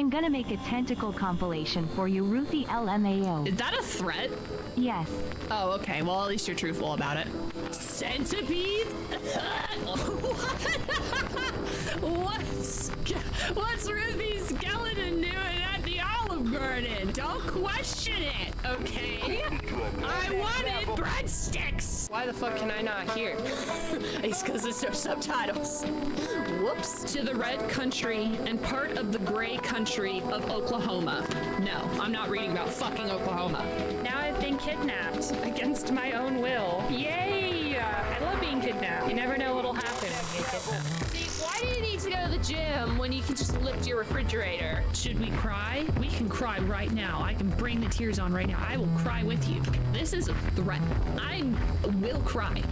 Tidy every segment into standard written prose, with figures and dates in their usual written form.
I'm gonna make a tentacle compilation for you, Ruthie LMAO. Is that a threat? Yes. Oh, okay. Well, at least you're truthful about it. Centipede? What's Ruthie Skeleton doing at the Olive Garden? Don't question it, okay? I wanted breadsticks! Why the fuck can I not hear? It's because there's no subtitles. Whoops. To the red country and part of the gray country of Oklahoma. No, I'm not reading about fucking Oklahoma. Now I've been kidnapped against my own will. Yay! I love being kidnapped. You never know what'll happen when you get kidnapped. See, why do you need to go to the gym when you can just lift your refrigerator? Should we cry? We can cry right now. I can bring the tears on right now. I will cry with you. This is a threat. I will cry.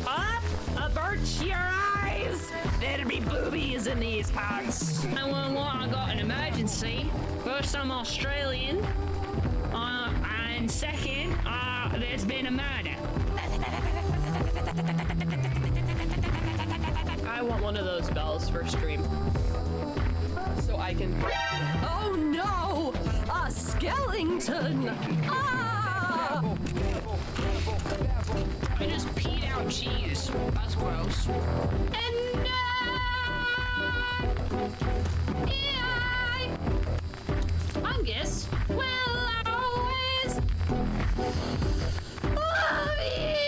Up! Avert your eyes! There'll be boobies in these parts. I got an emergency. First, I'm Australian. And second, there's been a murder. I want one of those bells for stream. So I can... Oh no! A skeleton! Ah! I just peed out cheese. That's gross. And Fungus will always love you.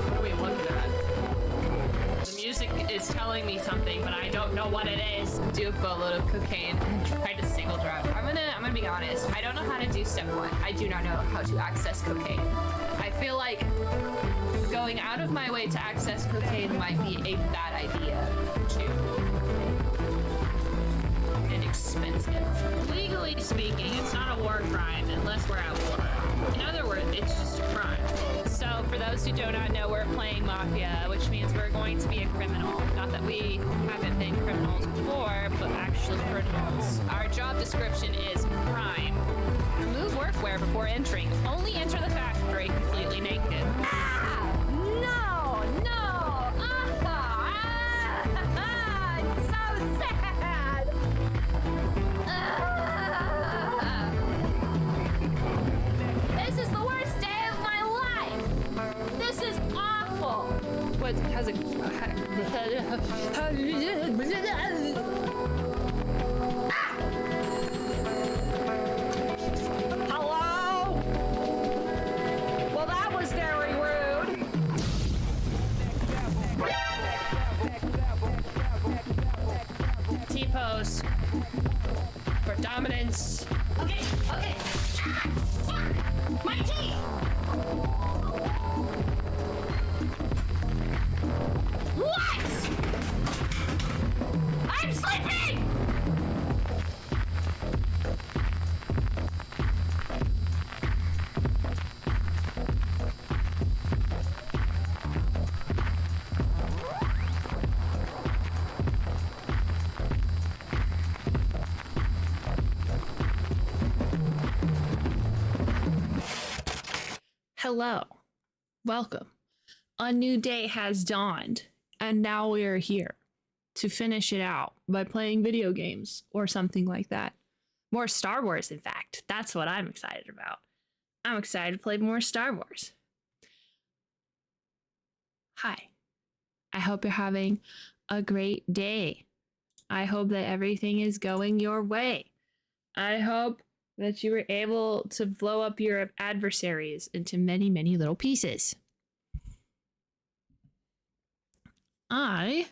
What are we looking at? The music is telling me something, but I don't know what it is. Do a boatload of cocaine and try to single drop. I'm gonna be honest. I don't know how to do step one. I do not know how to access cocaine. I feel like going out of my way to access cocaine might be a bad idea too. And expensive. Legally speaking, it's not a war crime unless we're at war. In other words, it's just a crime. So for those who do not know, we're playing Mafia, which means we're going to be a criminal. Not that we haven't been criminals before, but actually criminals. Our job description is crime. Remove workwear before entering. Only enter the factory completely naked. Ah! No! No! It's so sad! This is the worst day of my life! This is awful! What has a... Hello? Well, that was very rude. T-pose for dominance. Okay. Fuck! My teeth! What? I'm sleeping! Hello. Welcome. A new day has dawned, and now we are here to finish it out by playing video games or something like that. More Star Wars, in fact. That's what I'm excited about. I'm excited to play more Star Wars. Hi. I hope you're having a great day. I hope that everything is going your way. I hope that you were able to blow up your adversaries into many, many little pieces. I'm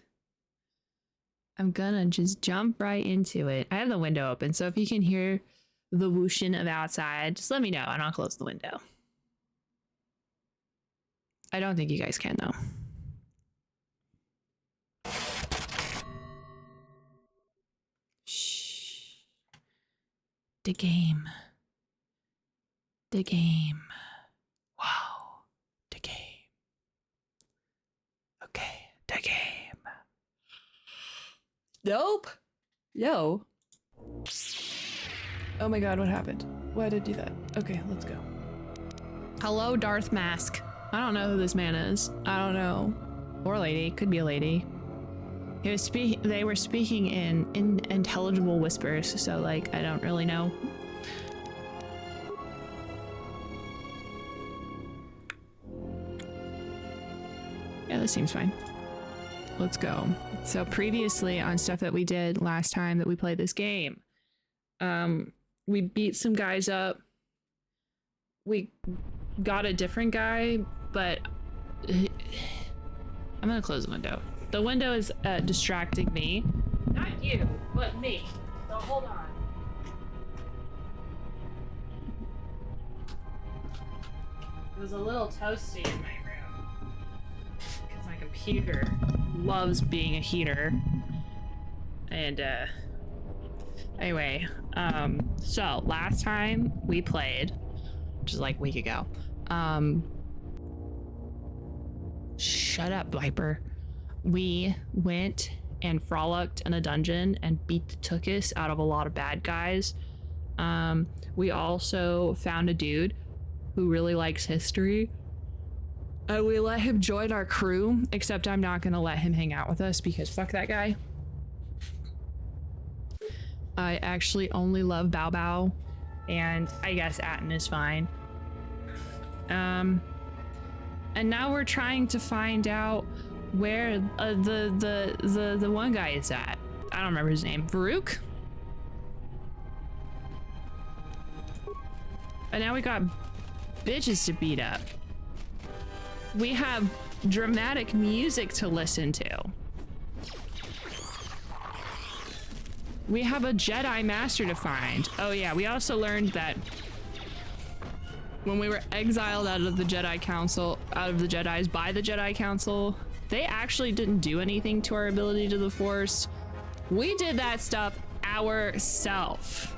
gonna just jump right into it. I have the window open, so if you can hear the whooshing of outside, just let me know and I'll close the window. I don't think you guys can, though. Shh. The game. Wow. The game. Okay, the game. Nope. Yo. Oh my god, what happened? Why did I do that? Okay, let's go. Hello, Darth Mask. I don't know who this man is. I don't know. Or lady. Could be a lady. They were speaking in unintelligible whispers, so like I don't really know. Yeah, this seems fine. Let's go. So previously on stuff that we did last time that we played this game, we beat some guys up. We got a different guy, but I'm gonna close the window. The window is distracting me. Not you, but me. So hold on. It was a little toasty in my room because my computer loves being a heater. And anyway, so last time we played, which is like a week ago. Shut up, Viper. We went and frolicked in a dungeon and beat the tuchus out of a lot of bad guys. We also found a dude who really likes history. And we let him join our crew, except I'm not gonna let him hang out with us because fuck that guy. I actually only love Bao Bao, and I guess Atten is fine. And now we're trying to find out where the one guy is at. I don't remember his name. Varuk? And now we got bitches to beat up. We have dramatic music to listen to. We have a Jedi Master to find. Oh yeah, we also learned that when we were exiled out of the Jedi Council, out of the Jedis by the Jedi Council, they actually didn't do anything to our ability to the Force. We did that stuff ourselves.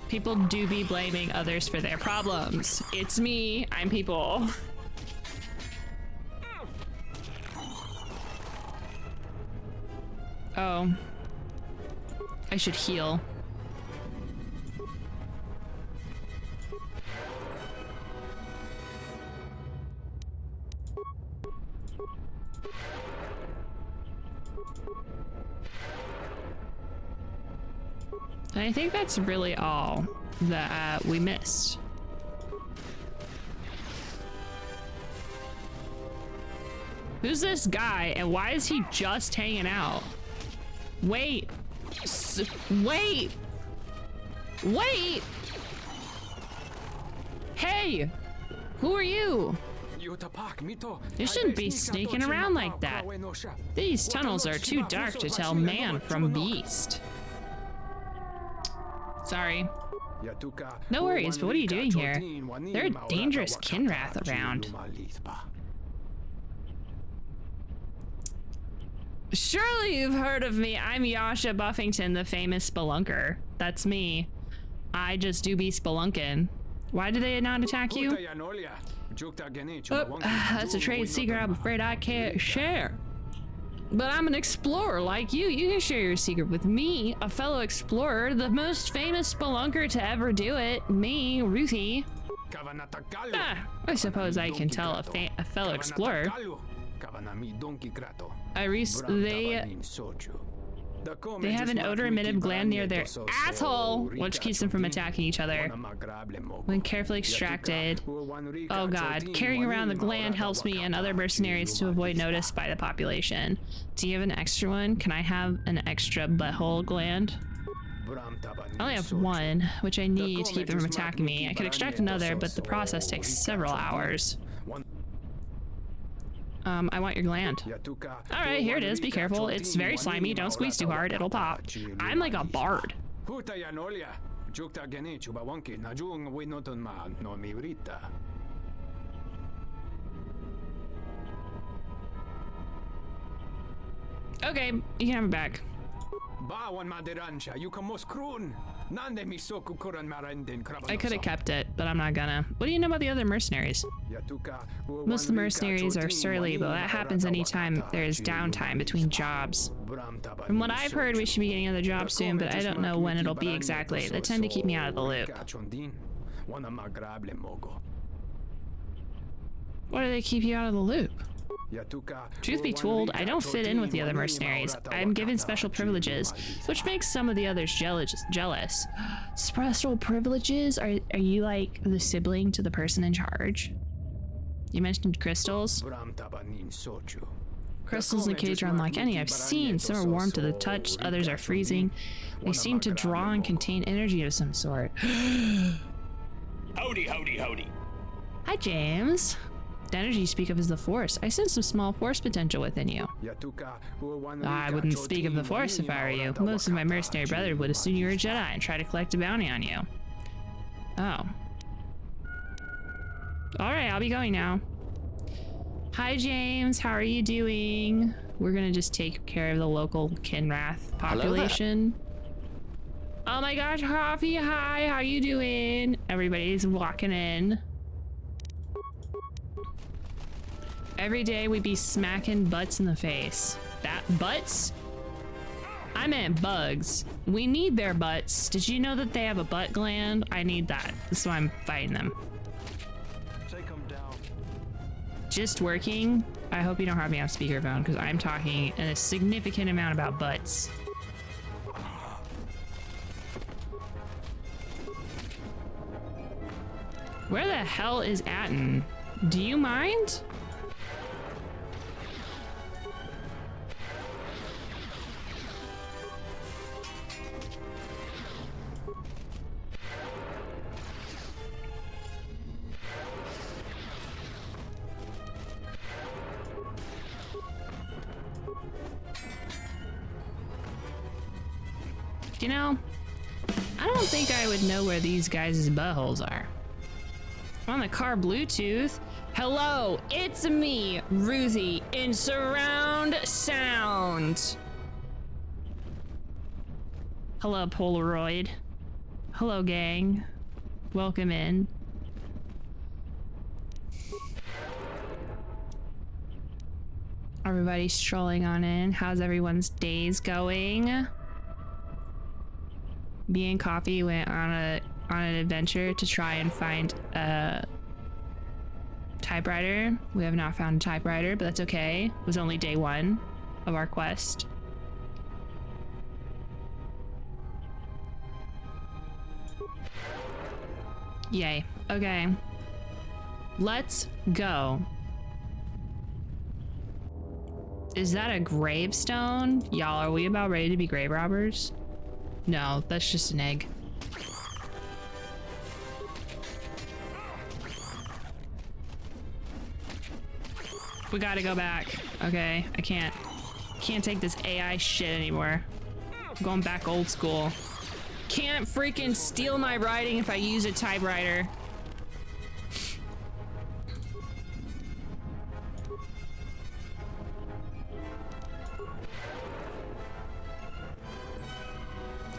People do be blaming others for their problems. It's me, I'm people. Oh. I should heal. And I think that's really all that we missed. Who's this guy and why is he just hanging out? Wait. Wait! Wait! Hey! Who are you? You shouldn't be sneaking around like that. These tunnels are too dark to tell man from beast. Sorry. No worries, but what are you doing here? There are dangerous Kinrath around. Surely you've heard of me. I'm Yasha Buffington, the famous spelunker. That's me. I just do be spelunking. Why do they not attack you? Oh, that's a trade secret I'm afraid I can't share. But I'm an explorer like you. You can share your secret with me, a fellow explorer, the most famous spelunker to ever do it. Me, Ruthie. I suppose I can tell a fellow explorer. They have an odor-emitted gland near their asshole, which keeps them from attacking each other. When carefully extracted, oh god, carrying around the gland helps me and other mercenaries to avoid notice by the population. Do you have an extra one? Can I have an extra butthole gland? I only have one, which I need to keep them from attacking me. I could extract another, but the process takes several hours. I want your gland. Alright, here it is. Be careful. It's very slimy. Don't squeeze too hard. It'll pop. I'm like a bard. Okay, you can have it back. I could have kept it, but I'm not gonna. What do you know about the other mercenaries? Most of the mercenaries are surly, but that happens anytime there's downtime between jobs. From what I've heard, we should be getting another job soon, but I don't know when it'll be exactly. They tend to keep me out of the loop. Why do they keep you out of the loop? Truth be told, I don't fit in with the other mercenaries. I'm given special privileges, which makes some of the others jealous. Special privileges? Are you like the sibling to the person in charge? You mentioned crystals. Crystals in the cage are unlike any I've seen. Some are warm to the touch, others are freezing. They seem to draw and contain energy of some sort. Howdy, howdy, howdy. Hi, James. The energy you speak of is the Force. I sense some small Force potential within you. I wouldn't speak of the Force if I were you. Most of my mercenary brothers would assume you were a Jedi and try to collect a bounty on you. Oh. Alright, I'll be going now. Hi, James. How are you doing? We're gonna just take care of the local Kinrath population. Oh my gosh, Coffee, hi. How you doing? Everybody's walking in. Every day we be smacking butts in the face. That butts? I meant bugs. We need their butts. Did you know that they have a butt gland? I need that. That's why I'm fighting them. Take them down. Just working. I hope you don't have me on speakerphone because I'm talking a significant amount about butts. Where the hell is Atten? Do you mind? You know, I don't think I would know where these guys' buttholes are. On the car Bluetooth. Hello, it's me, Ruthie, in surround sound. Hello, Polaroid. Hello, gang. Welcome in. Everybody's strolling on in. How's everyone's days going? Me and Coffee went on an adventure to try and find a typewriter. We have not found a typewriter, but that's okay. It was only day one of our quest. Yay. Okay. Let's go. Is that a gravestone? Y'all, are we about ready to be grave robbers? No, that's just an egg. We gotta go back. Okay, I can't take this AI shit anymore. I'm going back old school. Can't freaking steal my writing if I use a typewriter.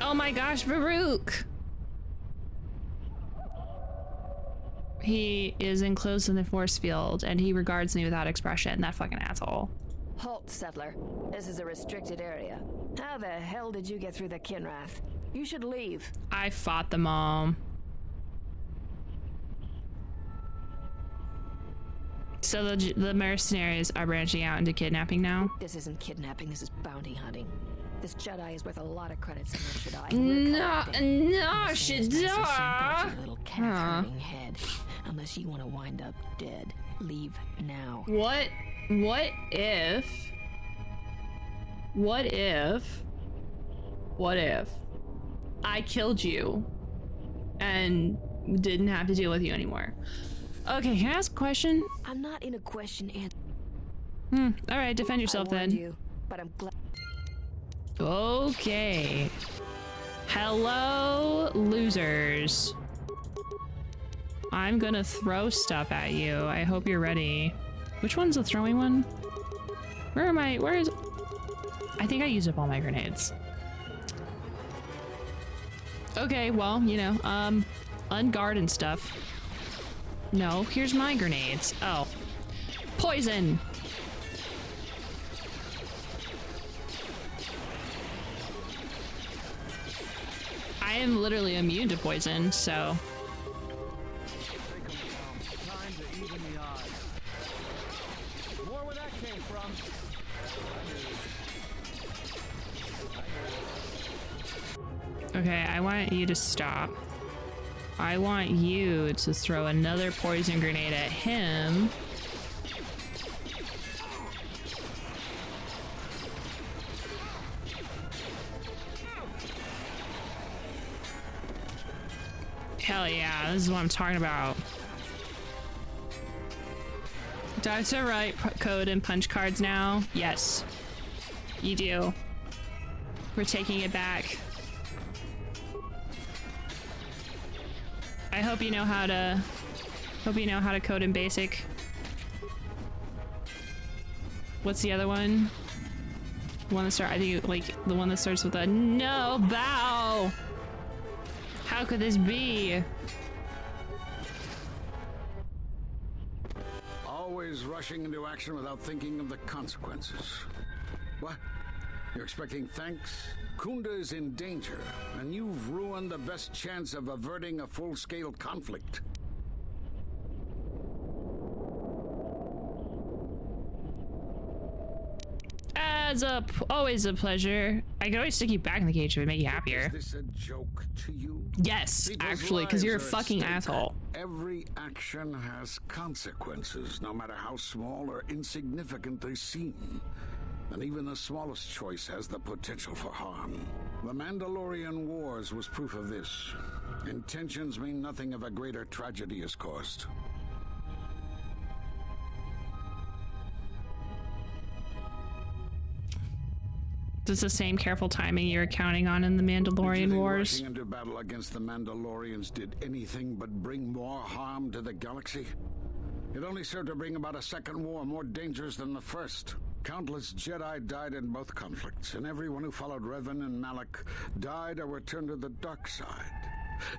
Oh my gosh, Farouk! He is enclosed in the force field, and he regards me without expression. That fucking asshole. Halt, settler. This is a restricted area. How the hell did you get through the Kinrath? You should leave. I fought them all. So the mercenaries are branching out into kidnapping now? This isn't kidnapping, this is bounty hunting. This Jedi is worth a lot of credits in the Jedi. No, Shadar! Little cat-hurting head. Unless you want to wind up dead. Leave now. What if I killed you and didn't have to deal with you anymore? Okay, can I ask a question? I'm not in a question and Alright, defend yourself then. you, but I'm glad. Okay. Hello, losers. I'm gonna throw stuff at you. I hope you're ready. Which one's the throwing one? Where am I? Where is... I think I used up all my grenades. Okay, well, you know, unguard and stuff. No, here's my grenades. Oh. Poison! I am literally immune to poison, so... Time to even the odds. More where that came from. Okay, I want you to stop. I want you to throw another poison grenade at him. Hell yeah, this is what I'm talking about. Do I have to write code and punch cards now? Yes. You do. We're taking it back. I hope you know how to code in basic. What's the other one? The one that I think like the one that starts with a no bow. How could this be? Always rushing into action without thinking of the consequences. What? You're expecting thanks? Kunda is in danger, and you've ruined the best chance of averting a full-scale conflict. Always a pleasure. I could always stick you back in the cage if it make you happier. Is this a joke to you? Yes, People's actually, because you're a lives are at fucking stake. asshole. Every action has consequences, no matter how small or insignificant they seem. And even the smallest choice has the potential for harm. The Mandalorian Wars was proof of this. Intentions mean nothing if a greater tragedy is caused. Is this the same careful timing you were counting on in the Mandalorian Did you think Wars? rushing into battle against the Mandalorians did anything but bring more harm to the galaxy? It only served to bring about a second war more dangerous than the first. Countless Jedi died in both conflicts, and everyone who followed Revan and Malak died or returned to the dark side.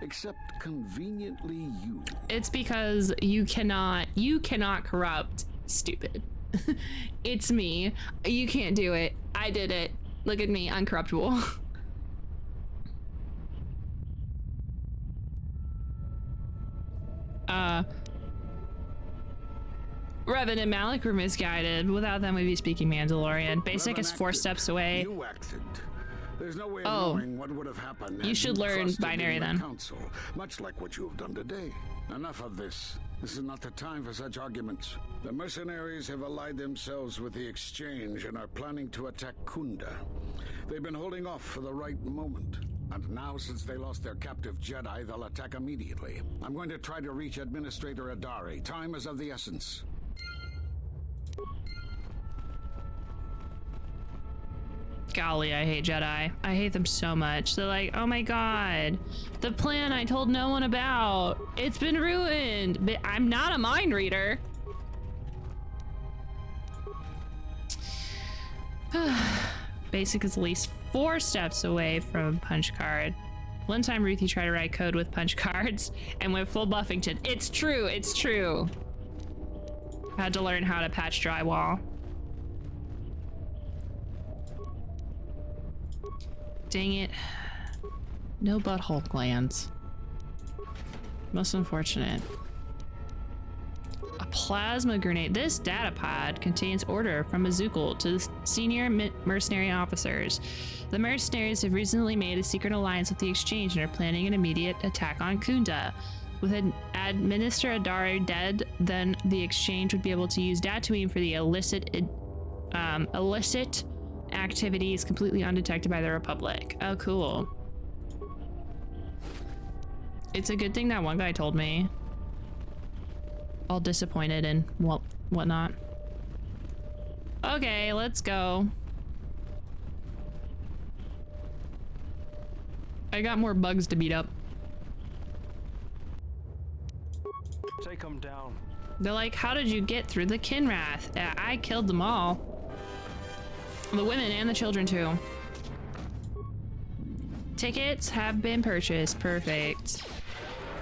Except conveniently you. It's because you cannot corrupt, stupid. It's me. You can't do it. I did it. Look at me, uncorruptible. Revan and Malik were misguided. Without them, we'd be speaking Mandalorian. Basic Revan is 4 acted. steps away. You acted. There's no way of knowing what would have happened. You had should learn trusted binary in the then. Council, much like what you have done today. Enough of this. This is not the time for such arguments. The mercenaries have allied themselves with the Exchange and are planning to attack Kunda. They've been holding off for the right moment. And now, since they lost their captive Jedi, they'll attack immediately. I'm going to try to reach Administrator Adari. Time is of the essence. Golly, I hate Jedi. I hate them so much. They're like, oh my god, the plan I told no one about, it's been ruined. But I'm not a mind reader. Basic is at least 4 steps away from punch card. One time Ruthie tried to write code with punch cards and went full Buffington. It's true, it's true. I had to learn how to patch drywall. Dang it. No butthole glands. Most unfortunate. A plasma grenade. This data pod contains order from Azukal to the senior mercenary officers. The mercenaries have recently made a secret alliance with the Exchange and are planning an immediate attack on Kunda. With Administrator Adari dead, then the Exchange would be able to use Tatooine for the illicit activities completely undetected by the Republic. Oh, cool. It's a good thing that one guy told me. All disappointed and whatnot. Okay, let's go. I got more bugs to beat up. Take them down. They're like, how did you get through the Kinrath? I killed them all. The women and the children too. Tickets have been purchased. Perfect.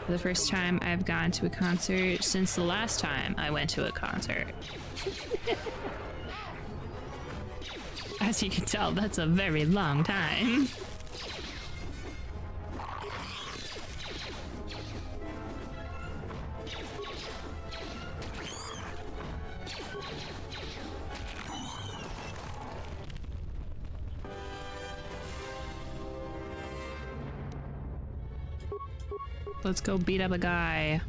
For the first time I've gone to a concert since the last time I went to a concert. As you can tell, that's a very long time. Let's go beat up a guy.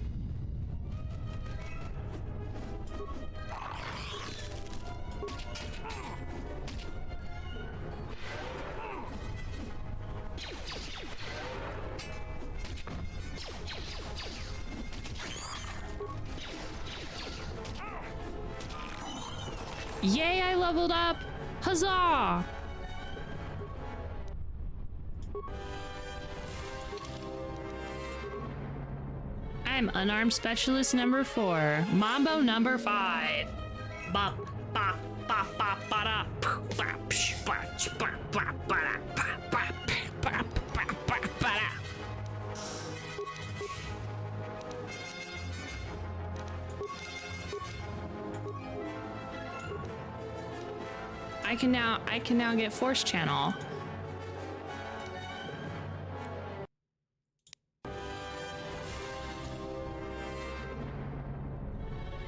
Yay, I leveled up! Huzzah! I'm unarmed specialist number 4. Mambo number 5. Ba ba ba ba ba da. Ba psh ba ch ba ba ba da. Ba ba ba ba ba ba da. I can now get force channel.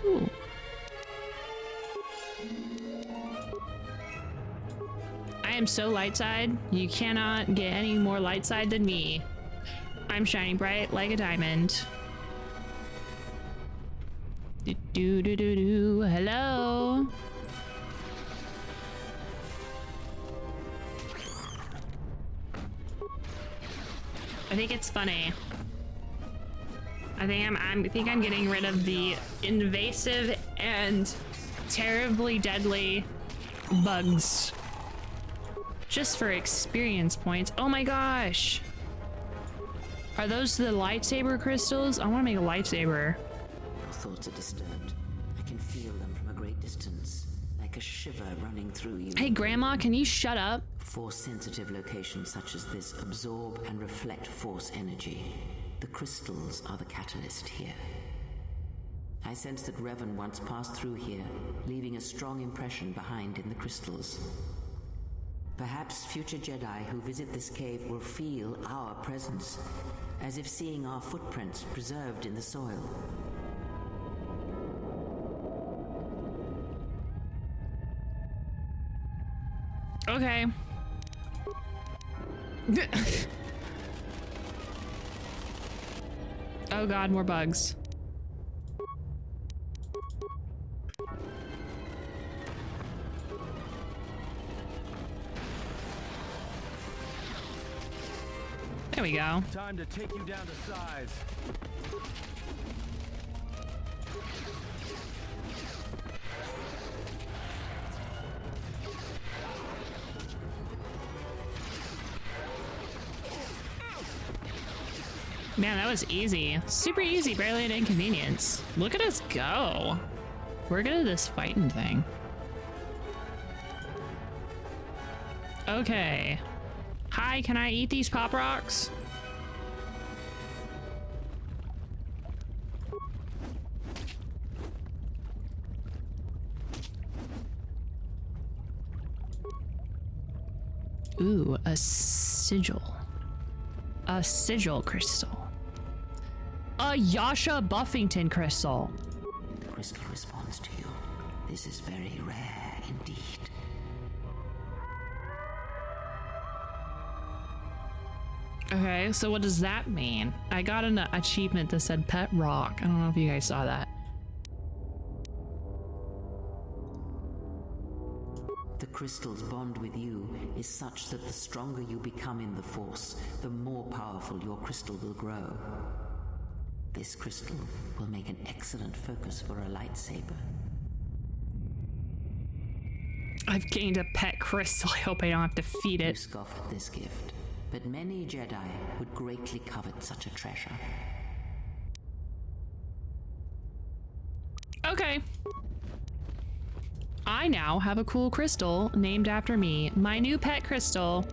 Ooh. I am so light side. You cannot get any more light side than me. I'm shining bright like a diamond. Do do do do do. Hello. I think it's funny. I think I'm getting rid of the invasive and terribly deadly bugs. Just for experience points. Oh my gosh. Are those the lightsaber crystals? I want to make a lightsaber. Your thoughts are disturbed. I can feel them from a great distance, like a shiver running through you. Hey Grandma, can you shut up? Force-sensitive locations such as this absorb and reflect force energy. The crystals are the catalyst here. I sense that Revan once passed through here, leaving a strong impression behind in the crystals. Perhaps future Jedi who visit this cave will feel our presence, as if seeing our footprints preserved in the soil. Okay. Oh god, more bugs. There we go. Time to take you down to size. Man, that was easy. Super easy, barely an inconvenience. Look at us go. We're good at this fighting thing. Okay. Hi, can I eat these pop rocks? Ooh, a sigil. A sigil crystal. A Yasha Buffington crystal. The crystal responds to you. This is very rare indeed. Okay, so what does that mean? I got an achievement that said pet rock. I don't know if you guys saw that. The crystal's bond with you is such that the stronger you become in the Force, the more powerful your crystal will grow. This crystal will make an excellent focus for a lightsaber. I've gained a pet crystal. I hope I don't have to feed You it. scoff at this gift, but many Jedi would greatly covet such a treasure. Okay. I now have a cool crystal named after me. My new pet crystal.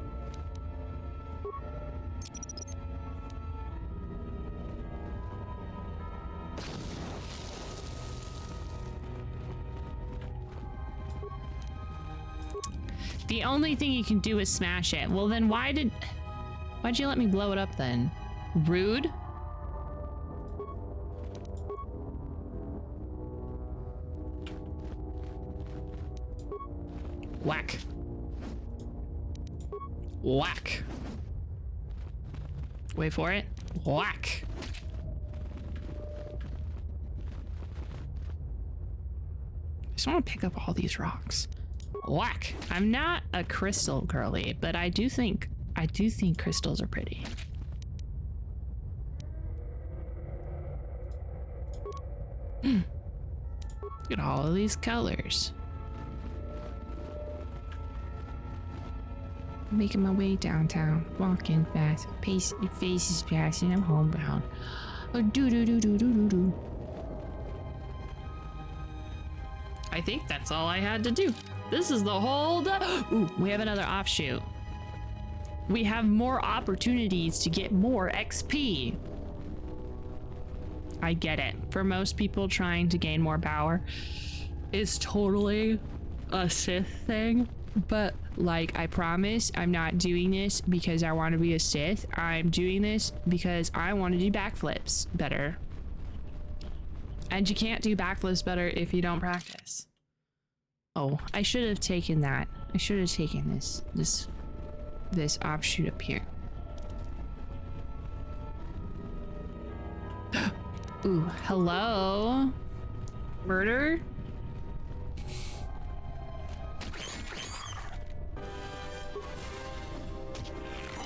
The only thing you can do is smash it. Well, then why'd you let me blow it up then? Rude? Whack. Whack. Wait for it. Whack. I just want to pick up all these rocks. Whack. I'm not a crystal girly, but I do think crystals are pretty. Look at all of these colors. Making my way downtown, walking fast, face is passing, I'm homebound. Oh, do. I think that's all I had to do. This is the whole Ooh, we have another offshoot. We have more opportunities to get more XP. I get it. For most people, trying to gain more power is totally a Sith thing. But, like, I promise I'm not doing this because I want to be a Sith. I'm doing this because I want to do backflips better. And you can't do backflips better if you don't practice. Oh, I should have taken that. I should have taken this offshoot up here. Ooh, hello? Murder?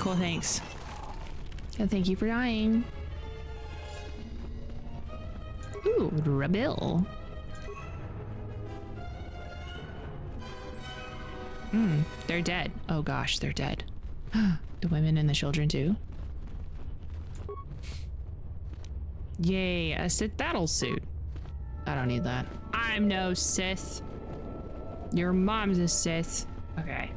Cool, thanks. And thank you for dying. Ooh, rebel. They're dead. Oh gosh, they're dead. The women and the children too. Yay, a Sith battle suit. I don't need that. I'm no Sith. Your mom's a Sith. Okay.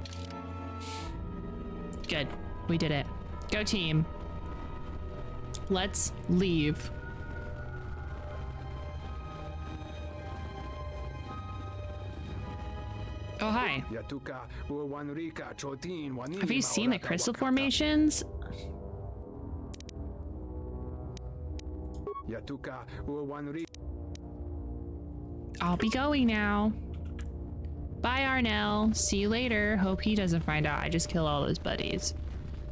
Good. We did it. Go team. Let's leave. Oh, hi. Have you seen the crystal formations? I'll be going now. Bye, Arnell. See you later. Hope he doesn't find out I just killed all his buddies.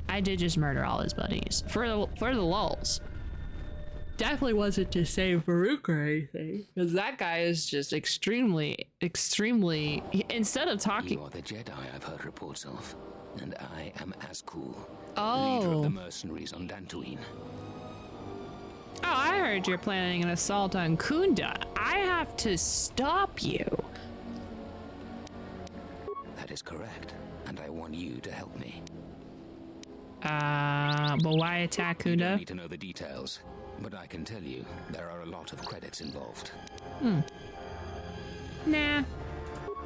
I did just murder all his buddies. For the lulz. Definitely wasn't to save Farouk or anything. Because that guy is just extremely... Instead of talking... You are the Jedi I've heard reports of. And I am Azkul, Oh. leader of the mercenaries on Dantooine. Oh, I heard you're planning an assault on Kunda. I have to stop you. That is correct. And I want you to help me. But why attack You don't Kunda? need to know the details, but I can tell you there are a lot of credits involved. Nah.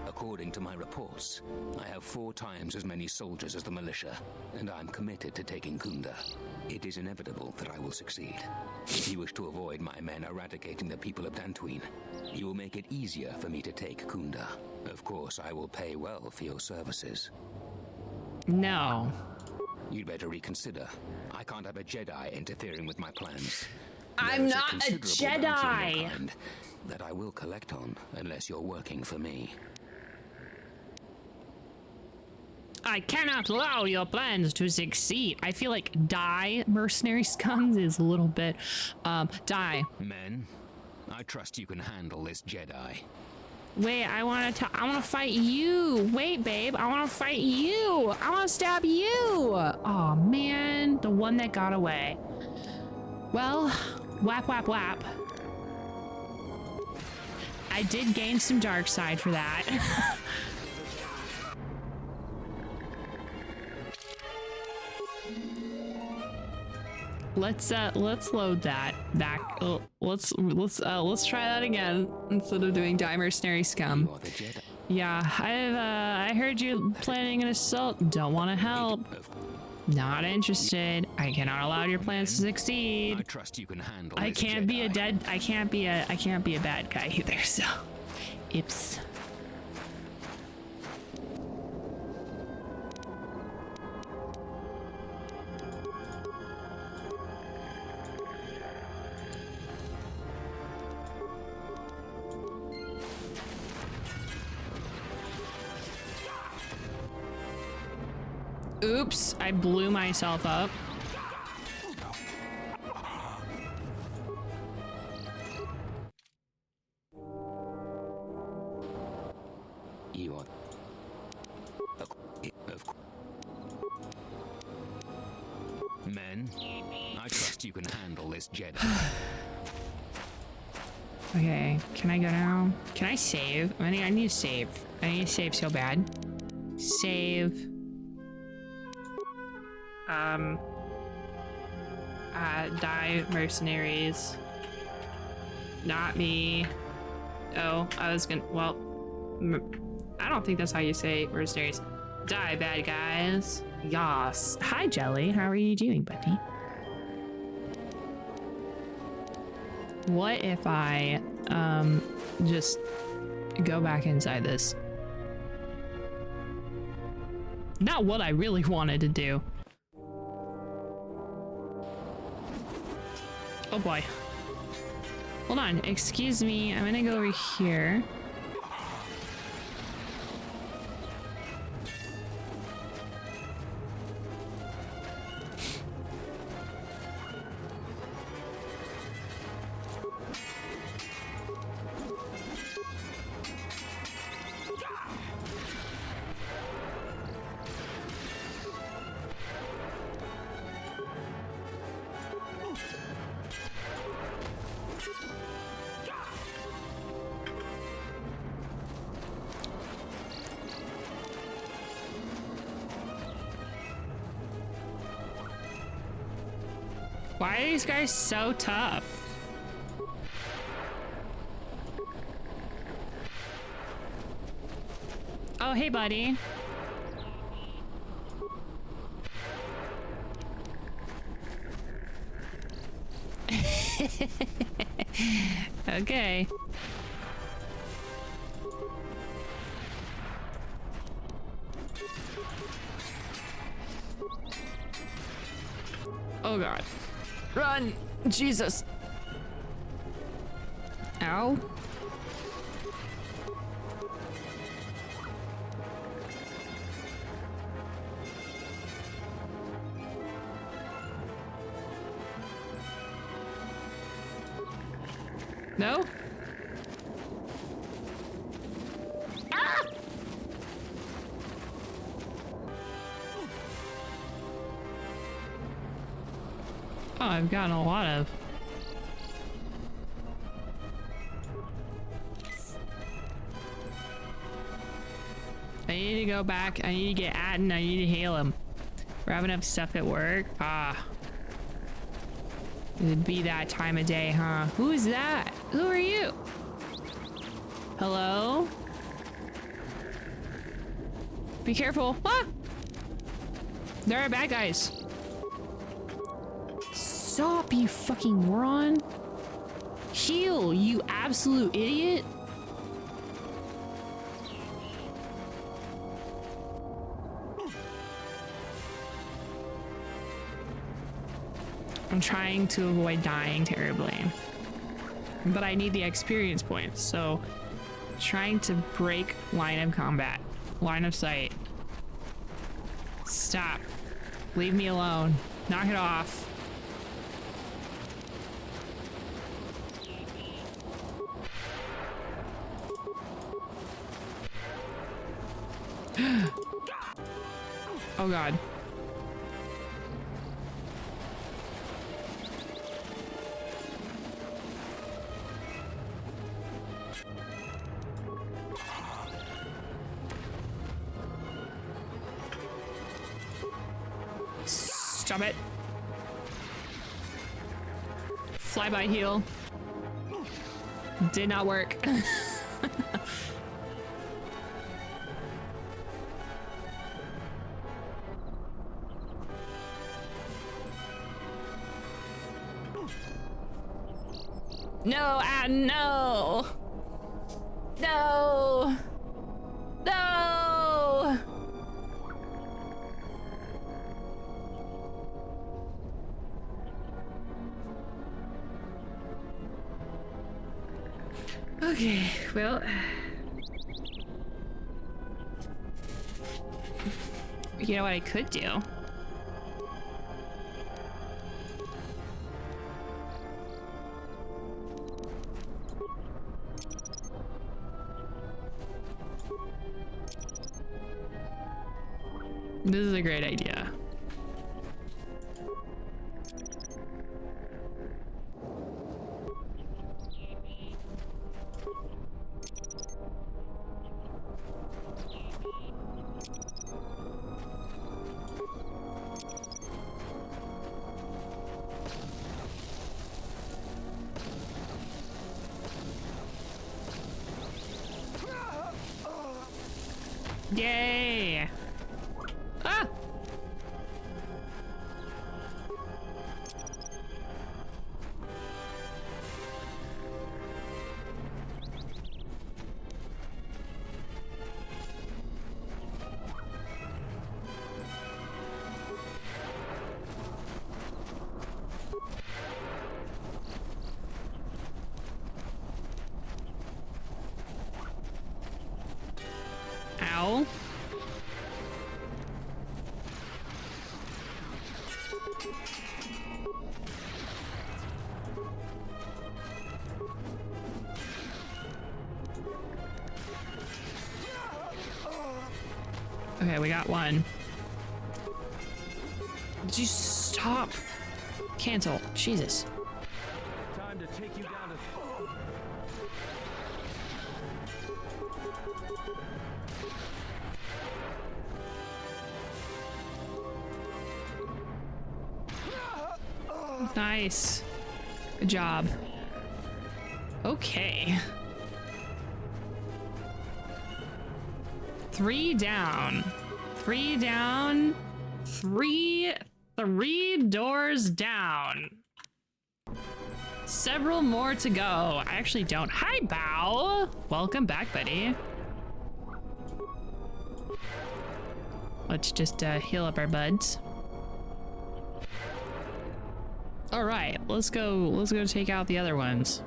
According to my reports, I have 4 times as many soldiers as the militia, and I'm committed to taking Kunda. It is inevitable that I will succeed. If you wish to avoid my men eradicating the people of Dantooine, you will make it easier for me to take Kunda. Of course, I will pay well for your services. No. You'd better reconsider. I can't have a Jedi interfering with my plans. I'm There is not a considerable bounty on your Jedi. kind that I will collect on unless you're working for me. I cannot allow your plans to succeed. I feel like die mercenary scums is a little bit, die. Men, I trust you can handle this Jedi. Wait, I want to fight you. Wait, babe, I want to fight you. I want to stab you. Oh man, the one that got away. Well, whap, whap, whap. I did gain some dark side for that. Let's load that back. Oh, let's try that again instead of doing die mercenary scum. You are the Jedi. Yeah, I heard you planning an assault. Don't want to help. Not interested. I cannot allow your plans to I succeed. trust you can handle I this can't be a Jedi. I can't be a bad guy either. So, ips. Oops, I blew myself up. You are... Men, I trust you can handle this Jedi. Okay, can I go now? Can I save? I need to save. I need to save so bad. Save. Die mercenaries. Not me. Oh, I was gonna, well, I don't think that's how you say mercenaries. Die, bad guys. Yas. Hi, Jelly. How are you doing, buddy? What if I, just go back inside this? Not what I really wanted to do. Oh boy. Hold on, excuse me. I'm gonna go over here. Why are these guys so tough? Oh, hey, buddy. Okay. Oh, God. Run! Jesus! Ow. No? Ah! Oh, I've gotten a lot of. I need to go back. I need to get Atten. I need to heal him. We're having enough stuff at work. Ah. It'd be that time of day, huh? Who is that? Who are you? Hello? Be careful. Ah! There are bad guys. Stop, you fucking moron. Heal, you absolute idiot. I'm trying to avoid dying terribly. But I need the experience points, so trying to break line of combat. Line of sight. Stop. Leave me alone. Knock it off. Oh God. Stop it. Flyby heal. Did not work. No, no. No. No. Okay, well, You know what I could do? This is a great idea. Yay! Ah! Ow. Okay, we got one. Did you stop? Cancel. Jesus. Time to take you down to... Nice. Good job. Okay. 3 down. 3 down. Three doors down. Several more to go. I actually don't. Hi, Bao. Welcome back, buddy. Let's just heal up our buds. All right, let's go take out the other ones.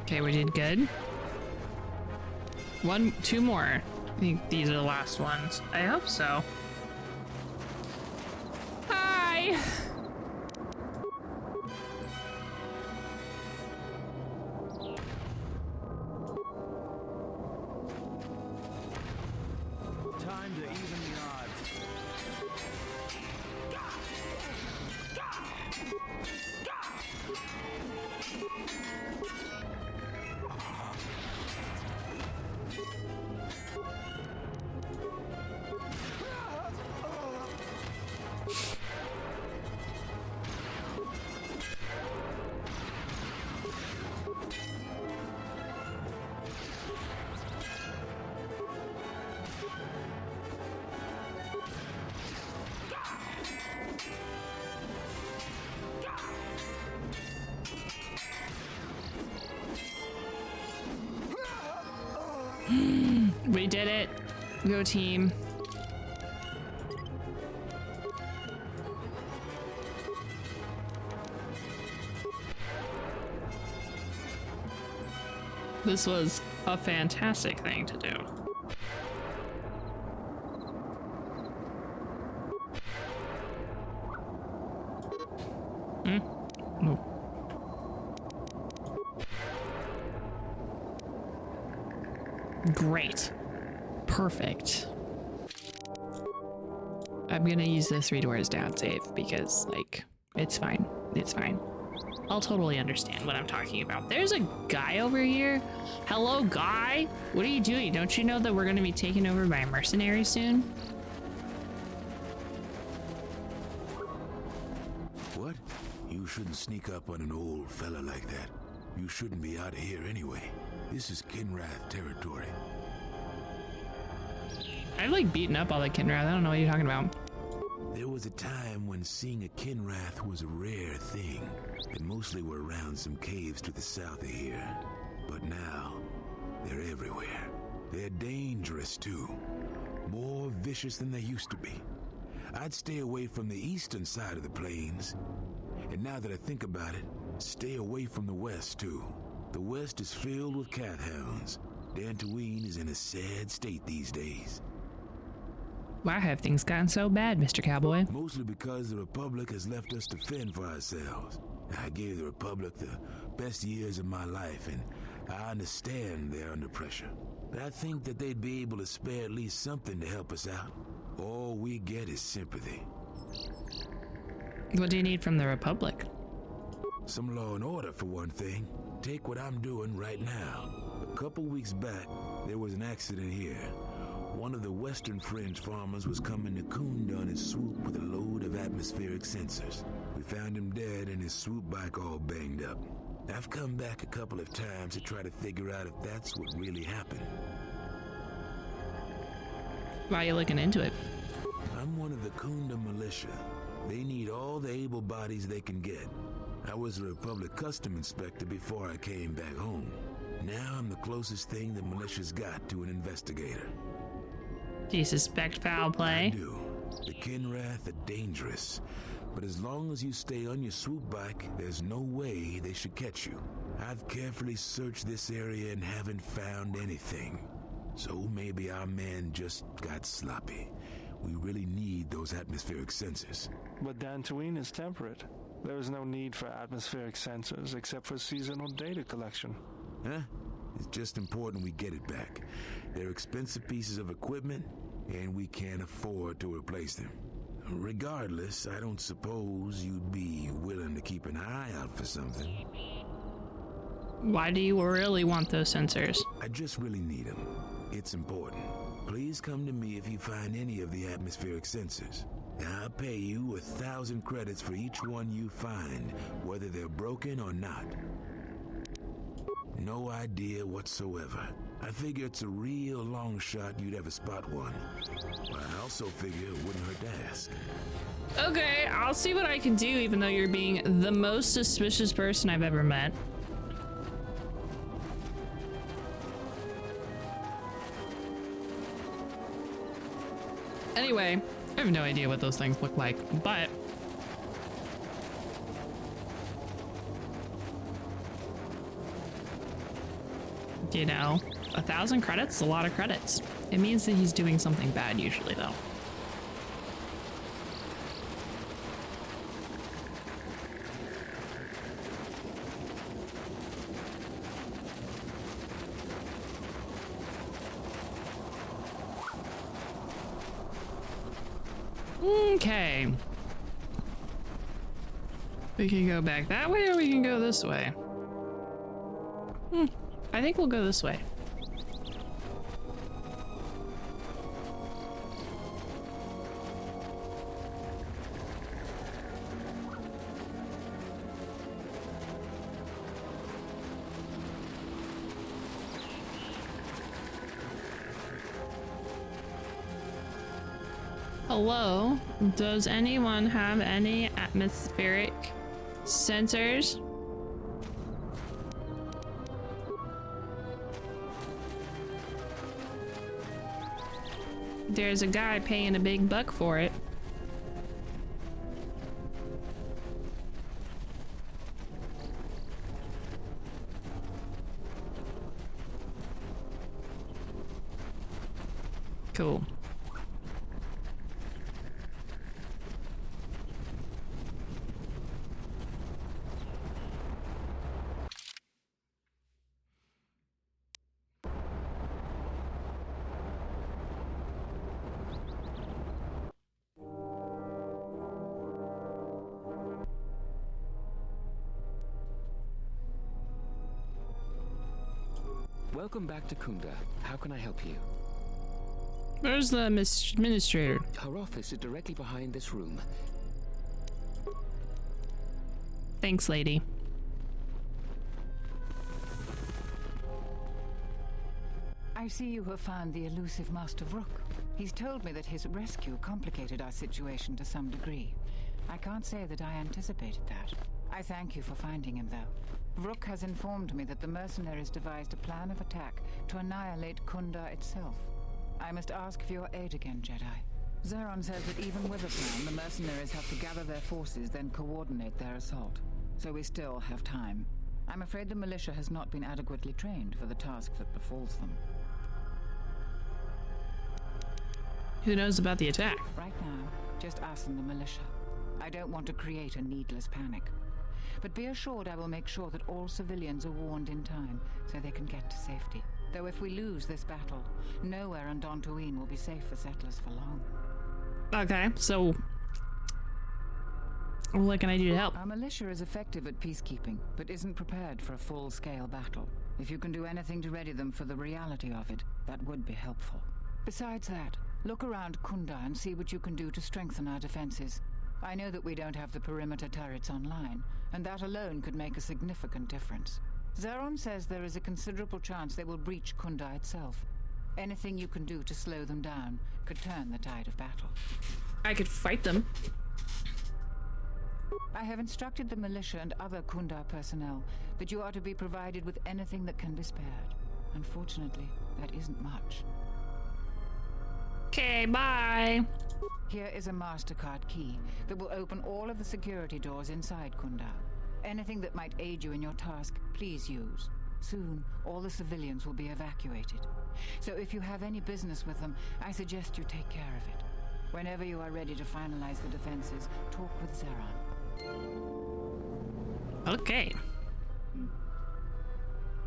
Okay, we did good. 2 more. I think these are the last ones. I hope so. Hi! Time to even the odds. We did it. Go team. This was a fantastic thing to do. No. Great. Perfect. I'm gonna use the 3 doors down save because, like, it's fine. It's fine. I'll totally understand what I'm talking about. There's a guy over here. Hello, guy. What are you doing? Don't you know that we're gonna be taken over by a mercenary soon? What? You shouldn't sneak up on an old fella like that. You shouldn't be out of here anyway. This is Kinrath territory. I've like beaten up all the Kinrath. I don't know what you're talking about. There was a time when seeing a Kinrath was a rare thing. They mostly were around some caves to the south of here. But now, they're everywhere. They're dangerous too. More vicious than they used to be. I'd stay away from the eastern side of the plains. And now that I think about it, stay away from the west too. The west is filled with cat hounds. Dantooine is in a sad state these days. Why have things gotten so bad, Mr. Cowboy? Mostly because the Republic has left us to fend for ourselves. I gave the Republic the best years of my life, and I understand they're under pressure. But I think that they'd be able to spare at least something to help us out. All we get is sympathy. What do you need from the Republic? Some law and order, for one thing. Take what I'm doing right now. A couple weeks back, there was an accident here. One of the Western Fringe farmers was coming to Kunda on his swoop with a load of atmospheric sensors. We found him dead and his swoop bike all banged up. I've come back a couple of times to try to figure out if that's what really happened. Why are you looking into it? I'm one of the Kunda militia. They need all the able bodies they can get. I was a Republic custom inspector before I came back home. Now I'm the closest thing the militia's got to an investigator. Do you suspect foul play? I do. The Kinrath are dangerous, but as long as you stay on your swoop bike, there's no way they should catch you. I've carefully searched this area and haven't found anything. So maybe our man just got sloppy. We really need those atmospheric sensors. But Dantooine is temperate. There is no need for atmospheric sensors except for seasonal data collection. Huh? It's just important we get it back. They're expensive pieces of equipment, and we can't afford to replace them. Regardless, I don't suppose you'd be willing to keep an eye out for something. Why do you really want those sensors? I just really need them. It's important. Please come to me if you find any of the atmospheric sensors. I'll pay you 1,000 credits for each one you find, whether they're broken or not. No idea whatsoever. I figure it's a real long shot you'd ever spot one. I also figure it wouldn't hurt to ask. Okay, I'll see what I can do, even though you're being the most suspicious person I've ever met. Anyway, I have no idea what those things look like, but you know, 1,000 credits is a lot of credits. It means that he's doing something bad usually, though. Okay. We can go back that way or we can go this way. I think we'll go this way. Hello? Does anyone have any atmospheric sensors? There's a guy paying a big buck for it. Cool. Welcome back to Kunda. How can I help you? Where's the administrator? Her office is directly behind this room. Thanks, lady. I see you have found the elusive Master Vrook. He's told me that his rescue complicated our situation to some degree. I can't say that I anticipated that. I thank you for finding him, though. Vrook has informed me that the mercenaries devised a plan of attack to annihilate Kunda itself. I must ask for your aid again, Jedi. Zeron says that even with a plan, the mercenaries have to gather their forces, then coordinate their assault. So we still have time. I'm afraid the militia has not been adequately trained for the task that befalls them. Who knows about the attack? Right now, just us and the militia. I don't want to create a needless panic. But be assured I will make sure that all civilians are warned in time so they can get to safety. Though if we lose this battle, nowhere on Dantooine will be safe for settlers for long. Okay, so what can I do to help? Our militia is effective at peacekeeping, but isn't prepared for a full-scale battle. If you can do anything to ready them for the reality of it, that would be helpful. Besides that, look around Kunda and see what you can do to strengthen our defenses. I know that we don't have the perimeter turrets online, and that alone could make a significant difference. Zeron says there is a considerable chance they will breach Kunda itself. Anything you can do to slow them down could turn the tide of battle. I could fight them. I have instructed the militia and other Kunda personnel that you are to be provided with anything that can be spared. Unfortunately, that isn't much. Okay, bye. Here is a MasterCard key that will open all of the security doors inside Kunda. Anything that might aid you in your task, please use. Soon, all the civilians will be evacuated. So if you have any business with them, I suggest you take care of it. Whenever you are ready to finalize the defenses, talk with Zeron. Okay.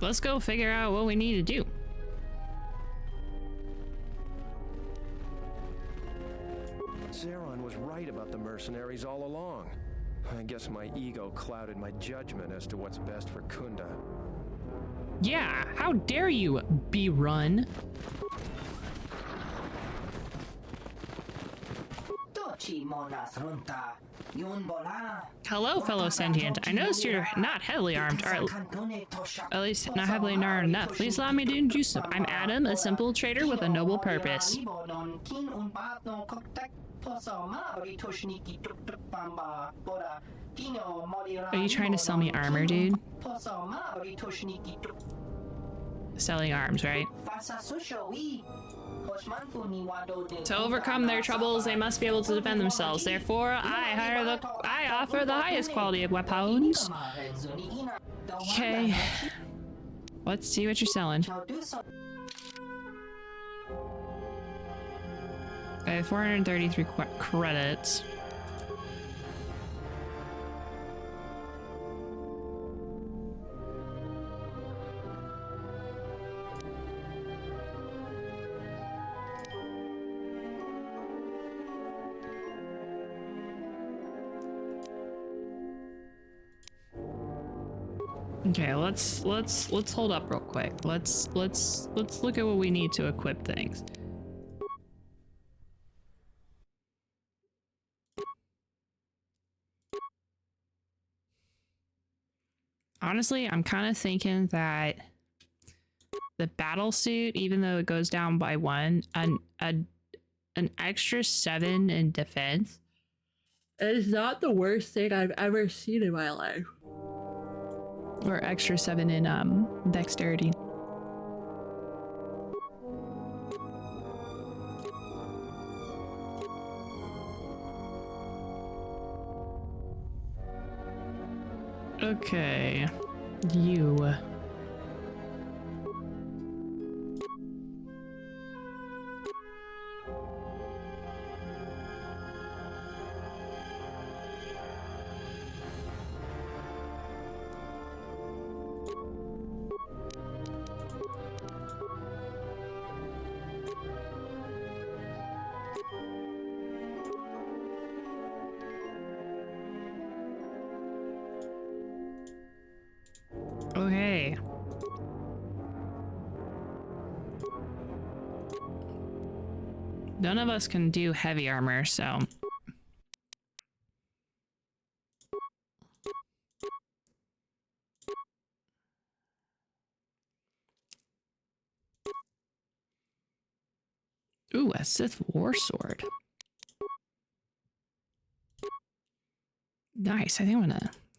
Let's go figure out what we need to do. Zeron was right about the mercenaries all along. I guess my ego clouded my judgment as to what's best for Kunda. Yeah, how dare you be run? Hello, fellow sentient. I noticed you're not heavily armed, or at least not heavily armed enough. Please allow me to introduce you. I'm Adam, a simple trader with a noble purpose. Are you trying to sell me armor, dude? Selling arms, right? To overcome their troubles, they must be able to defend themselves. Therefore, I offer the highest quality of weapons. Okay. Let's see what you're selling. I have 433 credits. Okay, let's hold up real quick. Let's look at what we need to equip things. Honestly, I'm kind of thinking that the battle suit, even though it goes down by 1, an extra 7 in defense is not the worst thing I've ever seen in my life. Or extra 7 in dexterity. Okay, you. Okay. None of us can do heavy armor, so. Ooh, a Sith war sword. Nice. I think I'm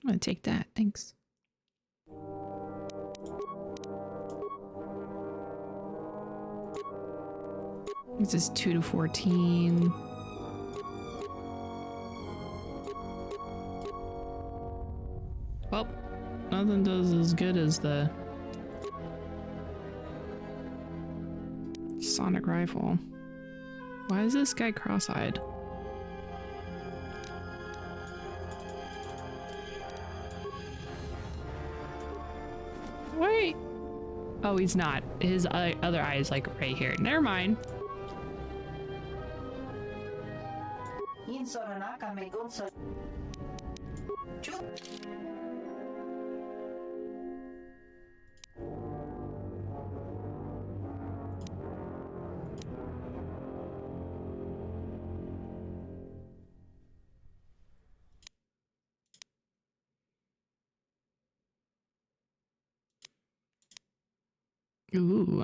gonna take that. Thanks. This is 2 to 14. Well, nothing does as good as the sonic rifle. Why is this guy cross-eyed? Wait. Oh, he's not. His other eye is like right here. Never mind. Ooh.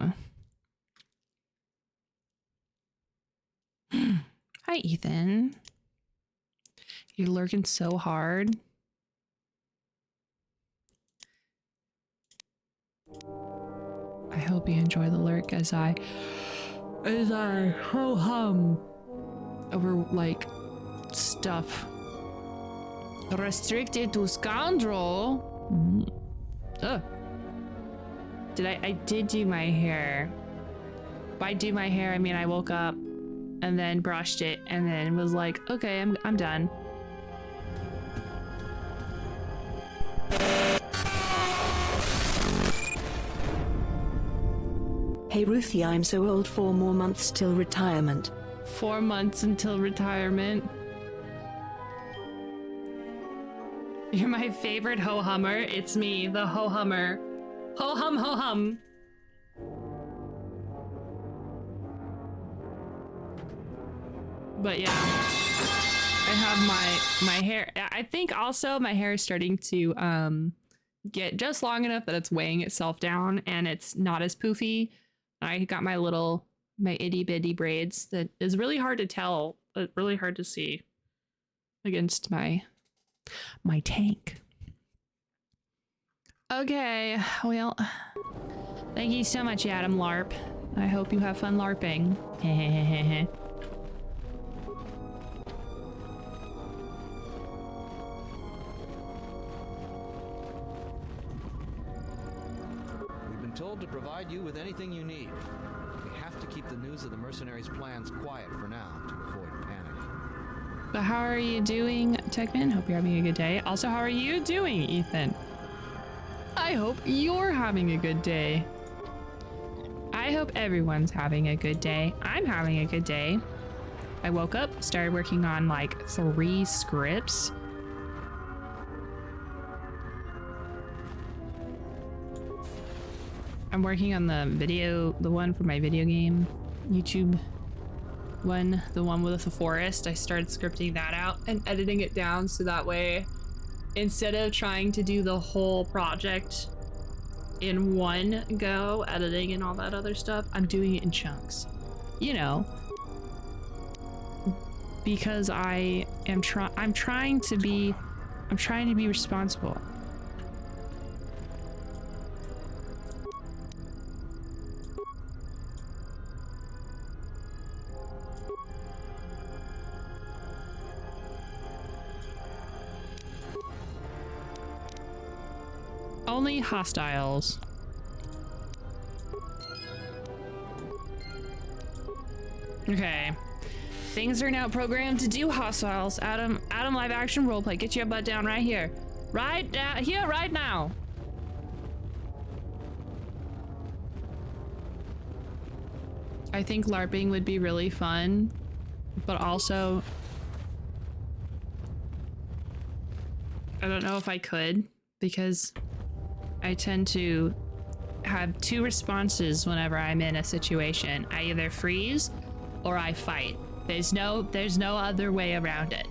Hi, Ethan. You're lurking so hard. I hope you enjoy the lurk as I ho-hum over, like, stuff. Restricted to scoundrel. Ugh. I did do my hair. By do my hair, I mean I woke up and then brushed it and then was like, okay, I'm done. Hey Ruthie, I'm so old, 4 more months till retirement. 4 months until retirement. You're my favorite ho-hummer. It's me, the ho-hummer. Ho-hum, ho-hum. But yeah, I have my hair. I think also my hair is starting to get just long enough that it's weighing itself down and it's not as poofy. I got my itty bitty braids that is really hard to tell, but really hard to see against my tank. Okay, well, thank you so much, Adam LARP. I hope you have fun LARPing. We've been told to provide you with anything you need. We have to keep the news of the mercenaries' plans quiet for now to avoid panic. But how are you doing, Techman? Hope you're having a good day. Also, how are you doing, Ethan? I hope you're having a good day. I hope everyone's having a good day. I'm having a good day. I woke up, started working on like 3 scripts. I'm working on the one for my video game, YouTube one, the one with the forest. I started scripting that out and editing it down so that way, instead of trying to do the whole project in one go, editing and all that other stuff, I'm doing it in chunks. You know, because I'm trying to be responsible. Only hostiles. Okay. Things are now programmed to do hostiles. Adam live action roleplay. Get your butt down right here. Right here, right now. I think LARPing would be really fun, but also I don't know if I could, because I tend to have 2 responses whenever I'm in a situation. I either freeze or I fight. There's no other way around it.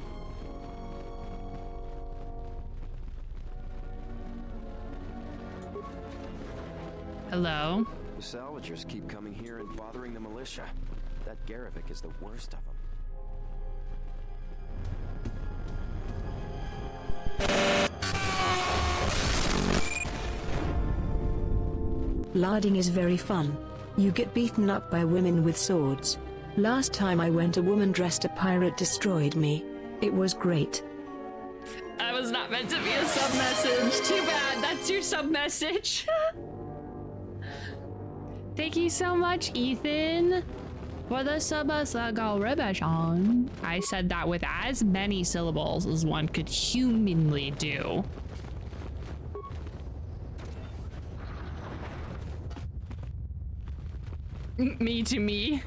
Hello? The salvagers keep coming here and bothering the militia. That Garevik is the worst of them. Larding is very fun. You get beaten up by women with swords. Last time I went, a woman dressed a pirate destroyed me. It was great. That was not meant to be a sub message. Too bad. That's your sub message. Thank you so much, Ethan, for the celebration. I said that with as many syllables as one could humanly do. Me to me.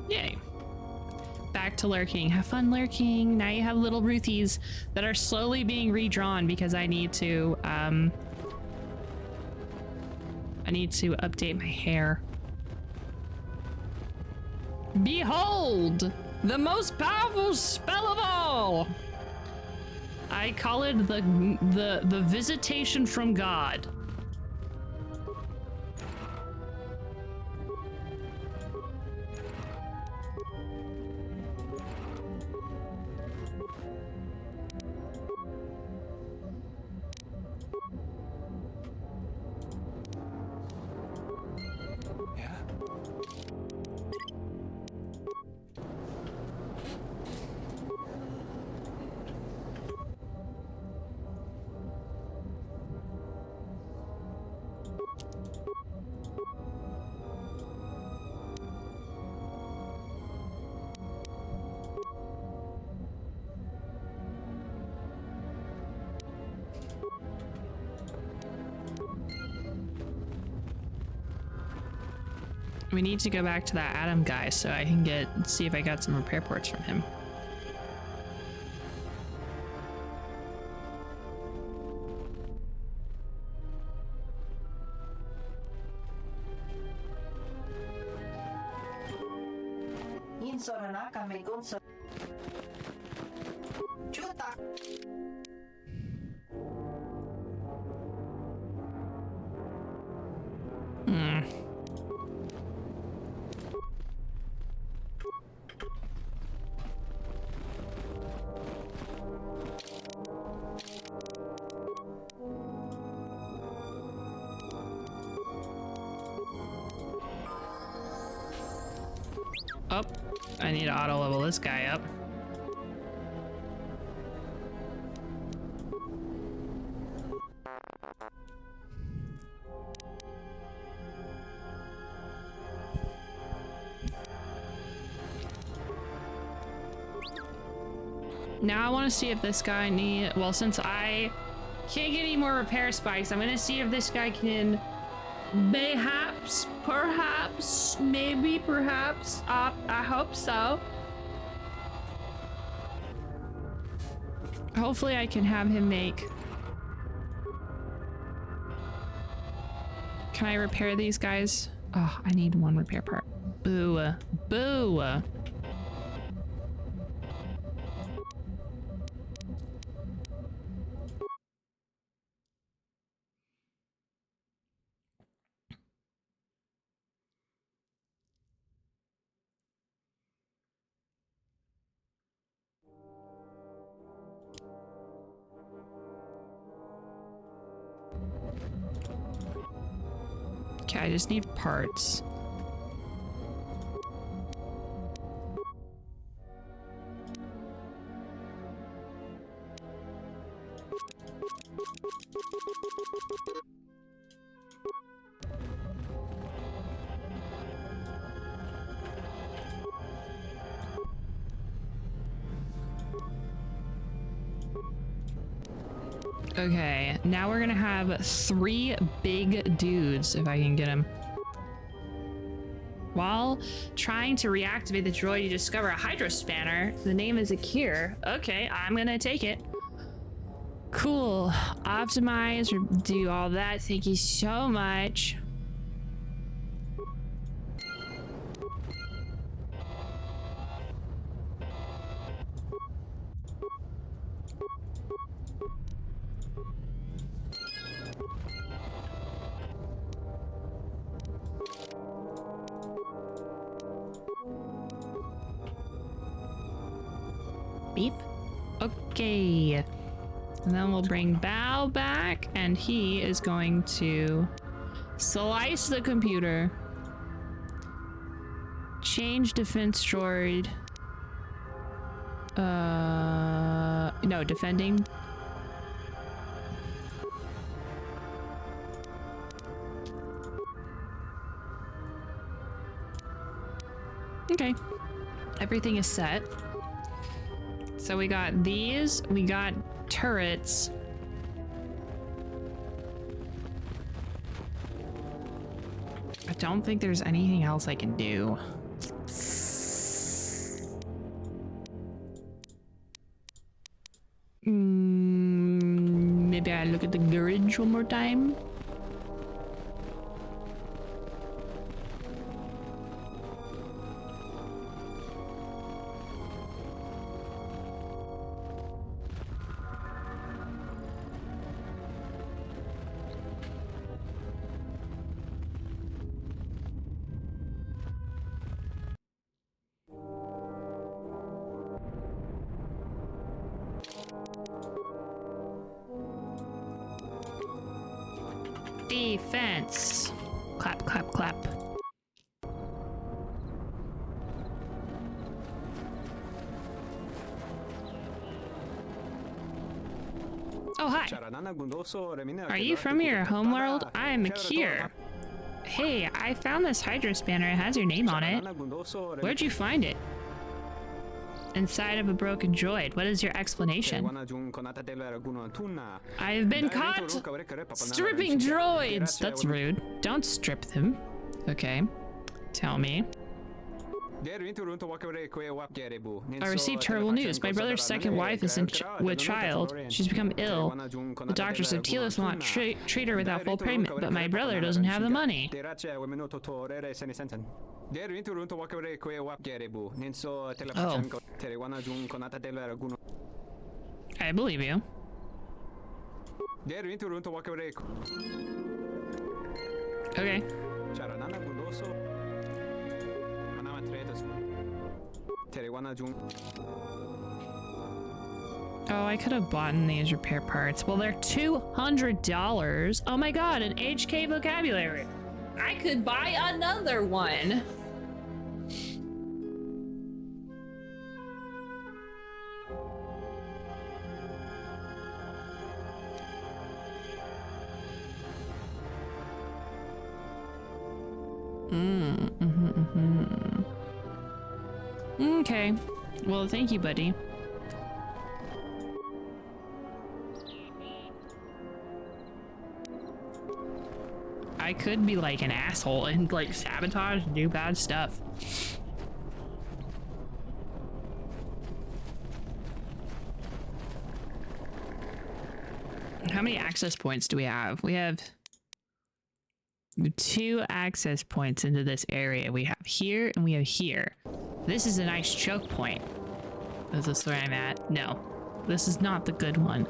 Yay. Back to lurking. Have fun lurking. Now you have little Ruthies that are slowly being redrawn because I need to update my hair. Behold! The most powerful spell of all! I call it the visitation from God. We need to go back to that Adam guy so I can see if I got some repair parts from him. Oh, I need to auto level this guy up. Now I want to see if this guy well, since I can't get any more repair spikes, I'm going to see if this guy can perhaps, maybe, perhaps, I hope so. Hopefully I can have him make... Can I repair these guys? Oh, I need one repair part. Boo. Boo. Okay, I just need parts. Okay, now we're gonna have 3 big dudes, if I can get them. While trying to reactivate the droid, you discover a hydro spanner. The name is Akir. Okay, I'm gonna take it. Cool. Optimize, do all that. Thank you so much. beep. Okay. And then we'll bring Bao back, and he is going to slice the computer. Change defense droid. No, defending. Okay. Everything is set. So we got these, we got turrets. I don't think there's anything else I can do. Maybe I look at the garage one more time. Defense. Clap, clap, clap. Oh, hi. Are you from your homeworld? I'm Akir. Hey, I found this Hydro Spanner. It has your name on it. Where'd you find it? Inside of a broken droid. What is your explanation? I've been caught stripping droids. That's rude. Don't strip them. Okay. Tell me. I received terrible news. My brother's second wife is with child. She's become ill. The doctor said Telos will not treat her without full payment, but my brother doesn't have the money. Oh. I believe you. Okay. Oh, I could have bought these repair parts. Well, they're $200. Oh my god, an HK vocabulary. I could buy another one. Okay. Well, thank you, buddy. I could be like an asshole and like sabotage and do bad stuff. How many access points do we have? We have 2 access points into this area. We have here and we have here. This is a nice choke point. Is this where I'm at? No. This is not the good one.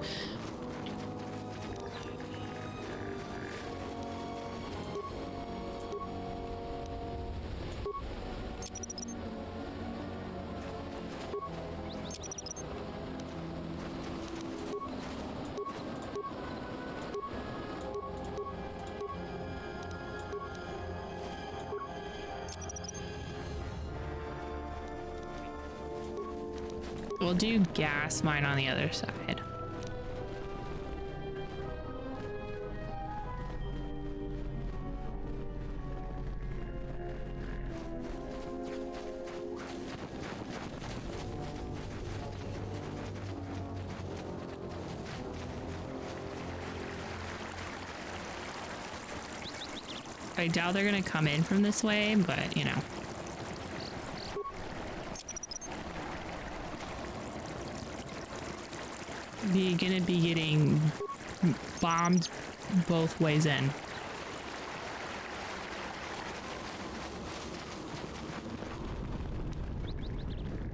We'll do gas mine on the other side. I doubt they're gonna come in from this way, but you know. You're gonna be getting bombed both ways in.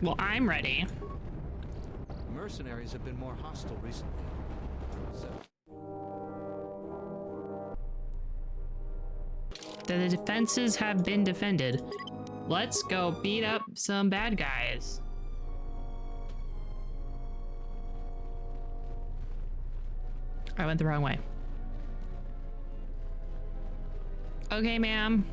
Well, I'm ready. Mercenaries have been more hostile recently. The defenses have been defended. Let's go beat up some bad guys. I went the wrong way. Okay, ma'am.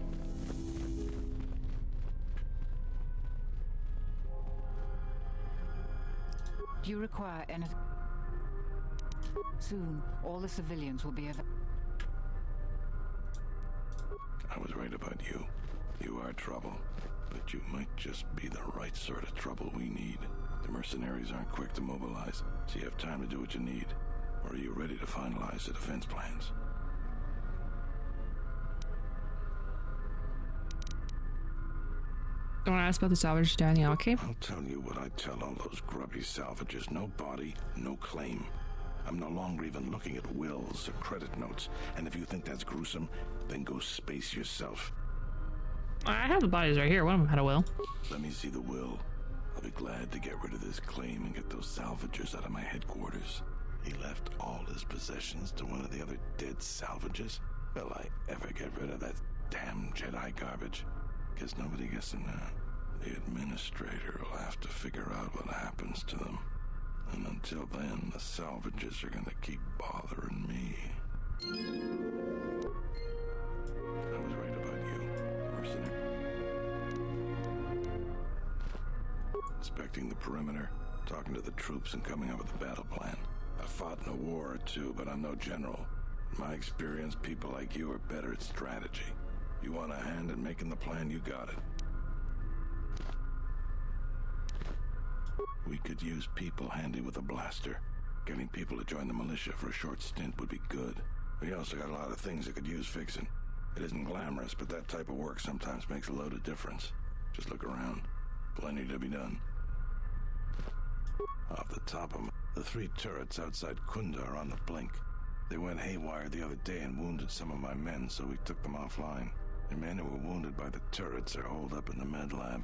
Do you require anything? Soon, all the civilians will be available. I was right about you. You are trouble. But you might just be the right sort of trouble we need. The mercenaries aren't quick to mobilize, so you have time to do what you need. Or are you ready to finalize the defense plans? I want to ask about the salvage down now, okay? I'll tell you what I tell all those grubby salvages. No body, no claim. I'm no longer even looking at wills or credit notes. And if you think that's gruesome, then go space yourself. I have the bodies right here. One of them had a will. Let me see the will. I'll be glad to get rid of this claim and get those salvagers out of my headquarters. He left all his possessions to one of the other dead salvages. Will I ever get rid of that damn Jedi garbage? Guess nobody gets them now. The administrator will have to figure out what happens to them. And until then, the salvages are gonna keep bothering me. I was right about you, mercenary. Inspecting the perimeter, talking to the troops and coming up with a battle plan. I fought in a war or two, but I'm no general. In my experience, people like you are better at strategy. You want a hand in making the plan, you got it. We could use people handy with a blaster. Getting people to join the militia for a short stint would be good. We also got a lot of things that could use fixing. It isn't glamorous, but that type of work sometimes makes a load of difference. Just look around. Plenty to be done. Off the top of the 3 turrets outside Kunda are on the blink. They went haywire the other day and wounded some of my men, so we took them offline. The men who were wounded by the turrets are holed up in the med lab.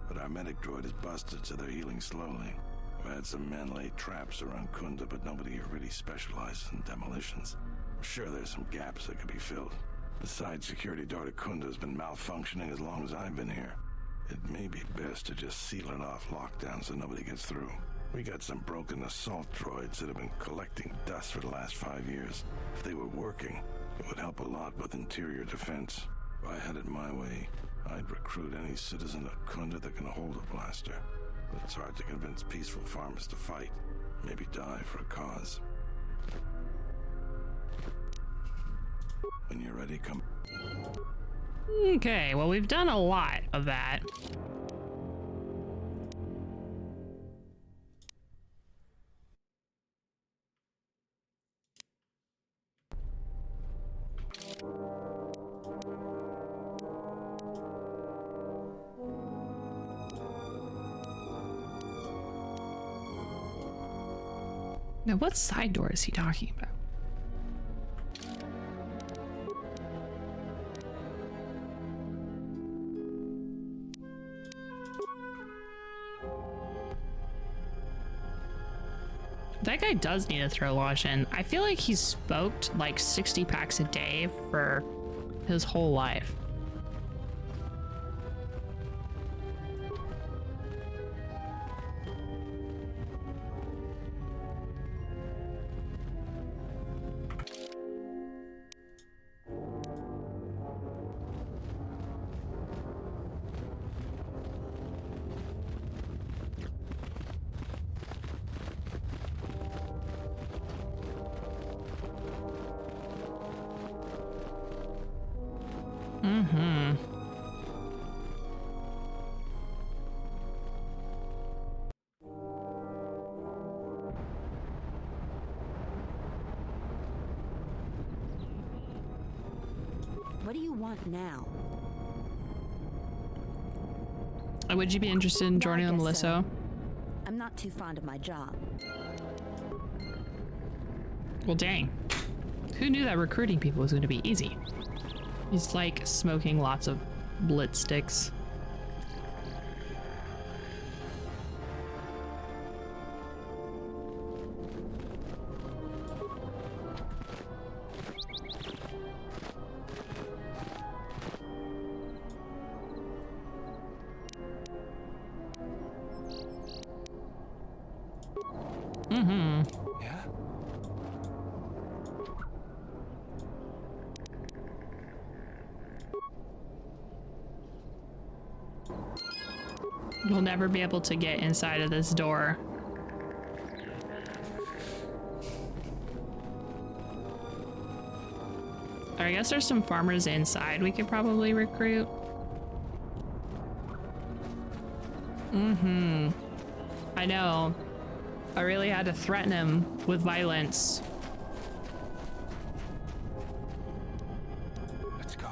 But our medic droid is busted, so they're healing slowly. I've had some men lay traps around Kunda, but nobody here really specializes in demolitions. I'm sure there's some gaps that could be filled. The side security door to Kunda has been malfunctioning as long as I've been here. It may be best to just seal it off lockdown so nobody gets through. We got some broken assault droids that have been collecting dust for the last 5 years. If they were working, it would help a lot with interior defense. If I had it my way, I'd recruit any citizen of Kunda that can hold a blaster. But it's hard to convince peaceful farmers to fight, maybe die for a cause. When you're ready, come. Okay, well, we've done a lot of that. Now, what side door is he talking about? That guy does need a throw launch, and I feel like he's smoked like 60 packs a day for his whole life. What do you want now? Would you be interested in joining the Melissa? I'm not too fond of my job. Well, dang. Who knew that recruiting people was going to be easy? He's like smoking lots of blit sticks. We'll never be able to get inside of this door. Or I guess there's some farmers inside we could probably recruit. I know. I really had to threaten him with violence. Let's go.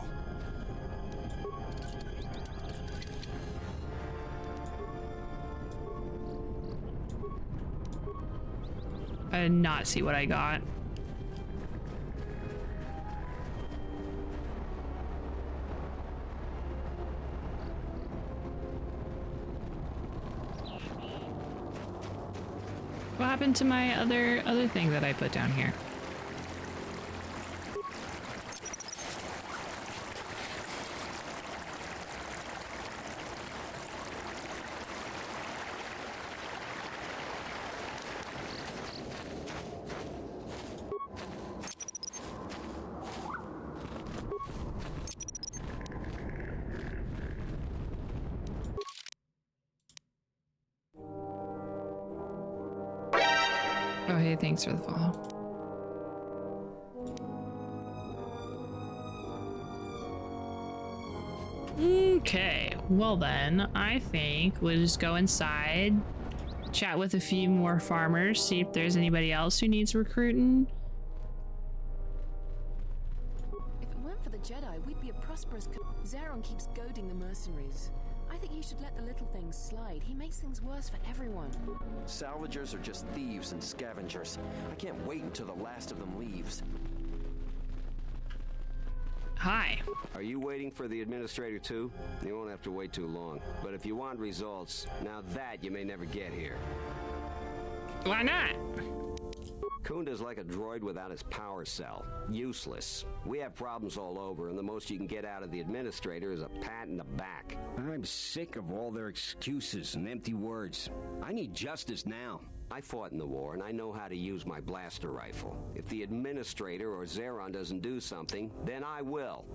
I did not see what I got. What happened to my other thing that I put down here? Oh, hey, thanks for the follow. Okay, well then, I think we'll just go inside, chat with a few more farmers, see if there's anybody else who needs recruiting. If it weren't for the Jedi, we'd be a prosperous Zeron keeps goading the mercenaries. I think you should let the little things slide. He makes things worse for everyone. Salvagers are just thieves and scavengers. I can't wait until the last of them leaves. Hi. Are you waiting for the administrator too? You won't have to wait too long. But if you want results, now that you may never get here. Why not? Kunda's like a droid without his power cell. Useless. We have problems all over, and the most you can get out of the administrator is a pat in the back. I'm sick of all their excuses and empty words. I need justice now. I fought in the war, and I know how to use my blaster rifle. If the administrator or Zeron doesn't do something, then I will.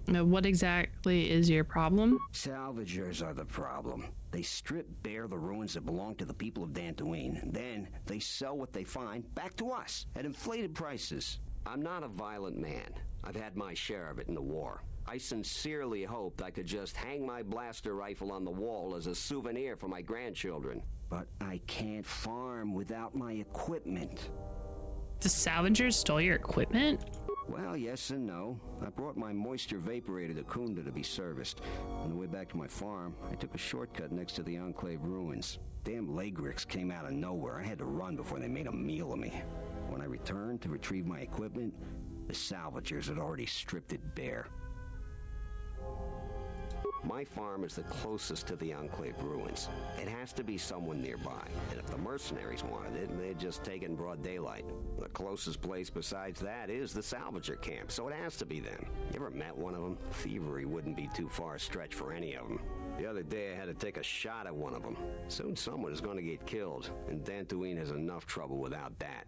Now, what exactly is your problem? Salvagers are the problem. They strip bare the ruins that belong to the people of Dantooine, and then they sell what they find back to us at inflated prices. I'm not a violent man. I've had my share of it in the war. I sincerely hoped I could just hang my blaster rifle on the wall as a souvenir for my grandchildren. But I can't farm without my equipment. The Salvagers stole your equipment? Well, yes and no. I brought my moisture vaporator to Kunda to be serviced. On the way back to my farm, I took a shortcut next to the Enclave ruins. Damn Lagrix came out of nowhere. I had to run before they made a meal of me. When I returned to retrieve my equipment, the Salvagers had already stripped it bare. My farm is the closest to the Enclave ruins. It has to be someone nearby, and if the mercenaries wanted it, they'd just take it in broad daylight. The closest place besides that is the Salvager camp, so it has to be them. You ever met one of them? Thievery wouldn't be too far a stretch for any of them. The other day I had to take a shot at one of them. Soon someone is going to get killed, and Dantooine has enough trouble without that.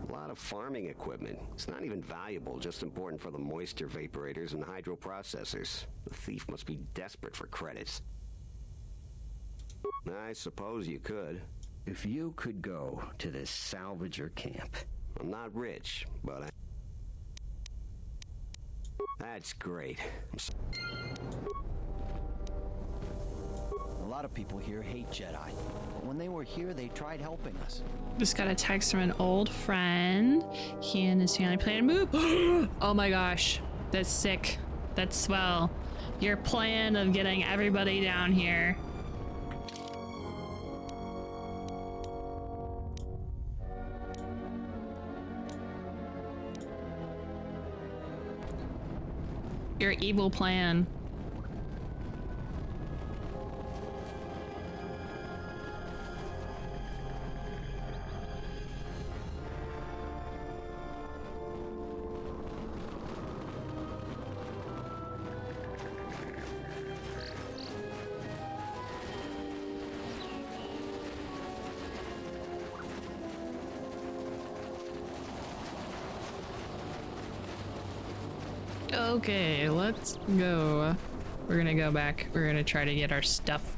A lot of farming equipment. It's not even valuable, just important for the moisture vaporators and hydroprocessors. The thief must be desperate for credits. I suppose you could. If you could go to this Salvager camp. I'm not rich, but That's great. A lot of people here hate Jedi, but when they were here, they tried helping us. Just got a text from an old friend. He and his family plan to move. Oh my gosh, that's sick. That's swell. Your plan of getting everybody down here. Your evil plan. Okay, let's go. We're gonna go back. We're gonna try to get our stuff.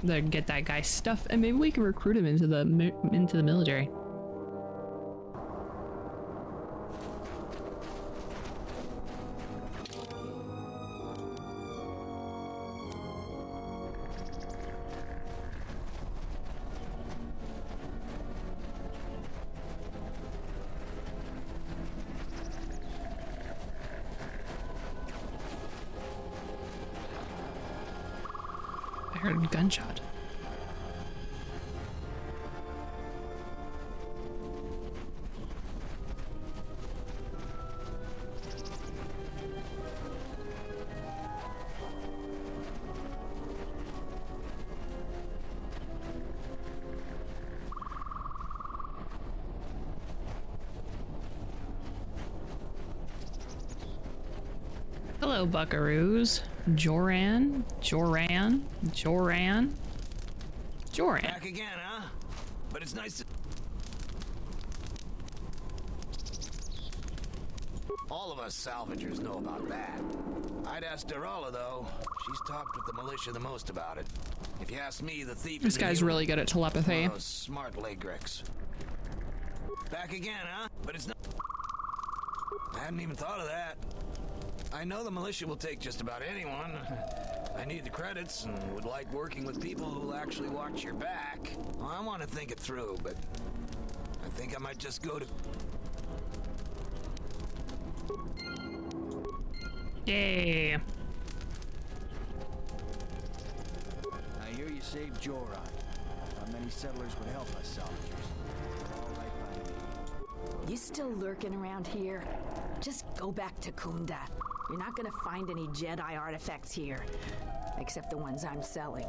Get that guy's stuff, and maybe we can recruit him into the military. I heard a gunshot. Hello, buckaroos. Joran. Back again, huh? But it's nice to... All of us salvagers know about that. I'd ask Darola, though. She's talked with the militia the most about it. If you ask me, the thief... This guy's really good at telepathy. Those smart Lagrix. Back again, huh? But it's not... I hadn't even thought of that. I know the militia will take just about anyone. I need the credits and would like working with people who'll actually watch your back. Well, I want to think it through, but I think I might just go to... Yay. I hear you saved Joran. Not many settlers would help us salvagers. All right by me. You still lurking around here? Just go back to Kunda. You're not gonna find any Jedi artifacts here. Except the ones I'm selling.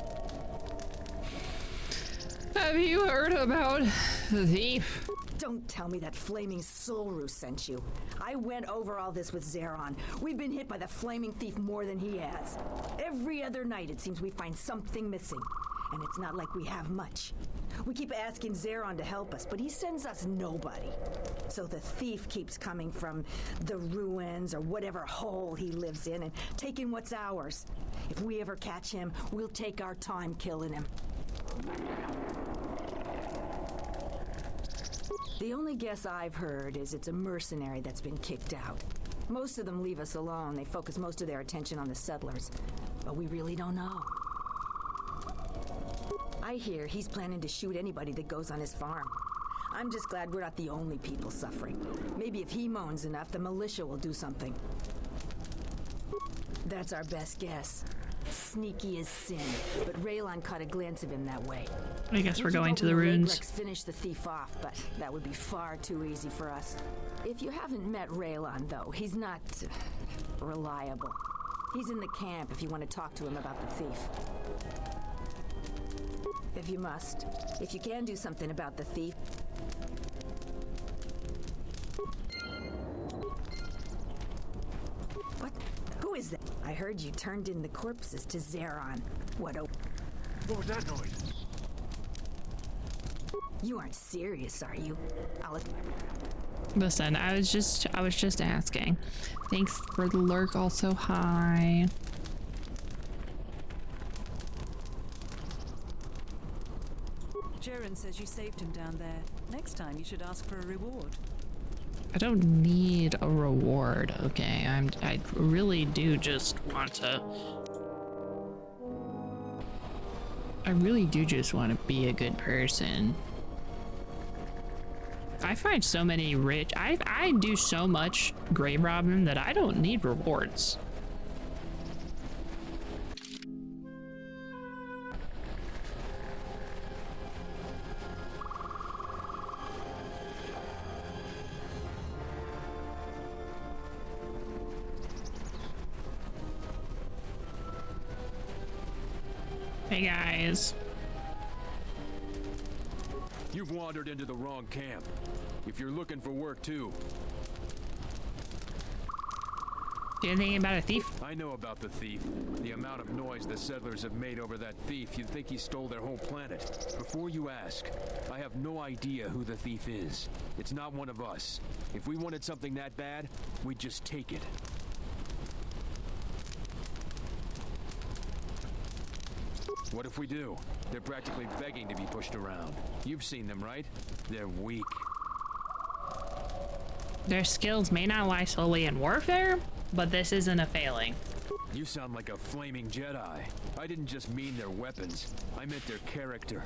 Have you heard about the thief? Don't tell me that flaming Solru sent you. I went over all this with Zeron. We've been hit by the flaming thief more than he has. Every other night it seems we find something missing. And it's not like we have much. We keep asking Zeron to help us, but he sends us nobody. So the thief keeps coming from the ruins or whatever hole he lives in and taking what's ours. If we ever catch him, we'll take our time killing him. The only guess I've heard is it's a mercenary that's been kicked out. Most of them leave us alone. They focus most of their attention on the settlers. But we really don't know. I hear he's planning to shoot anybody that goes on his farm. I'm just glad we're not the only people suffering. Maybe if he moans enough, the militia will do something. That's our best guess. Sneaky as sin, but Raylon caught a glance of him that way. I guess we're going to the ruins. Finish the thief off, but that would be far too easy for us. If you haven't met Raylon, though, he's not reliable. He's in the camp if you want to talk to him about the thief. If you must. If you can do something about the thief. What? Who is that? I heard you turned in the corpses to Zeron. What was that noise? You aren't serious, are you? Listen, I was just asking. Thanks for the lurk also. Hi. Jaren says you saved him down there. Next time you should ask for a reward. I don't need a reward, okay? I really do just want to... I really do just want to be a good person. I find so many rich... I do so much grave robbing that I don't need rewards. Hey guys. You've wandered into the wrong camp. If you're looking for work too. Do you know anything about a thief? I know about the thief. The amount of noise the settlers have made over that thief, you'd think he stole their whole planet. Before you ask, I have no idea who the thief is. It's not one of us. If we wanted something that bad, we'd just take it. What if we do? They're practically begging to be pushed around. You've seen them, right? They're weak. Their skills may not lie solely in warfare, but this isn't a failing. You sound like a flaming Jedi. I didn't just mean their weapons. I meant their character.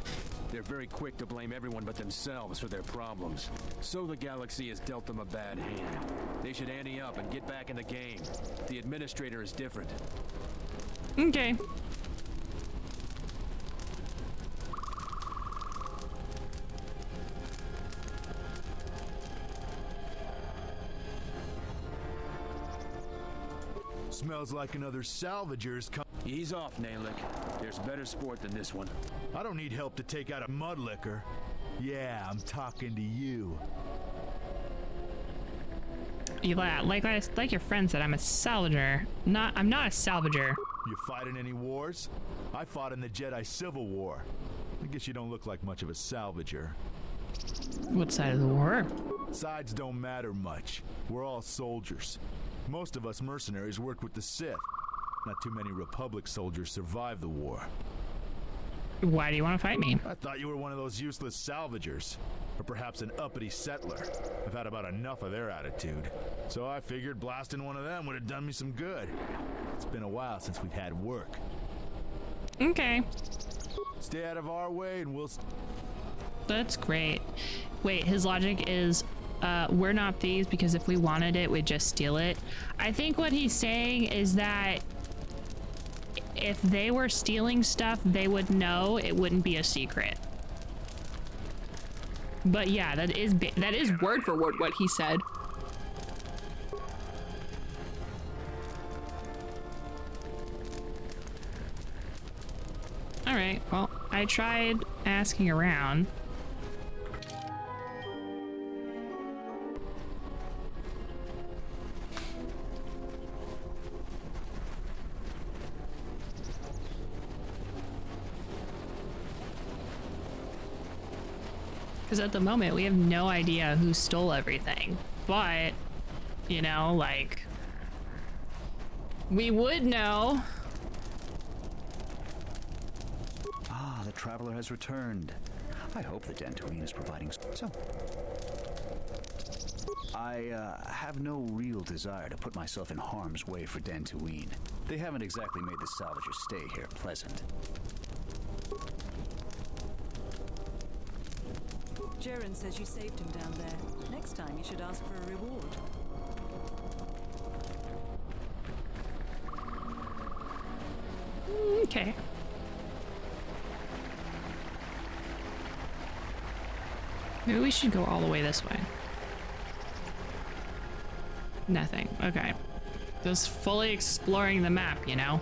They're very quick to blame everyone but themselves for their problems. So the galaxy has dealt them a bad hand. They should ante up and get back in the game. The administrator is different. Okay. Smells like another salvager's come. Ease off, Nalick. There's better sport than this one. I don't need help to take out a mudlicker. Yeah, I'm talking to you. Eli, like your friend said, I'm a salvager. I'm not a salvager. You fight in any wars? I fought in the Jedi Civil War. I guess you don't look like much of a salvager. What side of the war? Sides don't matter much. We're all soldiers. Most of us mercenaries worked with the Sith. Not too many Republic soldiers survived the war. Why do you want to fight me? I thought you were one of those useless salvagers. Or perhaps an uppity settler. I've had about enough of their attitude. So I figured blasting one of them would have done me some good. It's been a while since we've had work. Okay. Stay out of our way and we'll... That's great. Wait, his logic is... we're not thieves because if we wanted it, we'd just steal it. I think what he's saying is that if they were stealing stuff, they would know it wouldn't be a secret. But yeah, that is word for word what he said. All right, well, I tried asking around. Because at the moment, we have no idea who stole everything. But, you know, like, we would know. Ah, the traveler has returned. I hope the Dantooine is providing so. I have no real desire to put myself in harm's way for Dantooine. They haven't exactly made the salvager's stay here pleasant. Jaren says you saved him down there. Next time you should ask for a reward. Okay. Maybe we should go all the way this way. Nothing. Okay. Just fully exploring the map, you know?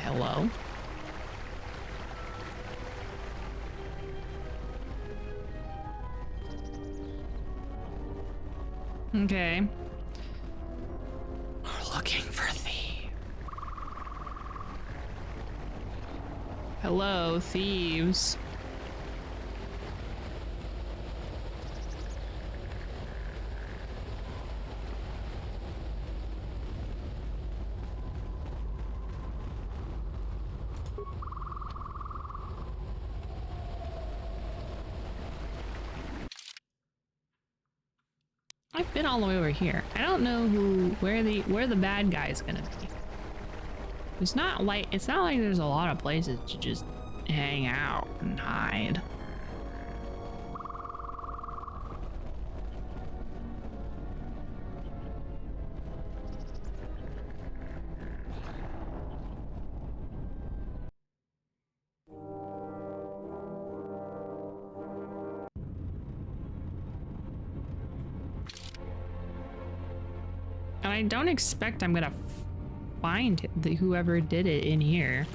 Hello? Okay. We're looking for thieves. Hello, thieves. I've been all the way over here. I don't know where the bad guy's gonna be. It's not like there's a lot of places to just hang out and hide. And I don't expect I'm gonna find whoever did it in here.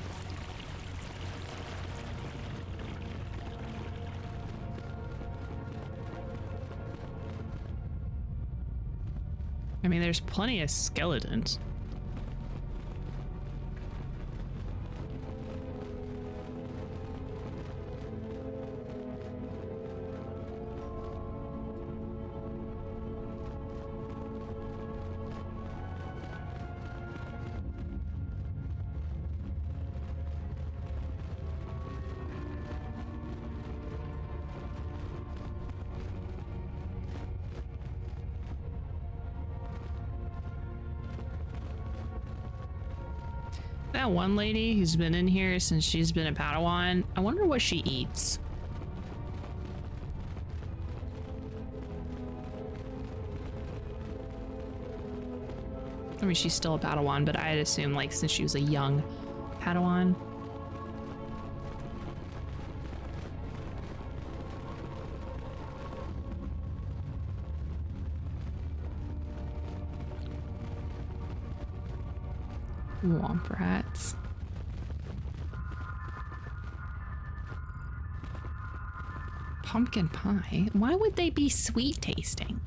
I mean, there's plenty of skeletons. That one lady who's been in here since she's been a Padawan, I wonder what she eats. I mean, she's still a Padawan, but I'd assume, like, since she was a young Padawan. Womp rats. Pumpkin pie? Why would they be sweet tasting?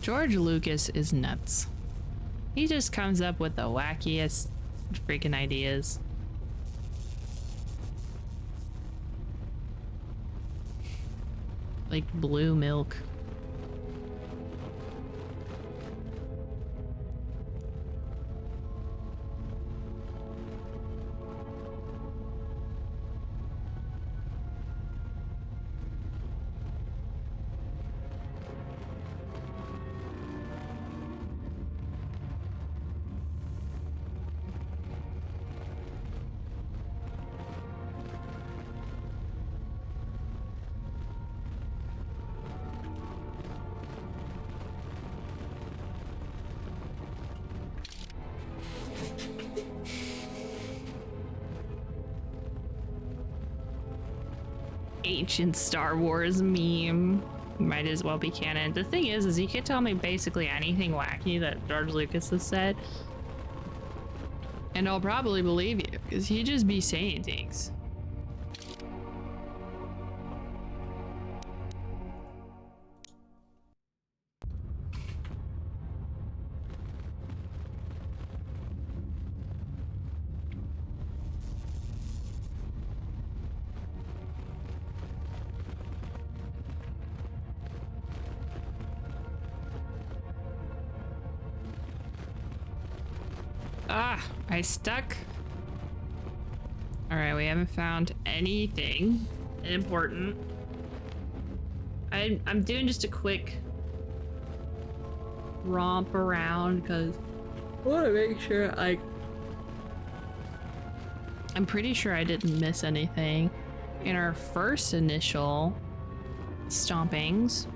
George Lucas is nuts. He just comes up with the wackiest freaking ideas. Like blue milk. Ancient Star Wars meme. Might as well be canon. The thing is you can tell me basically anything wacky that George Lucas has said, and I'll probably believe you, because he just be saying things. Ah, I stuck. All right, we haven't found anything important. I'm doing just a quick romp around because I want to make sure I'm pretty sure I didn't miss anything in our first initial stompings.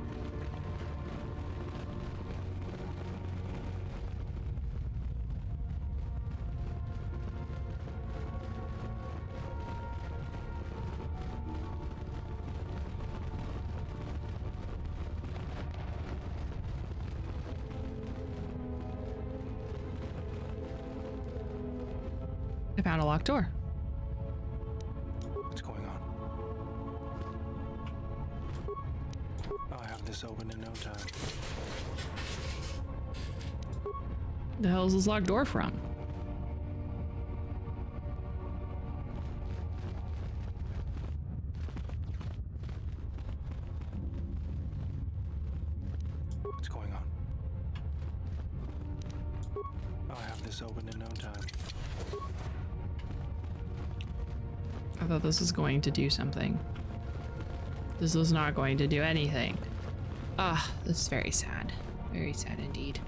I found a locked door. What's going on? I'll have this open in no time. The hell is this locked door from? What's going on? I'll have this open in no time. I thought this was going to do something. This was not going to do anything. Ah, this is very sad. Very sad indeed.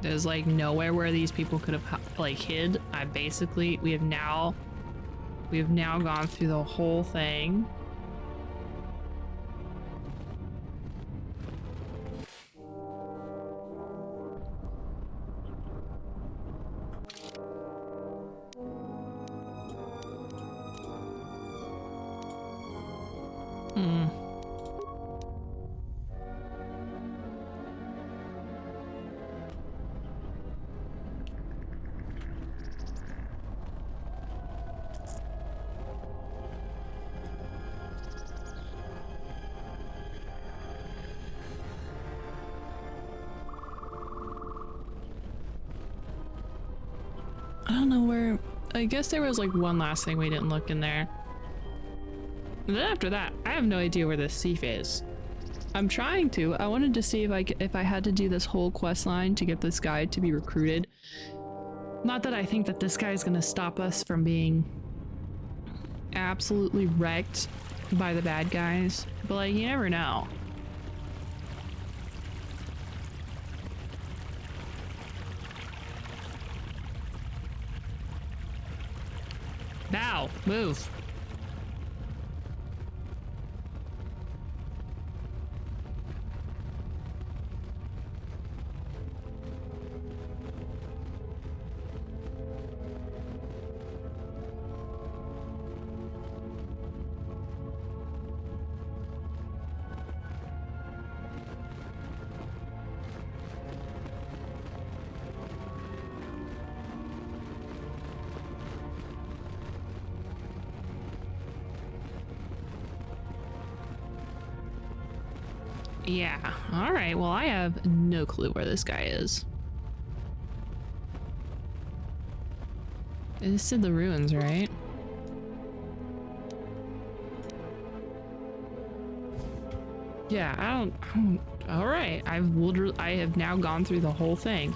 There's like nowhere where these people could have like hid. We have now gone through the whole thing. don't know where. I guess there was like one last thing we didn't look in there. And then after that, I have no idea where this thief is. I'm trying to. I wanted to see if I had to do this whole quest line to get this guy to be recruited. Not that I think that this guy is going to stop us from being absolutely wrecked by the bad guys, but like, you never know. Now, move. Yeah, alright, well I have no clue where this guy is. This is the ruins, right? Yeah, I don't alright, I have now gone through the whole thing.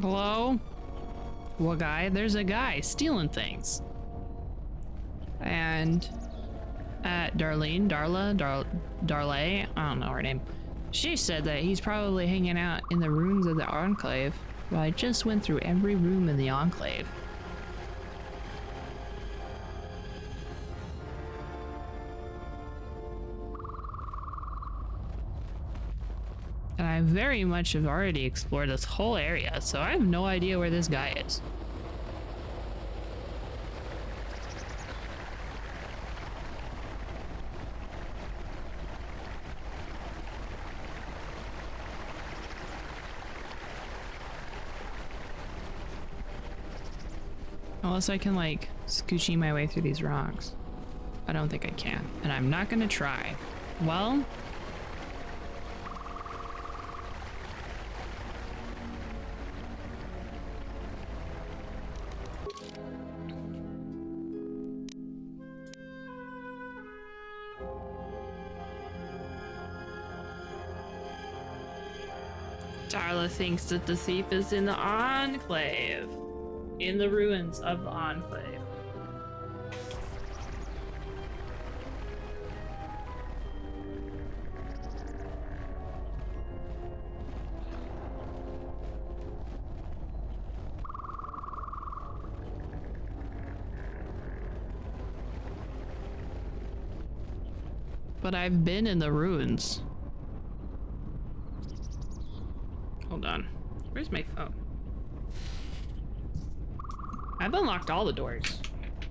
Hello? What guy? There's a guy stealing things. And Darla, I don't know her name. She said that he's probably hanging out in the ruins of the Enclave. Well, I just went through every room in the Enclave. And I very much have already explored this whole area, so I have no idea where this guy is. Unless I can like scoochy my way through these rocks. I don't think I can, and I'm not gonna try. Well, Darla thinks that the thief is in the Enclave. In the ruins of the Enclave. But I've been in the ruins. Hold on. Where's my phone? I've unlocked all the doors.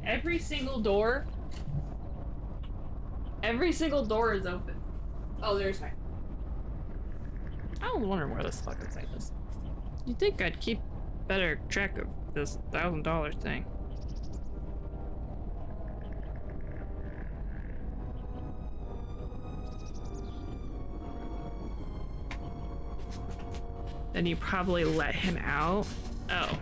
Every single door is open. Oh, there's my... I was wondering where this fucking thing is. You'd think I'd keep better track of this $1,000 thing. Then you probably let him out. Oh.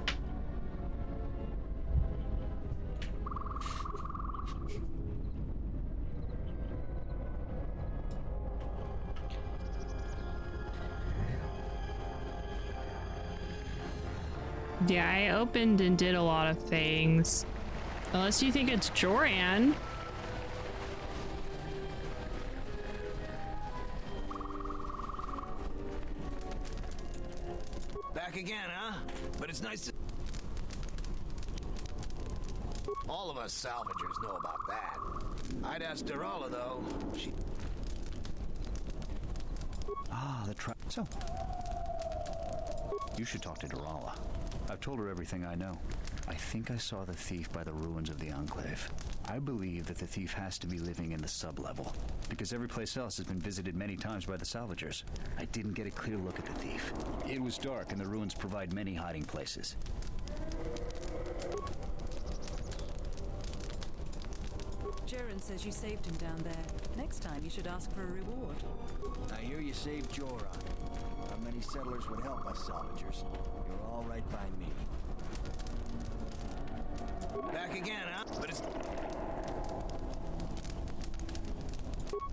Yeah, I opened and did a lot of things. Unless you think it's Joran. Back again, huh? But it's nice to... All of us salvagers know about that. I'd ask Darala, though. She... Ah, the So... You should talk to Darala. I've told her everything I know. I think I saw the thief by the ruins of the Enclave. I believe that the thief has to be living in the sublevel, because every place else has been visited many times by the salvagers. I didn't get a clear look at the thief. It was dark, and the ruins provide many hiding places. Jaren says you saved him down there. Next time you should ask for a reward. I hear you saved Joran. Not many settlers would help us salvagers. You're all right by me. Back again, huh? But it's...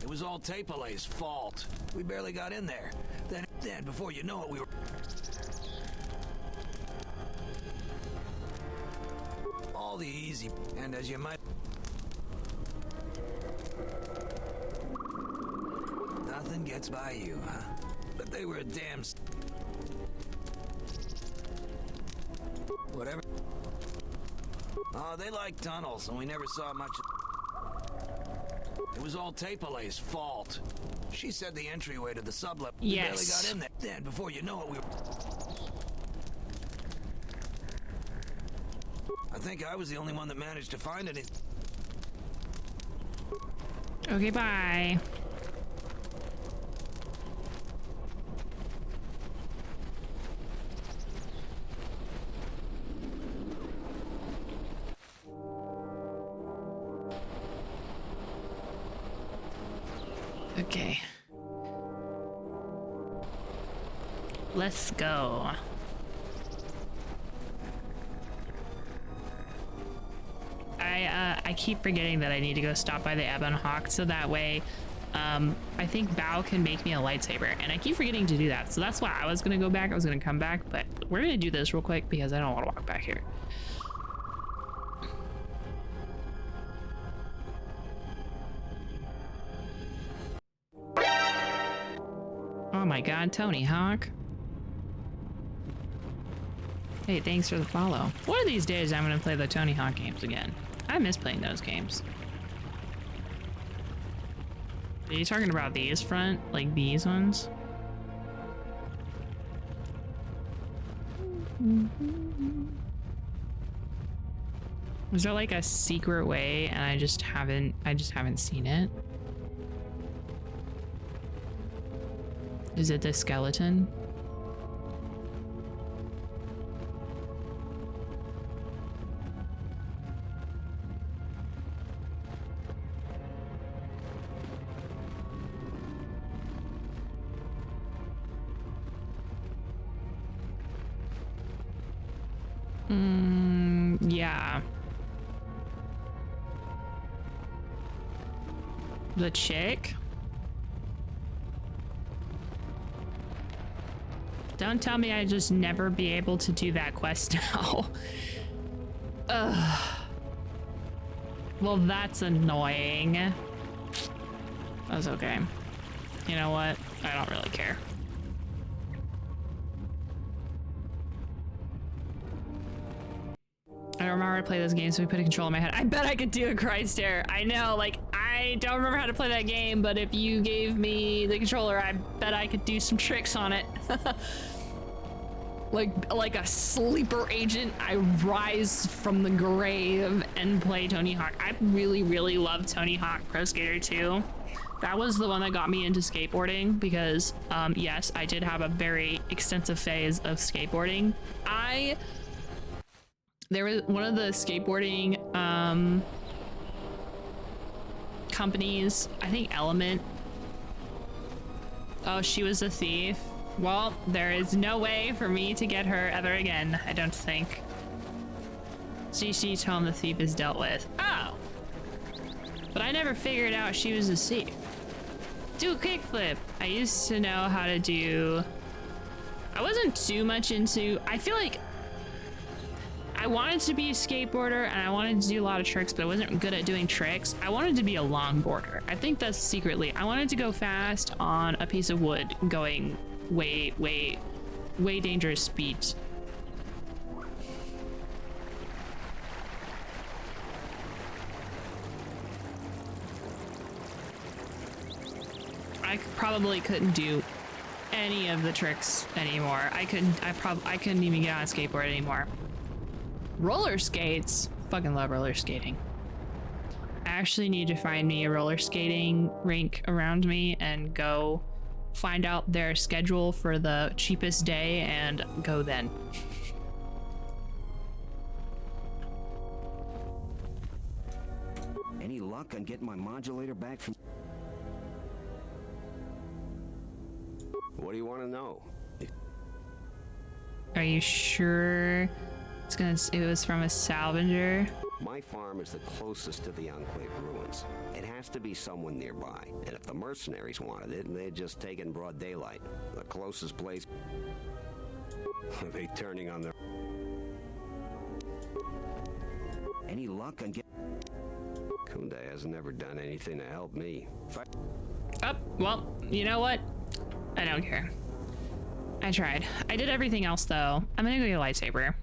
It was all Tapelay's fault. We barely got in there. Then before you know it, we were... all the easy... And as you might... Nothing gets by you, huh? But they were a damn... Whatever. Oh, they like tunnels, and we never saw much. It was all Tapelay's fault. She said the entryway to the sublevel. We barely got in there. Then, before you know it, we were... I think I was the only one that managed to find anything. Okay, bye. Okay. Let's go. I keep forgetting that I need to go stop by the Ebon Hawk so that way I think Bao can make me a lightsaber, and I keep forgetting to do that. So that's why I was gonna go back. I was gonna come back, but we're gonna do this real quick because I don't want to walk back here. Oh my god, Tony Hawk. Hey, thanks for the follow. One of these days I'm gonna play the Tony Hawk games again. I miss playing those games. Are you talking about these front? Like these ones? Was there like a secret way and I just haven't seen it? Is it the skeleton? Yeah. The chick? Don't tell me I just never be able to do that quest now. Ugh. Well, that's annoying. That's okay. You know what? I don't really care. I don't remember how to play this game, so we put a control in my head. I bet I could do a cry stare. I know, like, I don't remember how to play that game, but if you gave me the controller, I bet I could do some tricks on it. like a sleeper agent, I rise from the grave and play Tony Hawk. I really, really love Tony Hawk Pro Skater 2. That was the one that got me into skateboarding because, yes, I did have a very extensive phase of skateboarding. There was one of the skateboarding companies, I think Element. Oh, she was a thief. Well, there is no way for me to get her ever again, I don't think. CC told him the thief is dealt with. Oh! But I never figured out she was a thief. Do a kickflip. I used to know how to do... I wasn't too much into... I feel like I wanted to be a skateboarder and I wanted to do a lot of tricks, but I wasn't good at doing tricks. I wanted to be a longboarder. I think that's secretly. I wanted to go fast on a piece of wood going way, way, way dangerous speeds. I probably couldn't do any of the tricks anymore. I couldn't even get on a skateboard anymore. Roller skates? Fucking love roller skating. I actually need to find me a roller skating rink around me and go find out their schedule for the cheapest day and go then. Any luck on getting my modulator back from... What do you want to know? Are you sure it was from a salvager? My farm is the closest to the Enclave ruins. It has to be someone nearby. And if the mercenaries wanted it, they'd just take it in broad daylight. The closest place... Are they turning on their... Any luck on get... Kunde has never done anything to help me. Oh, well, you know what? I don't care. I tried. I did everything else, though. I'm gonna go get a lightsaber.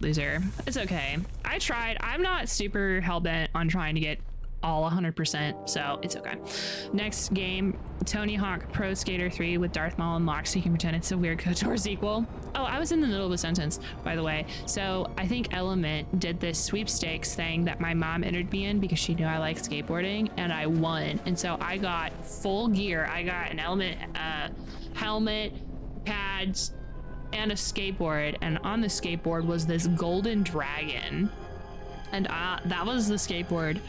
Loser. It's okay. I tried. I'm not super hell-bent on trying to get all 100%, so it's okay. Next game, Tony Hawk Pro Skater 3 with Darth Maul unlocked, so you can pretend it's a weird KOTOR sequel. Oh, I was in the middle of a sentence, by the way. So I think Element did this sweepstakes thing that my mom entered me in because she knew I like skateboarding, and I won. And so I got full gear. I got an Element helmet, pads, and a skateboard, and on the skateboard was this golden dragon, and that was the skateboard.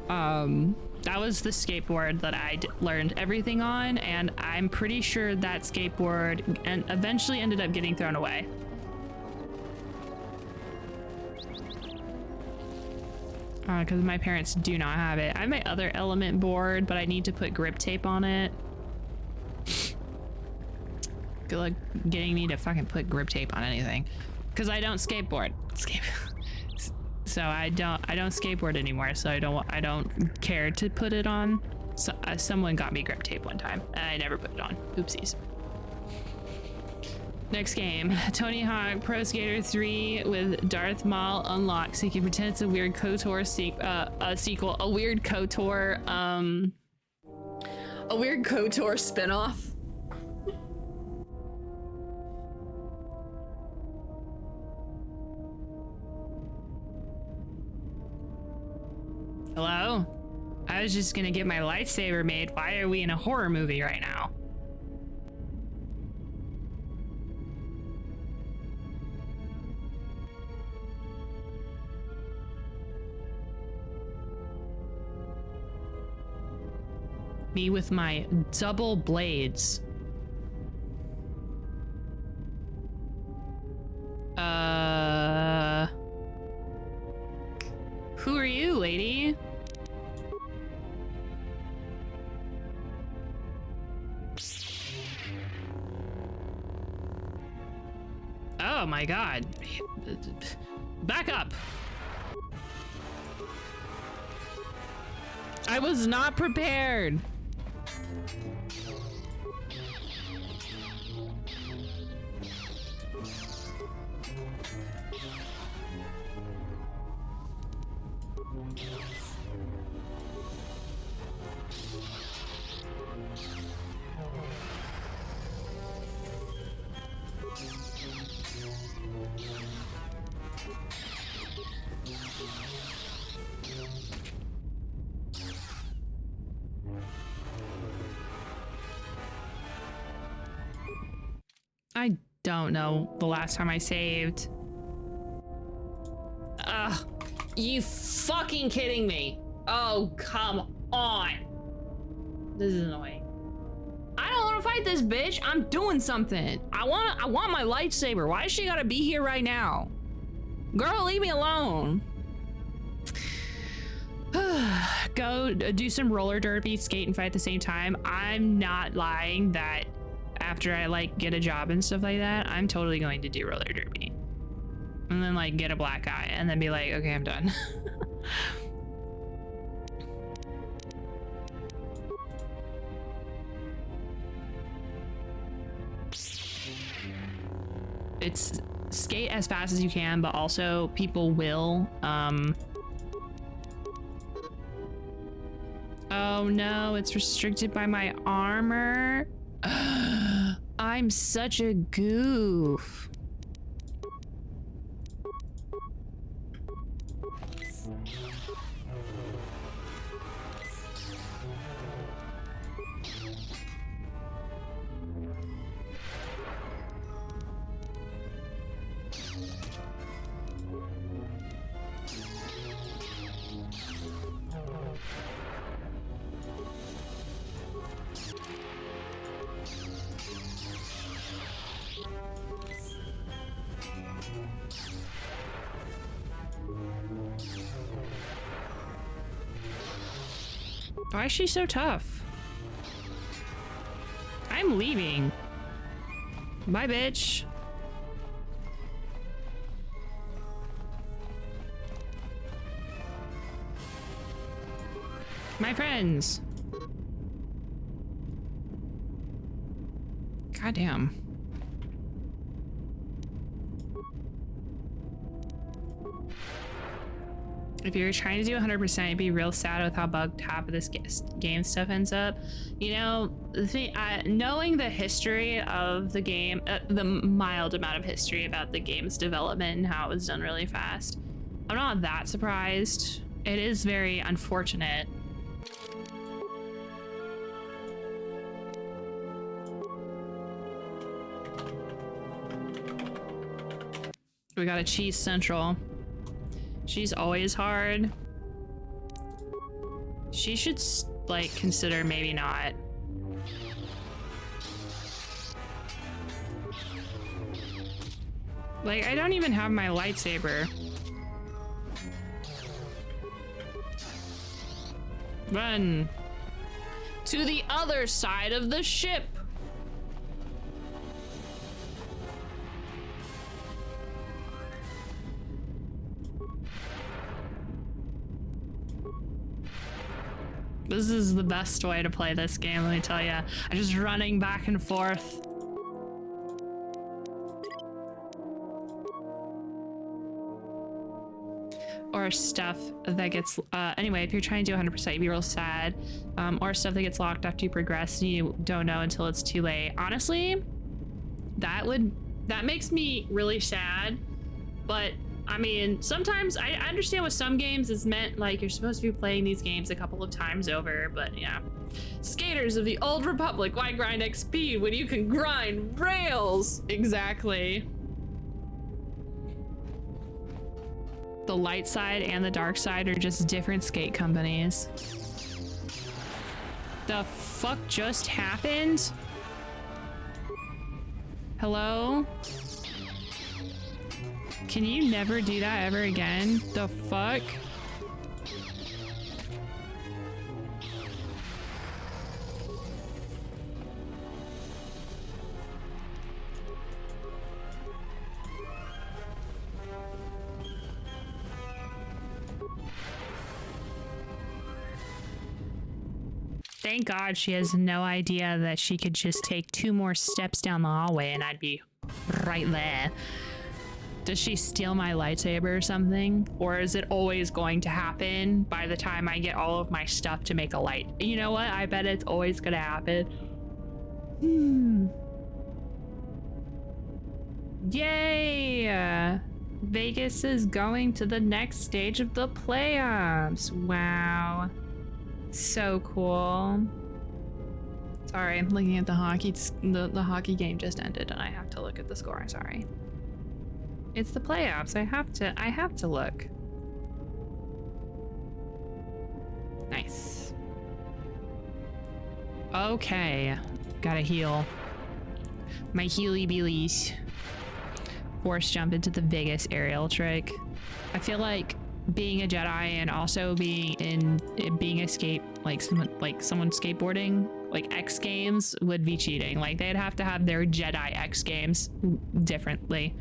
That was the skateboard that I learned everything on, and I'm pretty sure that skateboard and eventually ended up getting thrown away. Because my parents do not have it. I have my other Element board, but I need to put grip tape on it. Good luck getting me to fucking put grip tape on anything, because I don't skateboard. So I don't skateboard anymore. So I don't care to put it on. So someone got me grip tape one time, and I never put it on. Oopsies. Next game, Tony Hawk Pro Skater 3 with Darth Maul unlocked, so you can pretend it's a weird KOTOR sequel, a weird KOTOR spinoff. Hello? I was just gonna get my lightsaber made. Why are we in a horror movie right now? Me with my double blades. Who are you, lady? Oh my god. Back up. I was not prepared. I don't know the last time I saved. Ugh, you fucking kidding me? Oh, come on. This is annoying. I don't want to fight this bitch. I'm doing something. I want my lightsaber. Why does she gotta be here right now? Girl, leave me alone. Go do some roller derby, skate, and fight at the same time. I'm not lying that after I like get a job and stuff like that, I'm totally going to do roller derby. And then like get a black eye and then be like, okay, I'm done. It's skate as fast as you can, but also people will Oh no, it's restricted by my armor. I'm such a goof. Why is she so tough? I'm leaving. Bye, bitch. My friends. Goddamn. If you're trying to do 100%, you'd be real sad with how bugged half of this game stuff ends up. You know, the thing, knowing the history of the game, the mild amount of history about the game's development and how it was done really fast, I'm not that surprised. It is very unfortunate. We got a cheese central. She's always hard. She should, like, consider maybe not. Like, I don't even have my lightsaber. Run. To the other side of the ship. This is the best way to play this game, let me tell you. I'm just running back and forth. Or stuff that gets, anyway, if you're trying to do 100%, you'd be real sad. Or stuff that gets locked after you progress and you don't know until it's too late. Honestly, that makes me really sad. But I mean, sometimes I understand with some games it's meant like you're supposed to be playing these games a couple of times over, but yeah. Skaters of the Old Republic, why grind XP when you can grind rails? Exactly. The light side and the dark side are just different skate companies. The fuck just happened? Hello? Can you never do that ever again? The fuck? Thank God she has no idea that she could just take 2 more steps down the hallway and I'd be right there. Does she steal my lightsaber or something? Or is it always going to happen by the time I get all of my stuff to make a light? You know what? I bet it's always gonna happen. Yay! Vegas is going to the next stage of the playoffs. Wow. So cool. Sorry, I'm looking at the hockey. The hockey game just ended and I have to look at the score. I'm sorry. It's the playoffs. I have to look. Nice. Okay. Gotta heal. My healy beelies. Force jump into the biggest aerial trick. I feel like being a Jedi and also being someone skateboarding, like X Games, would be cheating. Like they'd have to have their Jedi X Games differently.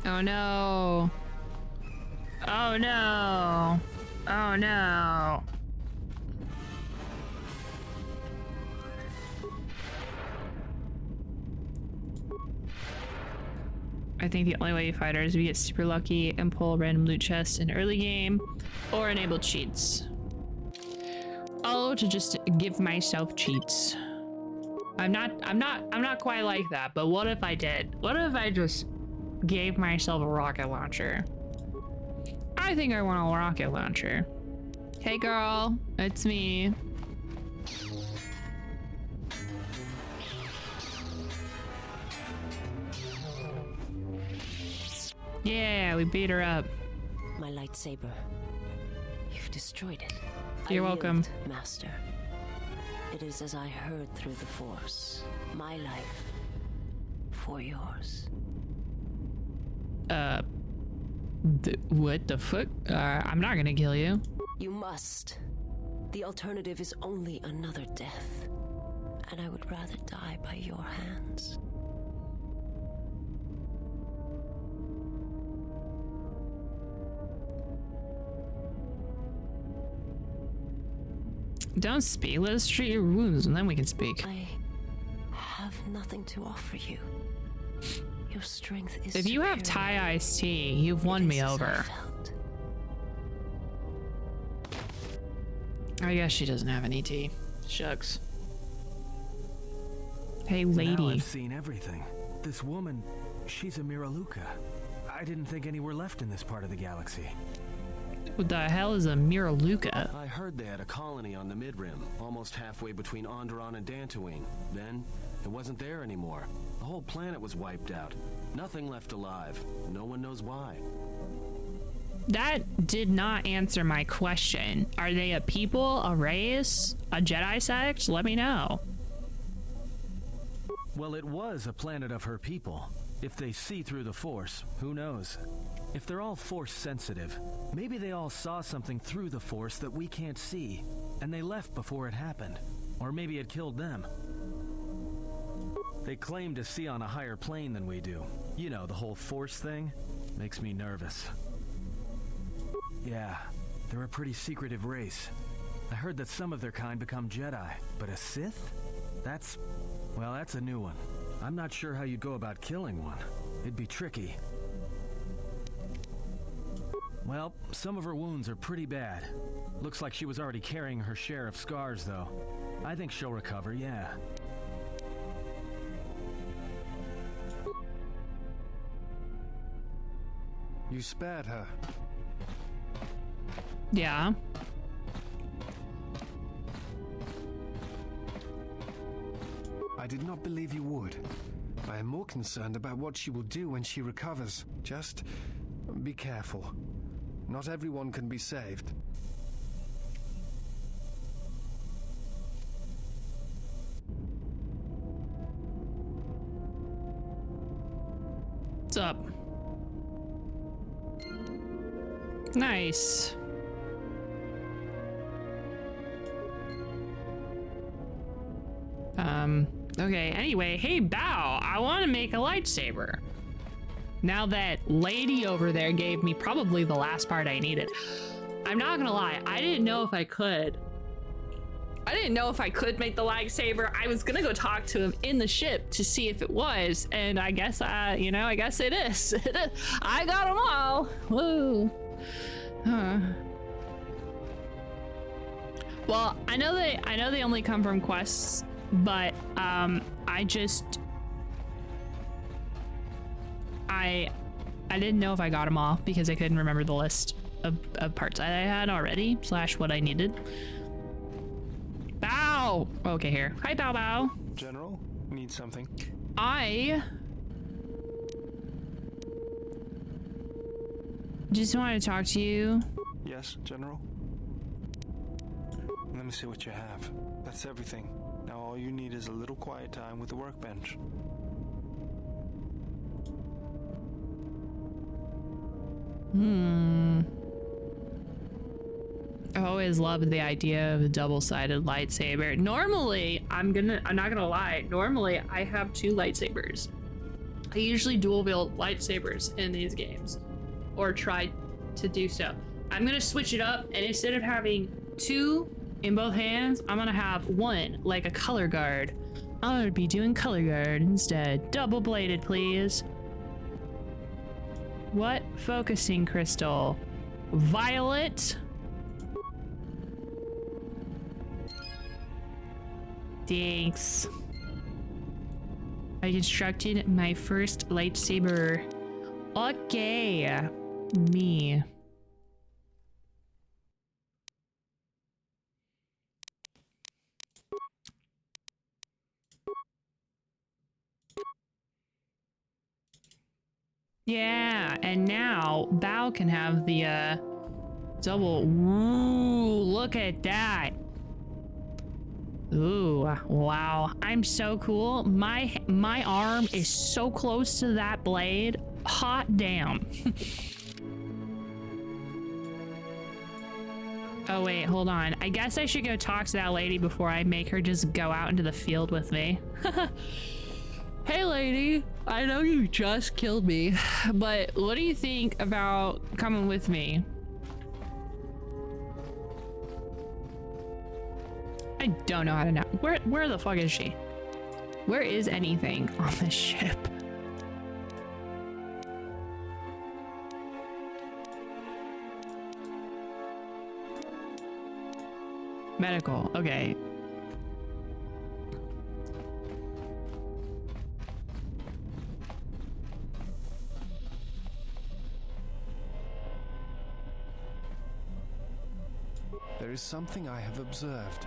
Oh no. Oh no. Oh no. I think the only way you fight her is if you get super lucky and pull a random loot chest in early game or enable cheats. Oh, to just give myself cheats. I'm not quite like that, but what if I did? What if I just gave myself a rocket launcher? I think I want a rocket launcher. Hey girl, it's me. Yeah, we beat her up. My lightsaber. You've destroyed it. You're welcome. Yield, Master. It is as I heard through the Force. My life for yours. What the fuck? I'm not gonna kill you. You must. The alternative is only another death. And I would rather die by your hands. Don't speak. Let us treat your wounds and then we can speak. I have nothing to offer you. Your strength is If you have Thai iced tea, you've won me over. I guess she doesn't have any tea. Shucks. Hey, lady. Now I've seen everything. This woman, she's a Miraluka. I didn't think any were left in this part of the galaxy. What the hell is a Miraluka? I heard they had a colony on the Midrim, almost halfway between Onderon and Dantooine. Then, it wasn't there anymore. The whole planet was wiped out. Nothing left alive. No one knows why. That did not answer my question. Are they a people, a race, a Jedi sect? Let me know. Well, it was a planet of her people. If they see through the Force, who knows? If they're all Force sensitive, maybe they all saw something through the Force that we can't see, and they left before it happened. Or maybe it killed them. They claim to see on a higher plane than we do. You know, the whole Force thing makes me nervous. Yeah, they're a pretty secretive race. I heard that some of their kind become Jedi, but a Sith? That's a new one. I'm not sure how you'd go about killing one. It'd be tricky. Well, some of her wounds are pretty bad. Looks like she was already carrying her share of scars, though. I think she'll recover, yeah. You spared her. Yeah. I did not believe you would. I am more concerned about what she will do when she recovers. Just be careful. Not everyone can be saved. What's up? Nice. Okay, anyway, hey Bao, I want to make a lightsaber. Now that lady over there gave me probably the last part I needed. I'm not gonna lie, I didn't know if I could. I didn't know if I could make the lightsaber. I was gonna go talk to him in the ship to see if it was, and I guess, I guess it is. I got them all. Woo. Well, I know they only come from quests, but I didn't know if I got them all because I couldn't remember the list of parts that I had already / what I needed. Bow. Okay, here. Hi, Bow Bow. General, need something. I just wanted to talk to you. Yes, General. Let me see what you have. That's everything. Now all you need is a little quiet time with the workbench. I've always loved the idea of a double-sided lightsaber. Normally, I'm not gonna lie, normally I have 2 lightsabers. I usually dual wield lightsabers in these games, or try to do so. I'm gonna switch it up, and instead of having 2 in both hands, I'm gonna have 1, like a color guard. I'm gonna be doing color guard instead. Double bladed, please. What focusing crystal? Violet. Thanks. I constructed my first lightsaber. Okay. Me. Yeah, and now Bao can have the double. Ooh, look at that. Ooh, wow. I'm so cool. My arm is so close to that blade. Hot damn. Oh wait, hold on. I guess I should go talk to that lady before I make her just go out into the field with me. Hey lady, I know you just killed me, but what do you think about coming with me? I don't know how to know. Where the fuck is she? Where is anything on this ship? Medical, okay. There is something I have observed,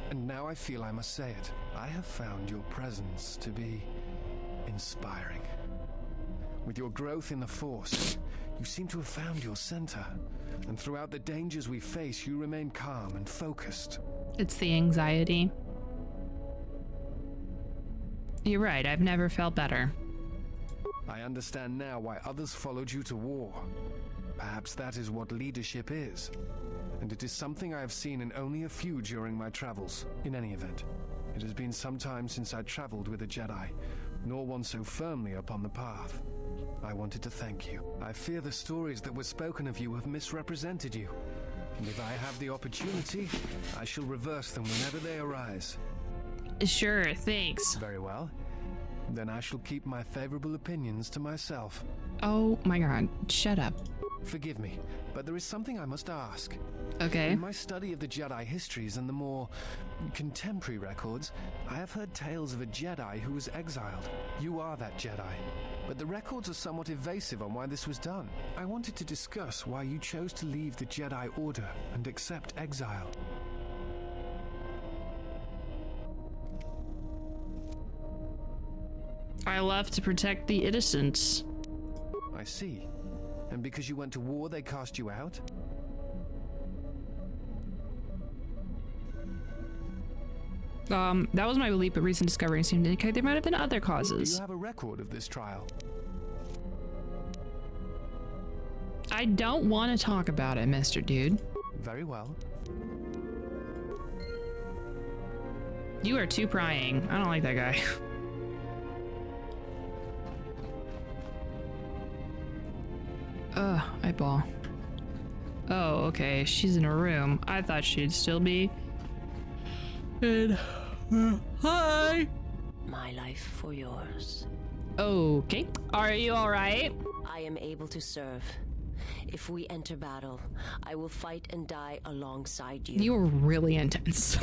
and now I feel I must say it. I have found your presence to be inspiring. With your growth in the Force, you seem to have found your center, and throughout the dangers we face, you remain calm and focused. It's the anxiety. You're right, I've never felt better. I understand now why others followed you to war. Perhaps that is what leadership is. And it is something I have seen in only a few during my travels. In any event, it has been some time since I traveled with a Jedi, nor one so firmly upon the path. I wanted to thank you. I fear the stories that were spoken of you have misrepresented you. And if I have the opportunity, I shall reverse them whenever they arise. Sure, thanks. Very well. Then I shall keep my favorable opinions to myself. Oh my god, shut up. Forgive me, but there is something I must ask. Okay. In my study of the Jedi histories and the more contemporary records, I have heard tales of a Jedi who was exiled. You are that Jedi, but the records are somewhat evasive on why this was done. I wanted to discuss why you chose to leave the Jedi Order and accept exile. I left to protect the innocents. I see. And because you went to war, they cast you out? That was my belief, but recent discoveries seem to indicate there might have been other causes. Do you have a record of this trial? I don't want to talk about it, Mr. Dude. Very well. You are too prying. I don't like that guy. Ugh, eyeball. Oh, okay. She's in a room. I thought she'd still be. And hi. My life for yours. Okay. Are you all right? I am able to serve. If we enter battle, I will fight and die alongside you. You were really intense.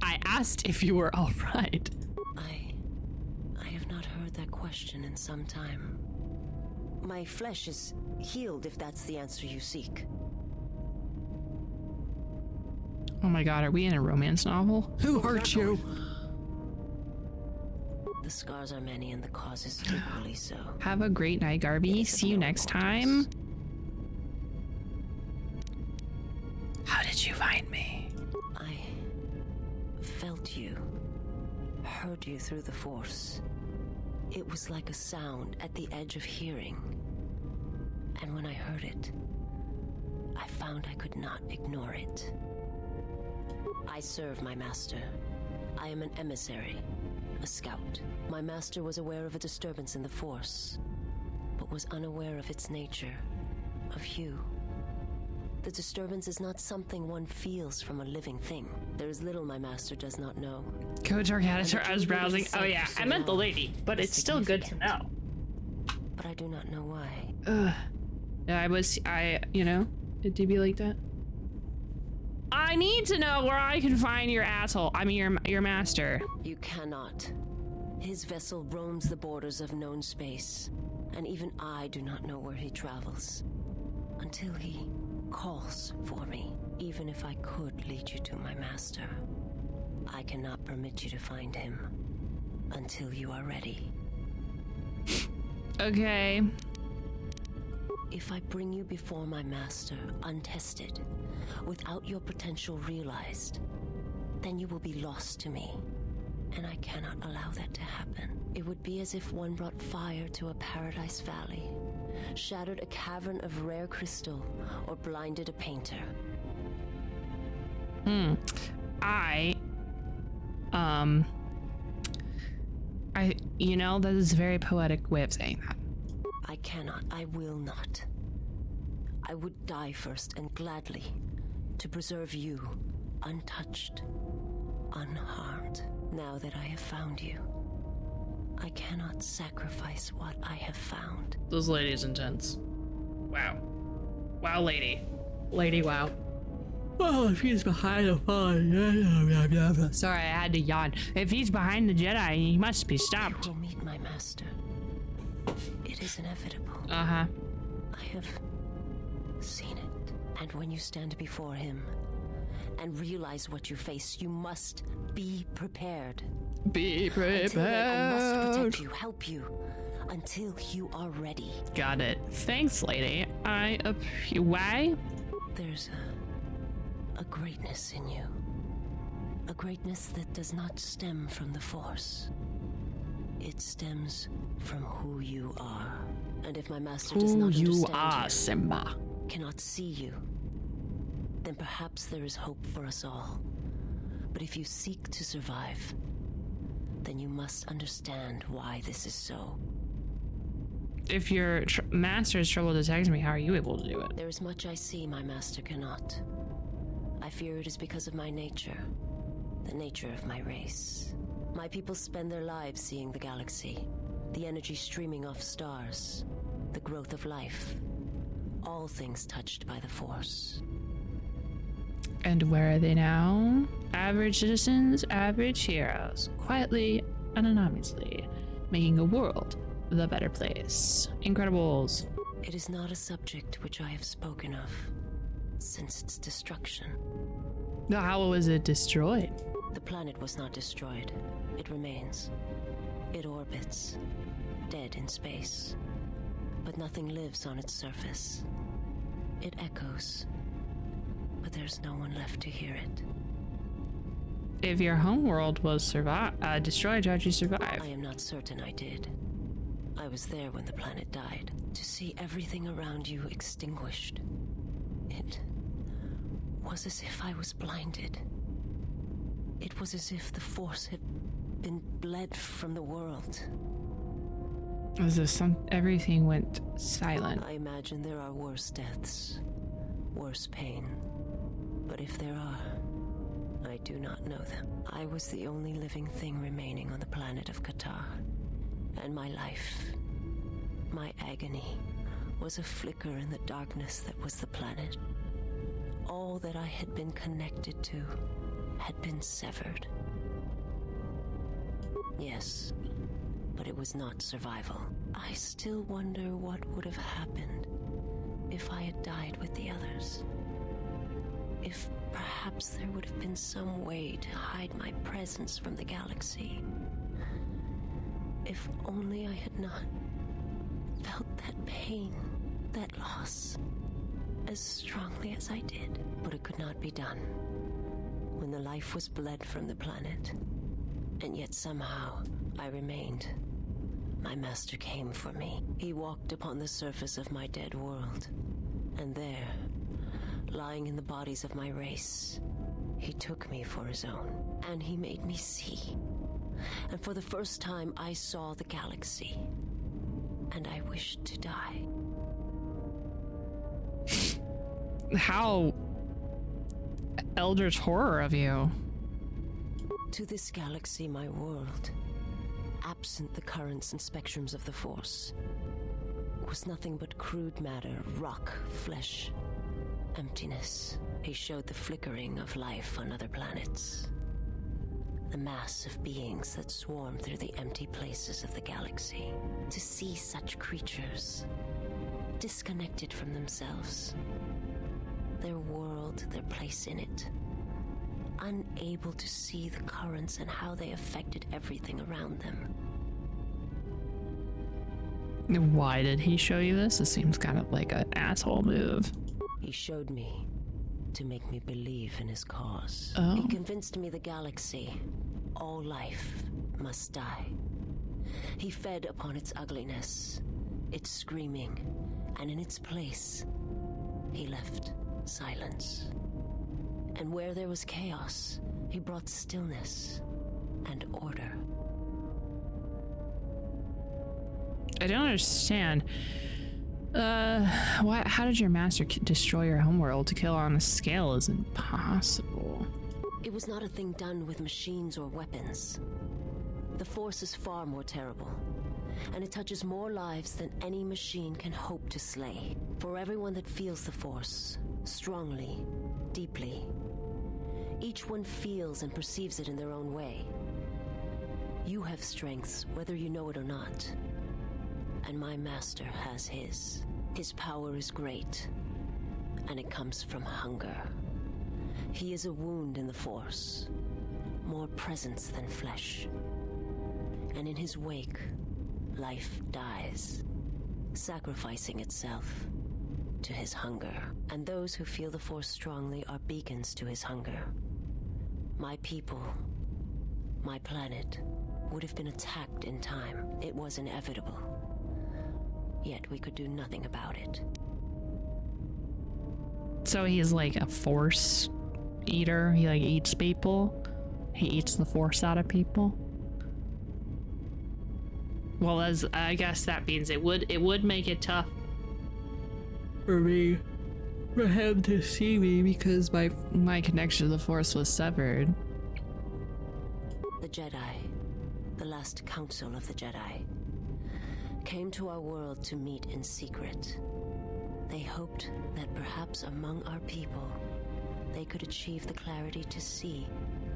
I asked if you were all right. I have not heard that question in some time. My flesh is healed, if that's the answer you seek. Oh my god, are we in a romance novel? Who hurt you? The scars are many and the cause is equally so. Have a great night, Garby. See you next time. How did you find me? I felt you, heard you through the Force. It was like a sound at the edge of hearing. And when I heard it, I found I could not ignore it. I serve my master. I am an emissary, a scout. My master was aware of a disturbance in the Force, but was unaware of its nature, of you. The disturbance is not something one feels from a living thing. There is little my master does not know. Coach Arcaditor, I was browsing. Oh yeah, I meant the lady, but it's still good to know. But I do not know why. Yeah, you know, it did be like that. I need to know where I can find your asshole. I mean, your master. You cannot. His vessel roams the borders of known space, and even I do not know where he travels. Until he calls for me. Even if I could lead you to my master, I cannot permit you to find him until you are ready. Okay. If I bring you before my master untested, without your potential realized, then you will be lost to me, and I cannot allow that to happen. It would be as if one brought fire to a paradise valley, shattered a cavern of rare crystal, or blinded a painter. You know, that is a very poetic way of saying that. I cannot, I will not. I would die first, and gladly, to preserve you, untouched, unharmed. Now that I have found you, I cannot sacrifice what I have found. Those ladies intense. Wow. Wow, lady. Lady, wow. Oh, if he's behind the phone. Sorry, I had to yawn. If he's behind the Jedi, he must be stopped. You will meet my master. It is inevitable. Uh-huh. I have seen it. And when you stand before him and realize what you face, you must be prepared. Be prepared. Until then, I must protect you, help you, until you are ready. Got it. Thanks, lady. Why? There's a greatness in you. A greatness that does not stem from the Force. It stems from who you are. And if my master does not understand you, Simba, cannot see you, then perhaps there is hope for us all. But if you seek to survive, then you must understand why this is so. If your master has trouble detecting me, how are you able to do it? There is much I see my master cannot. I fear it is because of my nature, the nature of my race. My people spend their lives seeing the galaxy, the energy streaming off stars, the growth of life, all things touched by the Force. And where are they now? Average citizens, average heroes, quietly and anonymously, making a world the better place. Incredibles. It is not a subject which I have spoken of since its destruction. How was it destroyed? The planet was not destroyed. It remains. It orbits, dead in space. But nothing lives on its surface. It echoes, but there's no one left to hear it. If your homeworld was destroyed, how'd you survive? I am not certain I did. I was there when the planet died. To see everything around you extinguished. It was as if I was blinded. It was as if the Force had been bled from the world. As if everything went silent. I imagine there are worse deaths, worse pain. But if there are, I do not know them. I was the only living thing remaining on the planet of Qatar. And my life, my agony, was a flicker in the darkness that was the planet. All that I had been connected to had been severed. Yes, but it was not survival. I still wonder what would have happened if I had died with the others. If perhaps there would have been some way to hide my presence from the galaxy. If only I had not felt that pain, that loss, as strongly as I did. But it could not be done. When the life was bled from the planet, and yet somehow I remained. My master came for me. He walked upon the surface of my dead world, and there, lying in the bodies of my race, he took me for his own, and he made me see and for the first time I saw the galaxy. And I wished to die. How eldritch horror of you. To this galaxy, my world, absent the currents and spectrums of the Force, was nothing but crude matter, rock, flesh, emptiness. He showed the flickering of life on other planets. The mass of beings that swarm through the empty places of the galaxy. To see such creatures, disconnected from themselves, their world, their place in it, unable to see the currents and how they affected everything around them. Why did he show you this? It seems kind of like an asshole move. He showed me to make me believe in his cause. Oh. He convinced me the galaxy, all life, must die. He fed upon its ugliness, its screaming, and in its place, he left silence. And where there was chaos, he brought stillness and order. I don't understand. How did your master destroy your homeworld? To kill on a scale is impossible. It was not a thing done with machines or weapons. The Force is far more terrible, and it touches more lives than any machine can hope to slay. For everyone that feels the Force, strongly, deeply, each one feels and perceives it in their own way. You have strengths, whether you know it or not. And my master has his. His power is great, and it comes from hunger. He is a wound in the Force, more presence than flesh. And in his wake, life dies, sacrificing itself to his hunger. And those who feel the Force strongly are beacons to his hunger. My people, my planet, would have been attacked in time. It was inevitable. Yet we could do nothing about it. So he's like a Force eater. He like eats people. He eats the Force out of people. Well, as I guess that means it would make it tough for him to see me because my connection to the Force was severed. The Jedi, the last council of the Jedi, came to our world to meet in secret. They hoped that perhaps among our people, they could achieve the clarity to see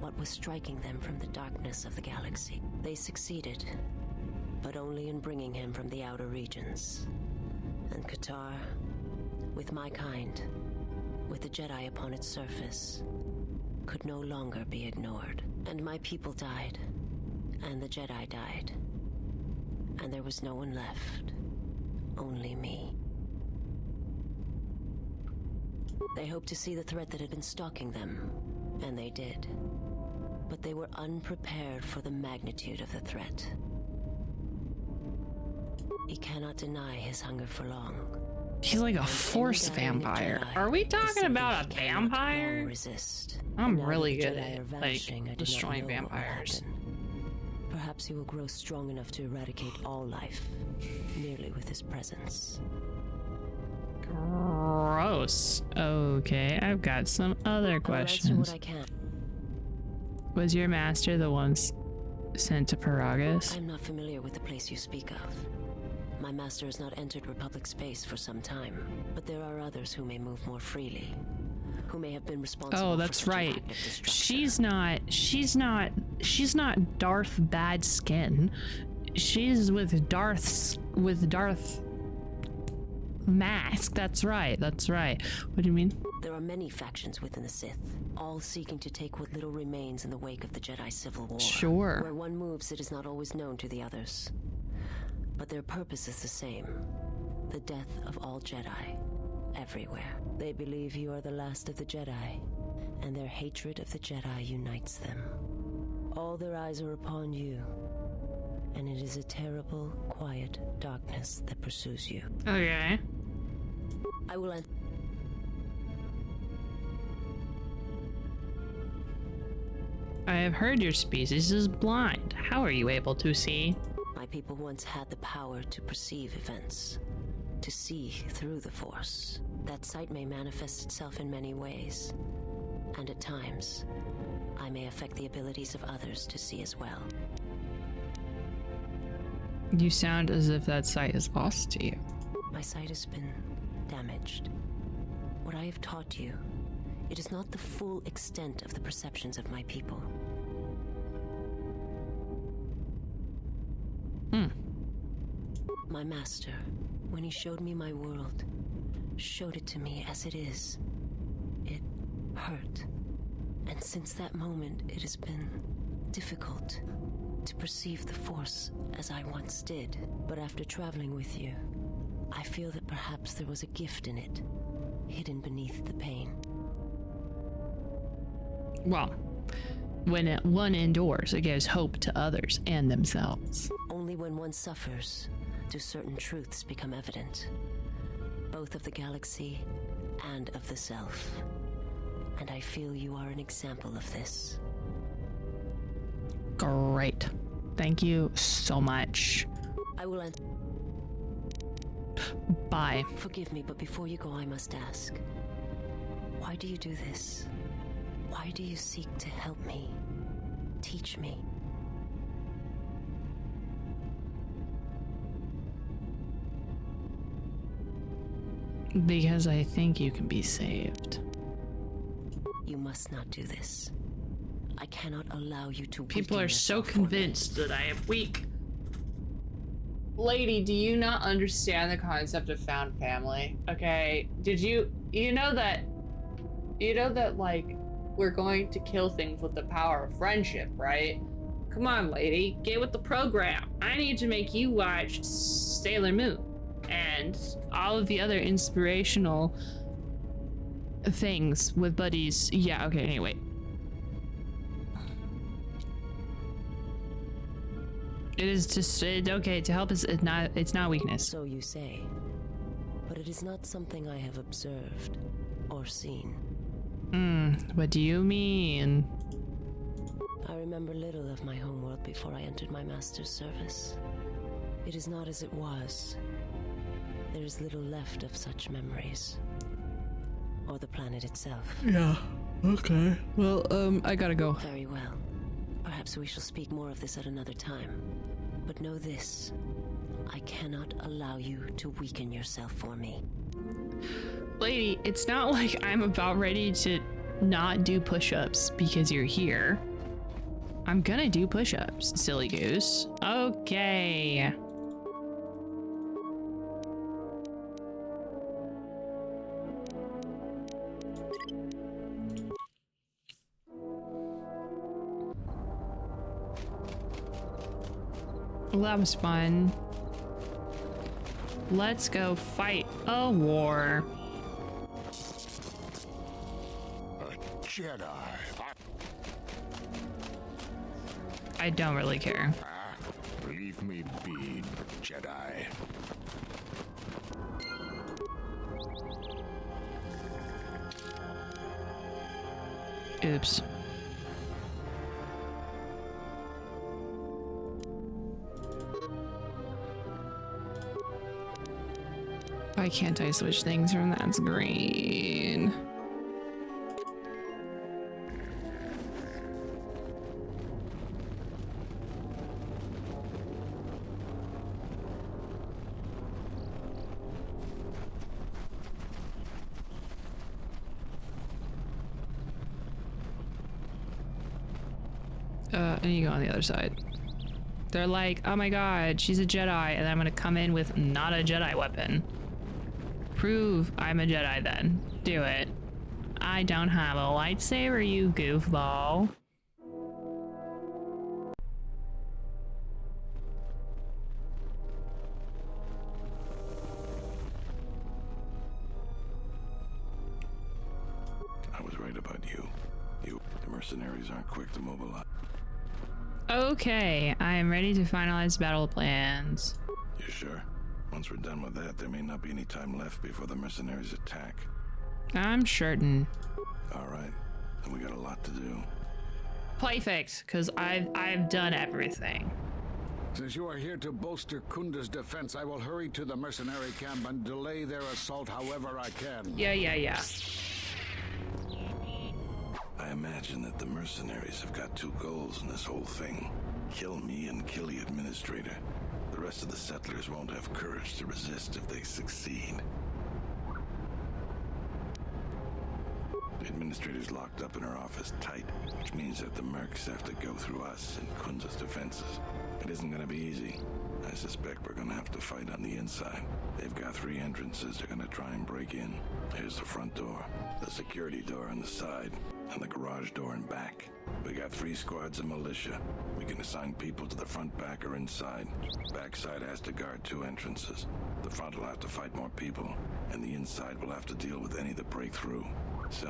what was striking them from the darkness of the galaxy. They succeeded, but only in bringing him from the outer regions. And Qatar, with my kind, with the Jedi upon its surface, could no longer be ignored. And my people died, and the Jedi died. And there was no one left, only me. They hoped to see the threat that had been stalking them, and they did. But they were unprepared for the magnitude of the threat. He cannot deny his hunger for long. He's like a Force vampire. Are we talking about a vampire? I'm really good at like destroying vampires. Perhaps he will grow strong enough to eradicate all life, merely with his presence. Gross. Okay, I've got some other questions. I'll answer what I can. Was your master the one sent to Paragus? I'm not familiar with the place you speak of. My master has not entered Republic space for some time, but there are others who may move more freely, who may have been responsible. Oh, that's right. She's not Darth Bad Skin. She's with Darth Mask. That's right. What do you mean? There are many factions within the Sith, all seeking to take what little remains in the wake of the Jedi Civil War. Sure. Where one moves, it is not always known to the others. But their purpose is the same. The death of all Jedi, everywhere. They believe you are the last of the Jedi, and their hatred of the Jedi unites them. All their eyes are upon you, and it is a terrible, quiet darkness that pursues you. Okay. I will end. I have heard your species is blind. How are you able to see? My people once had the power to perceive events, to see through the Force. That sight may manifest itself in many ways, and at times, I may affect the abilities of others to see as well. You sound as if that sight is lost to you. My sight has been damaged. What I have taught you, it is not the full extent of the perceptions of my people. My master, when he showed me my world, showed it to me as it is. It hurt. And since that moment, it has been difficult to perceive the Force as I once did. But after traveling with you, I feel that perhaps there was a gift in it, hidden beneath the pain. Well, when one endures, it gives hope to others and themselves. Only when one suffers do certain truths become evident, both of the galaxy and of the self. And I feel you are an example of this. Great. Thank you so much. I will answer. Bye. Forgive me, but before you go, I must ask. Why do you do this? Why do you seek to help me? Teach me? Because I think you can be saved. You must not do this. I cannot allow you to. People are so convinced that I am weak. Lady, do you not understand the concept of found family? Okay, did you know that like we're going to kill things with the power of friendship, right? Come on, lady, get with the program. I need to make you watch Sailor Moon and all of the other inspirational things with buddies. Yeah, okay, anyway. It is just okay to help us. It's not weakness. So you say, but it is not something I have observed or seen. What do you mean? I remember little of my homeworld before I entered my master's service. It is not as it was. There is little left of such memories. Or the planet itself. Yeah, okay. Well, I gotta go. Very well. Perhaps we shall speak more of this at another time. But know this. I cannot allow you to weaken yourself for me. Lady, it's not like I'm about ready to not do push-ups because you're here. I'm gonna do push-ups, silly goose. Okay. Well, that was fun. Let's go fight a war. A Jedi. I don't really care. Leave me be, Jedi. Oops. Why can't I switch things from that screen? I need to go on the other side. They're like, oh my god, she's a Jedi, and I'm gonna come in with not a Jedi weapon. Prove I'm a Jedi then. Do it. I don't have a lightsaber, you goofball. I was right about you. The mercenaries aren't quick to mobilize. Okay, I am ready to finalize battle plans. You sure? Once we're done with that, there may not be any time left before the mercenaries attack. I'm certain. All right, then we got a lot to do. Perfect, because I've done everything. Since you are here to bolster Kunda's defense, I will hurry to the mercenary camp and delay their assault however I can. Yeah. I imagine that the mercenaries have got two goals in this whole thing. Kill me and kill the administrator. The rest of the settlers won't have courage to resist if they succeed. The administrator's locked up in her office tight, which means that the mercs have to go through us and Kunda's defenses. It isn't gonna be easy. I suspect we're gonna have to fight on the inside. They've got 3 entrances they're gonna try and break in. Here's the front door, the security door on the side, and the garage door in back. We got 3 squads of militia. We can assign people to the front, back, or inside. Backside has to guard 2 entrances. The front will have to fight more people, and the inside will have to deal with any that break through. So,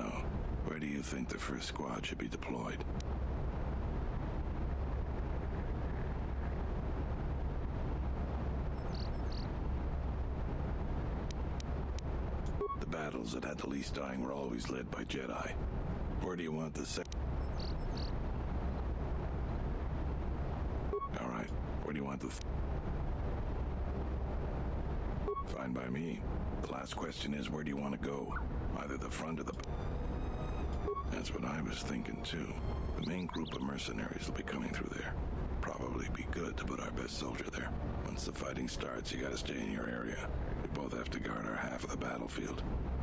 where do you think the first squad should be deployed? The battles that had the least dying were always led by Jedi. Where do you want the Alright, where do you want the Fine by me. The last question is, where do you want to go? Either the front or the... That's what I was thinking too. The main group of mercenaries will be coming through there. Probably be good to put our best soldier there. Once the fighting starts, you gotta stay in your area. We both have to guard our half of the battlefield.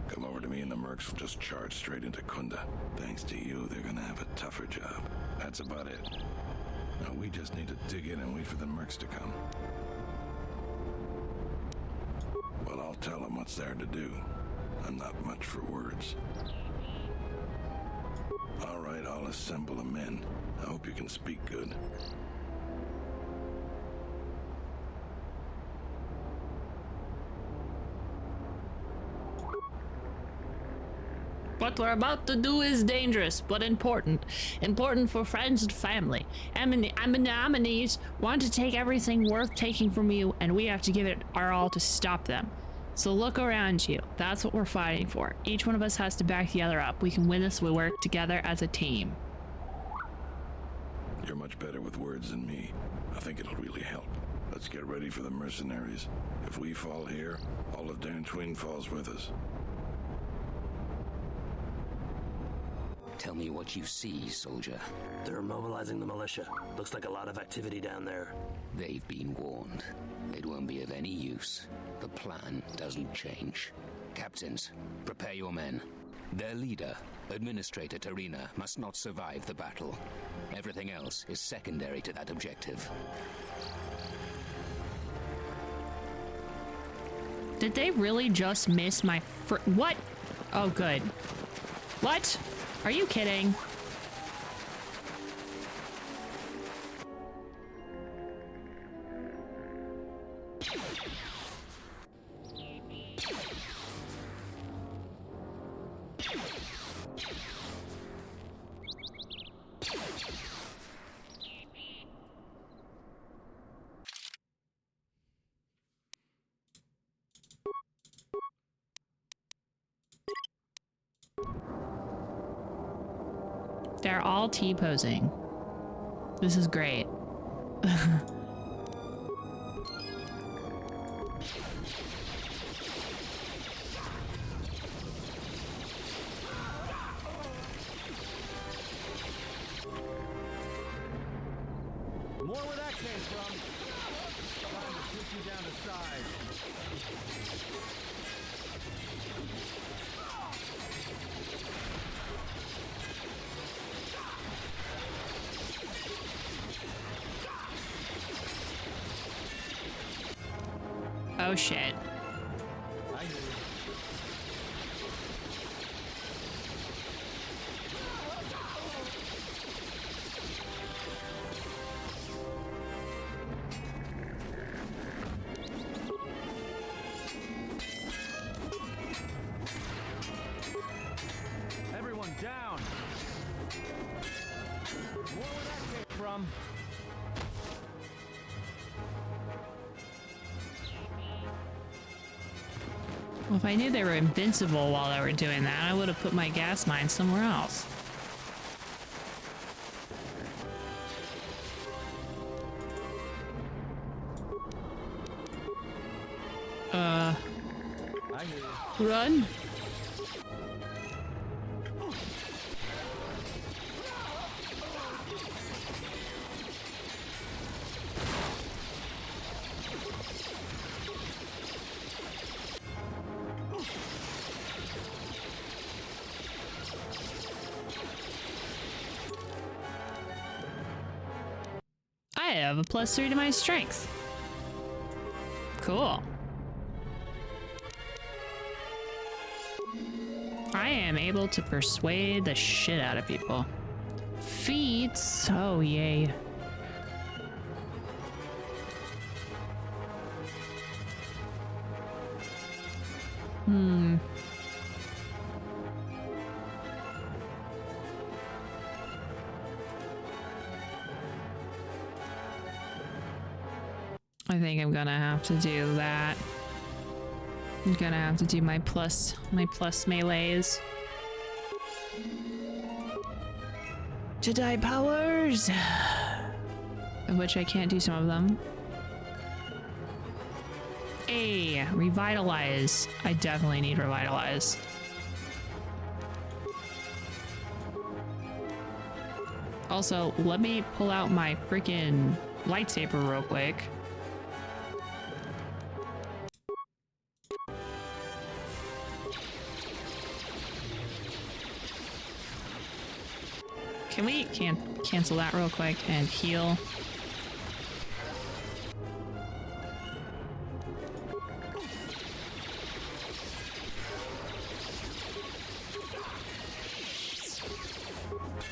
Come over to me and the mercs will just charge straight into Kunda. Thanks to you, they're gonna have a tougher job. That's about it. Now we just need to dig in and wait for the mercs to come. Well, I'll tell them what's there to do. I'm not much for words. All right, I'll assemble the men. I hope you can speak good. What we're about to do is dangerous, but important. Important for friends and family. Nominees want to take everything worth taking from you, and we have to give it our all to stop them. So look around you. That's what we're fighting for. Each one of us has to back the other up. We can win this. We work together as a team. You're much better with words than me. I think it'll really help. Let's get ready for the mercenaries. If we fall here, all of Dantooine falls with us. Tell me what you see, soldier. They're mobilizing the militia. Looks like a lot of activity down there. They've been warned. It won't be of any use. The plan doesn't change. Captains, prepare your men. Their leader, Administrator Tarina, must not survive the battle. Everything else is secondary to that objective. Did they really just miss my what? Oh, good. What? Are you kidding? They're all T-posing. This is great. More where that came from. Time to put you down to size. Oh shit. I hear you. Everyone down. More where that came from. Well, if I knew they were invincible while they were doing that, I would have put my gas mine somewhere else. I hear you. Run. I have a +3 to my strength. Cool. I am able to persuade the shit out of people. Feats. Oh, yay. I think I'm gonna have to do that. I'm gonna have to do my plus melees. Jedi powers! Of which I can't do some of them. Hey, revitalize. I definitely need revitalize. Also, let me pull out my freaking lightsaber real quick. Can we cancel that real quick and heal?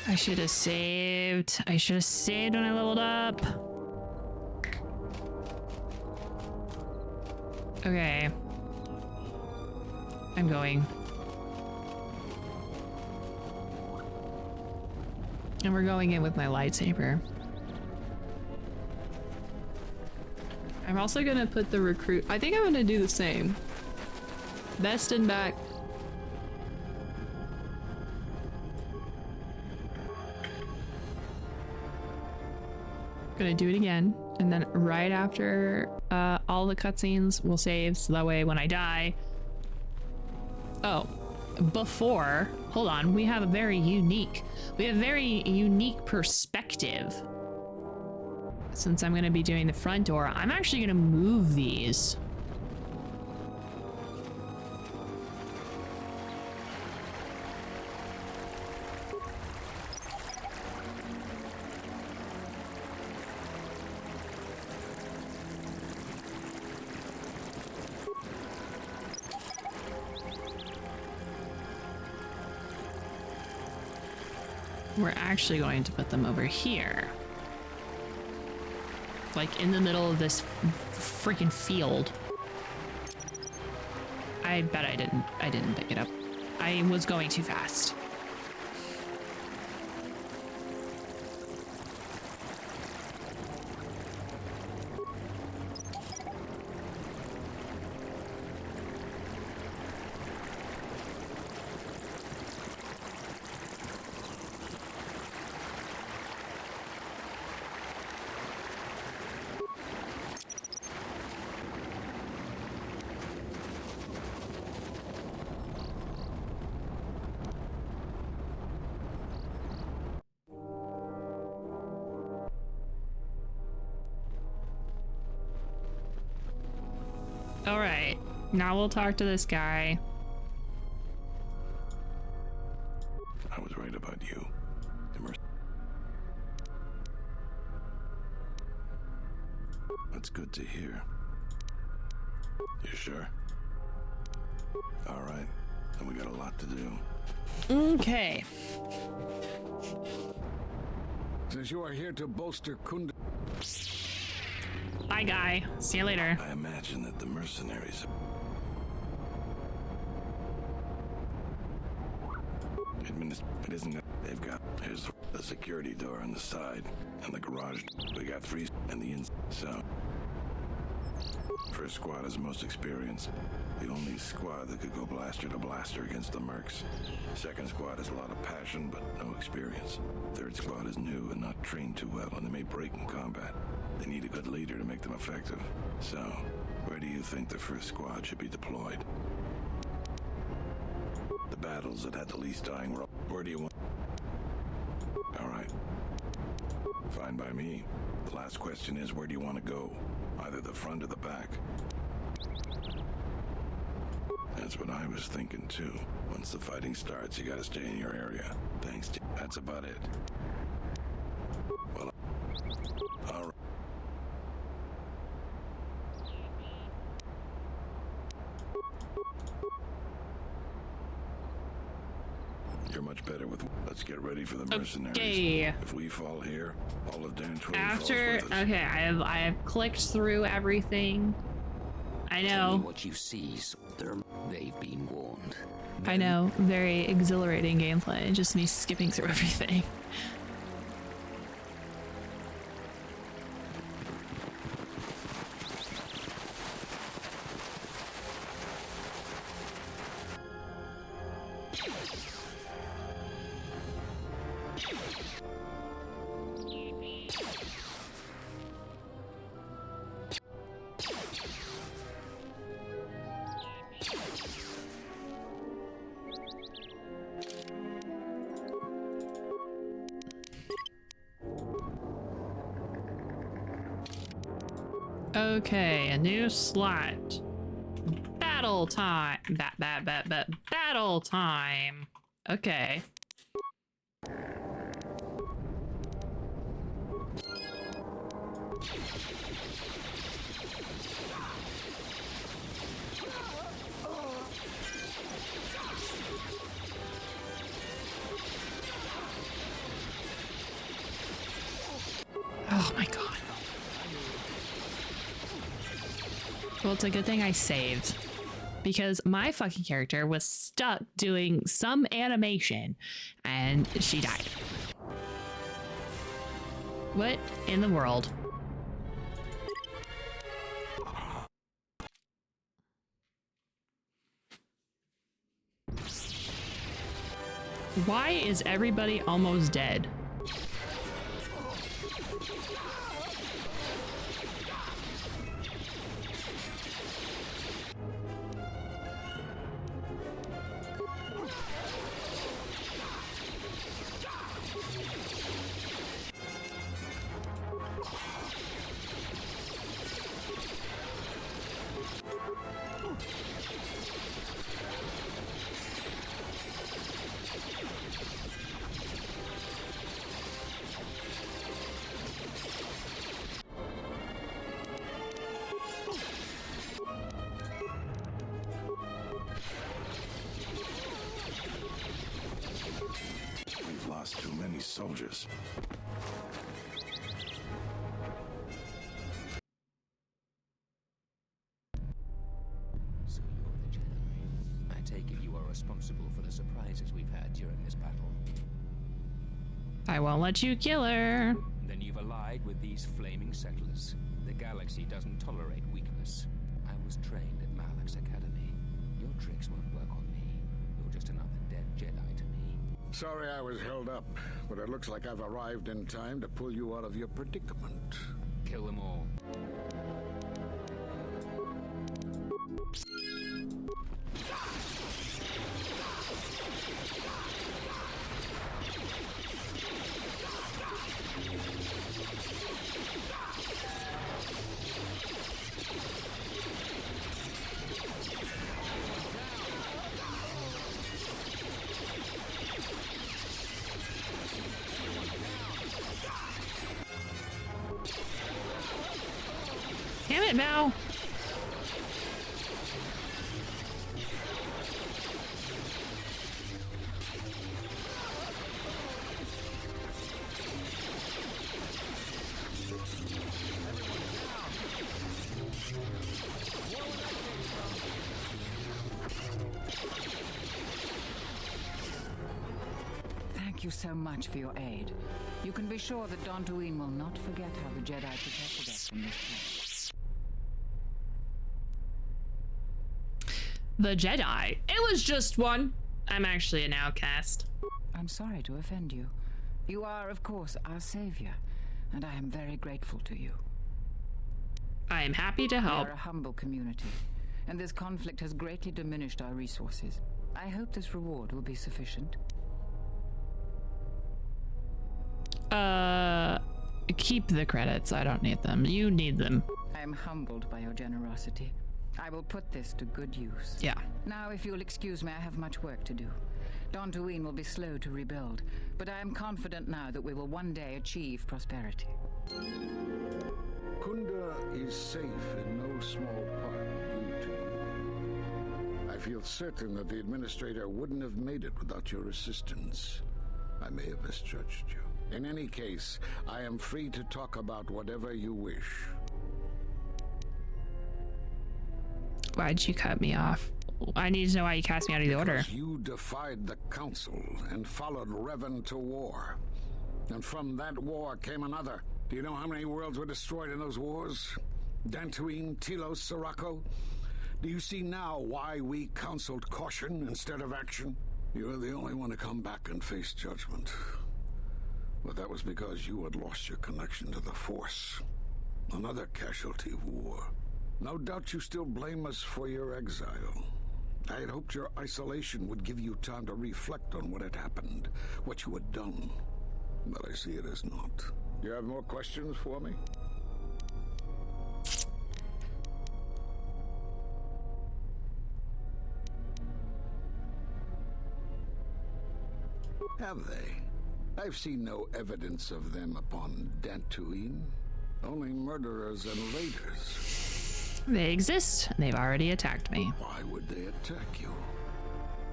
I should have saved. I should have saved when I leveled up. Okay. I'm going. And we're going in with my lightsaber. I'm also gonna put the recruit. I think I'm gonna do the same. Vest and back. Gonna do it again, and then right after all the cutscenes we'll save, so that way when I die. Oh, before, hold on, we have a very unique perspective. Since I'm gonna be doing the front door, I'm actually gonna move these. We're actually going to put them over here. Like in the middle of this freaking field. I bet I didn't pick it up. I was going too fast. All right, now we'll talk to this guy. I was right about you. That's good to hear. You sure? All right, then we got a lot to do. Okay. Since you are here to bolster Kunda... Bye, guy. See you later. I imagine that the mercenaries... It isn't it? They've got... Here's the security door on the side, and the garage. We got 3 and the inside. So... First squad is most experienced. The only squad that could go blaster to blaster against the mercs. Second squad has a lot of passion, but no experience. Third squad is new and not trained too well, and they may break in combat. They need a good leader to make them effective. So, Where do you think the first squad should be deployed? The battles that had the least dying roll. Where do you want? All right. Fine by me. The last question is, where do you want to go? Either the front or the back? That's what I was thinking too. Once the fighting starts, you gotta stay in your area. Thanks. That's about it. Well, all right. You're much better with. Let's get ready for the mercenaries. Okay. If we fall here, all of Dantooine After, falls with us. okay, I have clicked through everything. I Tell me know. what you seize. They've been warned. I know. Very exhilarating gameplay. Just me skipping through everything. Okay, a new slot. Battle time. Battle time. Okay. Oh my god. Well, it's a good thing I saved, because my fucking character was stuck doing some animation and she died. What in the world? Why is everybody almost dead? We've lost too many soldiers. So you're the Jedi. I take it you are responsible for the surprises we've had during this battle. I won't let you kill her. Then you've allied with these flaming settlers. The galaxy doesn't tolerate weakness. I was trained at Malak's Academy. Your tricks won't work on me. You're just another dead Jedi to me. Sorry I was held up, but it looks like I've arrived in time to pull you out of your predicament. Kill them all. Damn it, Mal. Thank you so much for your aid. You can be sure that Dantooine will not forget how the Jedi protected us from this place. The Jedi. It was just one. I'm actually an outcast. I'm sorry to offend you. You are, of course, our savior, and I am very grateful to you. I I'm happy to help. We are a humble community, and this conflict has greatly diminished our resources. I hope this reward will be sufficient. Keep the credits. I don't need them. You need them. I am humbled by your generosity. I will put this to good use. Yeah. Now, if you'll excuse me, I have much work to do. Dantooine will be slow to rebuild, but I am confident now that we will one day achieve prosperity. Kunda is safe in no small part due to you. I feel certain that the Administrator wouldn't have made it without your assistance. I may have misjudged you. In any case, I am free to talk about whatever you wish. Why'd you cut me off? I need to know why you cast me out of the order. Because you defied the Council and followed Revan to war. And from that war came another. Do you know how many worlds were destroyed in those wars? Dantooine, Telos, Sirocco? Do you see now why we counseled caution instead of action? You are the only one to come back and face judgment. But that was because you had lost your connection to the Force. Another casualty of war. No doubt you still blame us for your exile. I had hoped your isolation would give you time to reflect on what had happened, what you had done. But I see it as not. You have more questions for me? Have they? I've seen no evidence of them upon Dantooine. Only murderers and raiders. They exist, and they've already attacked me. Why would they attack you?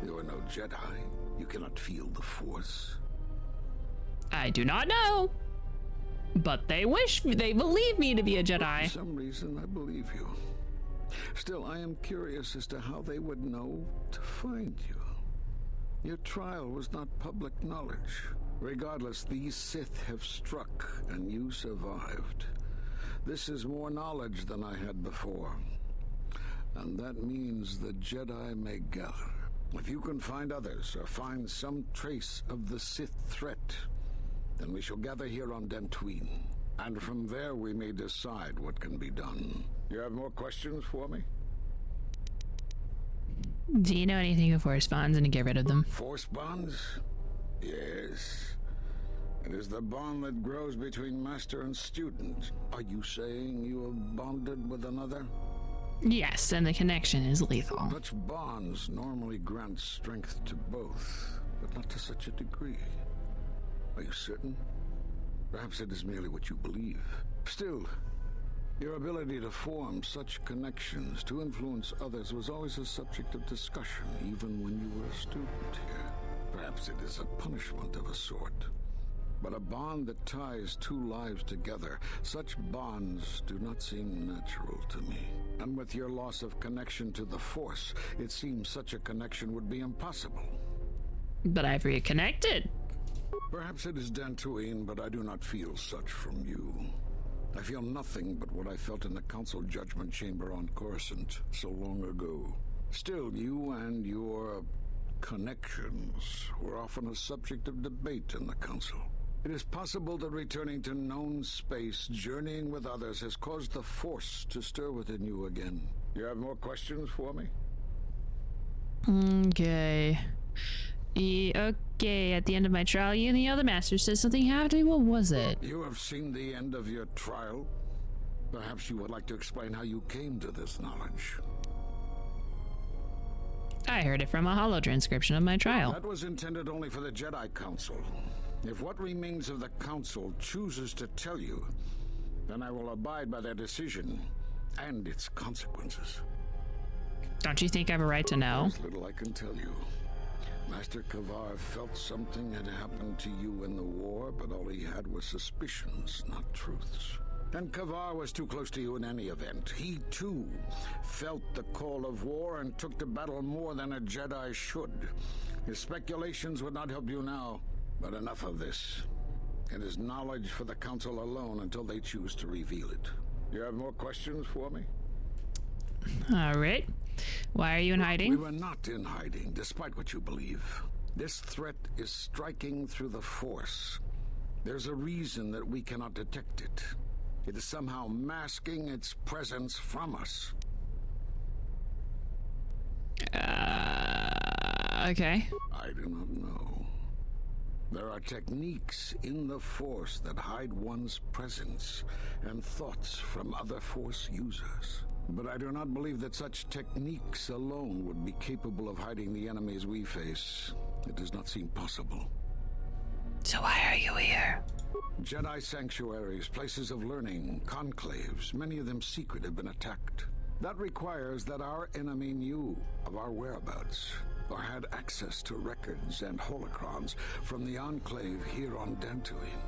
You are no Jedi. You cannot feel the Force. I do not know. But they believe me to be a Jedi. For some reason, I believe you. Still, I am curious as to how they would know to find you. Your trial was not public knowledge. Regardless, these Sith have struck, and you survived. This is more knowledge than I had before. And that means the Jedi may gather. If you can find others, or find some trace of the Sith threat, then we shall gather here on Dantooine. And from there we may decide what can be done. You have more questions for me? Do you know anything of Force bonds and to get rid of them? Force bonds? Yes. It is the bond that grows between master and student. Are you saying you have bonded with another? Yes, and the connection is lethal. Such bonds normally grant strength to both, but not to such a degree. Are you certain? Perhaps it is merely what you believe. Still, your ability to form such connections, to influence others, was always a subject of discussion, even when you were a student here. Perhaps it is a punishment of a sort. But a bond that ties two lives together, such bonds do not seem natural to me. And with your loss of connection to the Force, it seems such a connection would be impossible. But I've reconnected. Perhaps it is Dantooine, but I do not feel such from you. I feel nothing but what I felt in the Council Judgment Chamber on Coruscant so long ago. Still, you and your connections were often a subject of debate in the Council. It is possible that returning to known space, journeying with others, has caused the Force to stir within you again. You have more questions for me? Okay. Okay, at the end of my trial, you and the other master said something happened to me. What was it? You have seen the end of your trial. Perhaps you would like to explain how you came to this knowledge. I heard it from a holo transcription of my trial. That was intended only for the Jedi Council. If what remains of the Council chooses to tell you, then I will abide by their decision and its consequences. Don't you think I have a right to know? There's little I can tell you. Master Kavar felt something had happened to you in the war, but all he had was suspicions, not truths. And Kavar was too close to you in any event. He, too, felt the call of war and took to battle more than a Jedi should. His speculations would not help you now, but enough of this. It is knowledge for the Council alone until they choose to reveal it. You have more questions for me? All right. Why are you in hiding? We were not in hiding, despite what you believe. This threat is striking through the Force. There's a reason that we cannot detect it. It is somehow masking its presence from us. Okay. I do not know. There are techniques in the Force that hide one's presence and thoughts from other Force users. But I do not believe that such techniques alone would be capable of hiding the enemies we face. It does not seem possible. So why are you here? Jedi sanctuaries, places of learning, conclaves, many of them secret, have been attacked. That requires that our enemy knew of our whereabouts, or had access to records and holocrons from the Enclave here on Dantooine.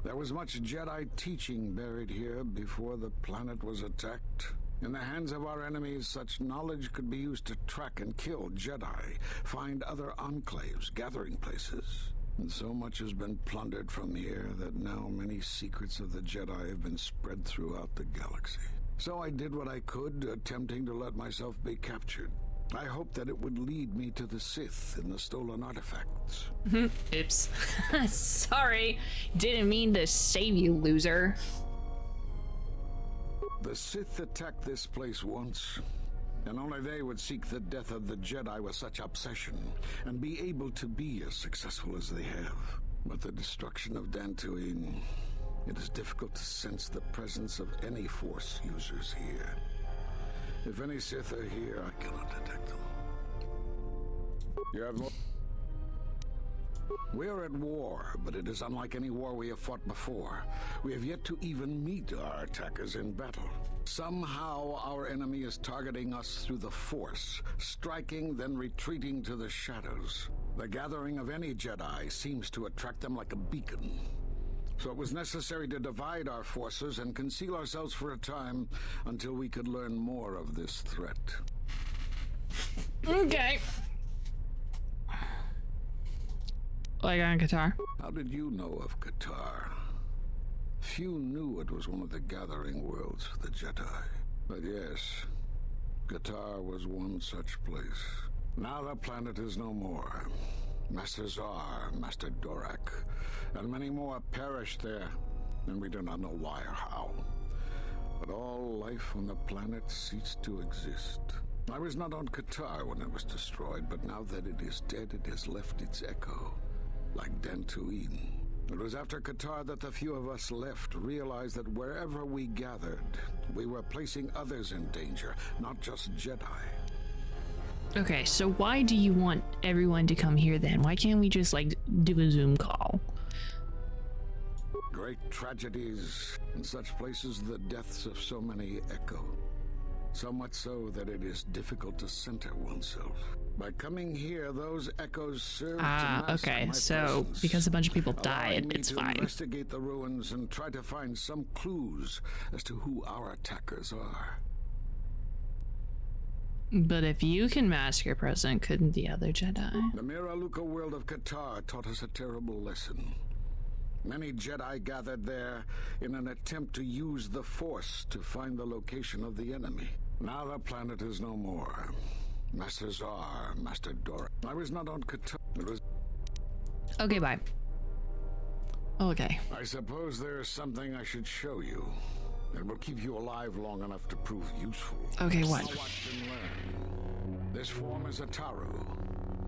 There was much Jedi teaching buried here before the planet was attacked. In the hands of our enemies, such knowledge could be used to track and kill Jedi, find other enclaves, gathering places. And so much has been plundered from here that now many secrets of the Jedi have been spread throughout the galaxy. So I did what I could, attempting to let myself be captured. I hoped that it would lead me to the Sith and the stolen artifacts. Oops. Sorry. Didn't mean to save you, loser. The Sith attacked this place once, and only they would seek the death of the Jedi with such obsession, and be able to be as successful as they have. But the destruction of Dantooine, it is difficult to sense the presence of any Force users here. If any Sith are here, I cannot detect them. You have more? We are at war, but it is unlike any war we have fought before. We have yet to even meet our attackers in battle. Somehow our enemy is targeting us through the Force, striking, then retreating to the shadows. The gathering of any Jedi seems to attract them like a beacon. So it was necessary to divide our forces and conceal ourselves for a time until we could learn more of this threat. Okay. Like on Qatar. How did you know of Qatar? Few knew it was one of the gathering worlds for the Jedi. But yes, Qatar was one such place. Now the planet is no more. Master Zar, Master Dorak, and many more perished there, and we do not know why or how. But all life on the planet ceased to exist. I was not on Qatar when it was destroyed, but now that it is dead, it has left its echo, like Dantooine. It was after Qatar that the few of us left realized that wherever we gathered, we were placing others in danger, not just Jedi. Okay, so why do you want everyone to come here then? Why can't we just, like, do a Zoom call? Great tragedies. In such places, the deaths of so many echo. So much so that it is difficult to center oneself. By coming here, those echoes serve to mask okay, my so presence, because a bunch of people allowing died, me it's to fine. investigate the ruins and try to find some clues as to who our attackers are. But if you can mask your presence, couldn't the other Jedi? The Miraluka world of Qatar taught us a terrible lesson. Many Jedi gathered there in an attempt to use the Force to find the location of the enemy. Now the planet is no more. Master Zar, Master Dora. I was not on Qatar. It was... Okay, bye. Okay. I suppose there is something I should show you. It will keep you alive long enough to prove useful. Okay, what? Now watch and learn. This form is a Taru.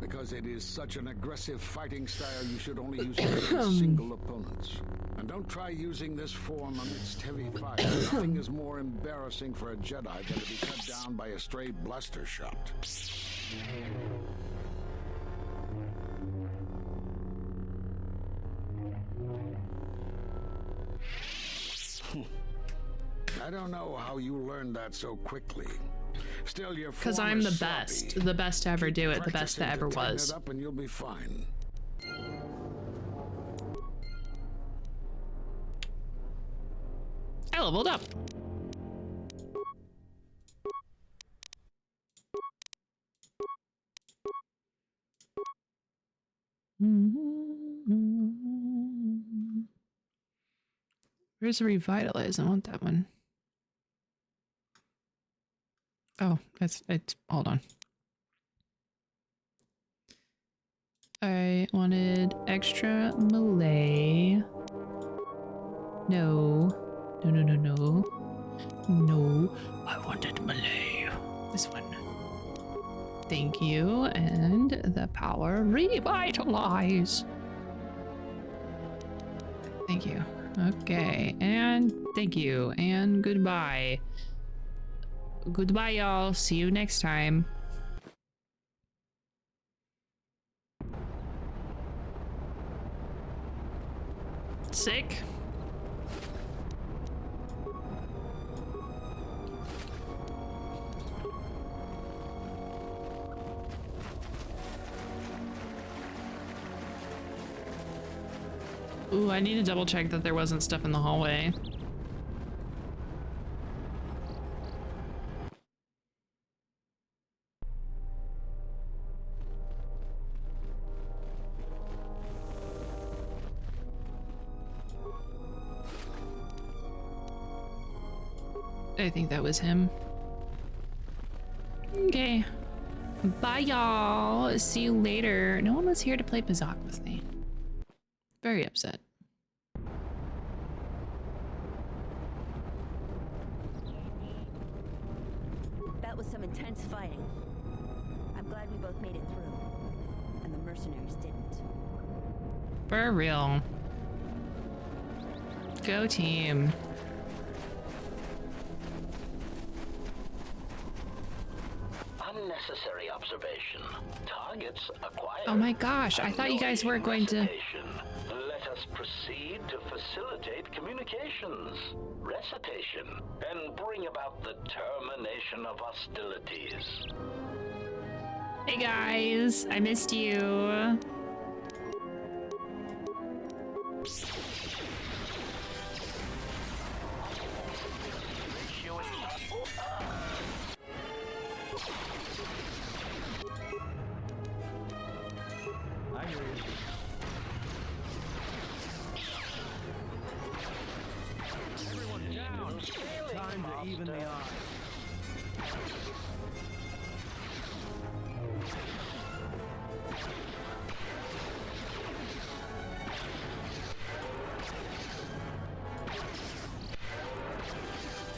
Because it is such an aggressive fighting style, you should only use it against single opponents. And don't try using this form amidst heavy fire. Nothing is more embarrassing for a Jedi than to be cut down by a stray blaster shot. I don't know how you learned that so quickly. Still, your Because form I'm is the sloppy. best to ever do it, the best Practicing that ever to tighten was. it up and you'll be fine. I leveled up. Where's the revitalize? I want that one. Oh, it's hold on. I wanted extra melee. No. No, no, no, no. No. I wanted Malay. This one. Thank you. And the power revitalize. Thank you. Okay. And thank you. And goodbye. Goodbye, y'all. See you next time. Sick. Ooh, I need to double check that there wasn't stuff in the hallway. I think that was him. Okay. Bye, y'all. See you later. No one was here to play Bazak with me. Very upset. That was some intense fighting. I'm glad we both made it through. And the mercenaries didn't. For real. Go team. Unnecessary observation. Targets acquired. Oh my gosh, I thought you guys were going to... Let us proceed to facilitate communications. Recitation. And bring about the termination of hostilities. Hey guys, I missed you. I hear you. Everyone down! Time to even the odds.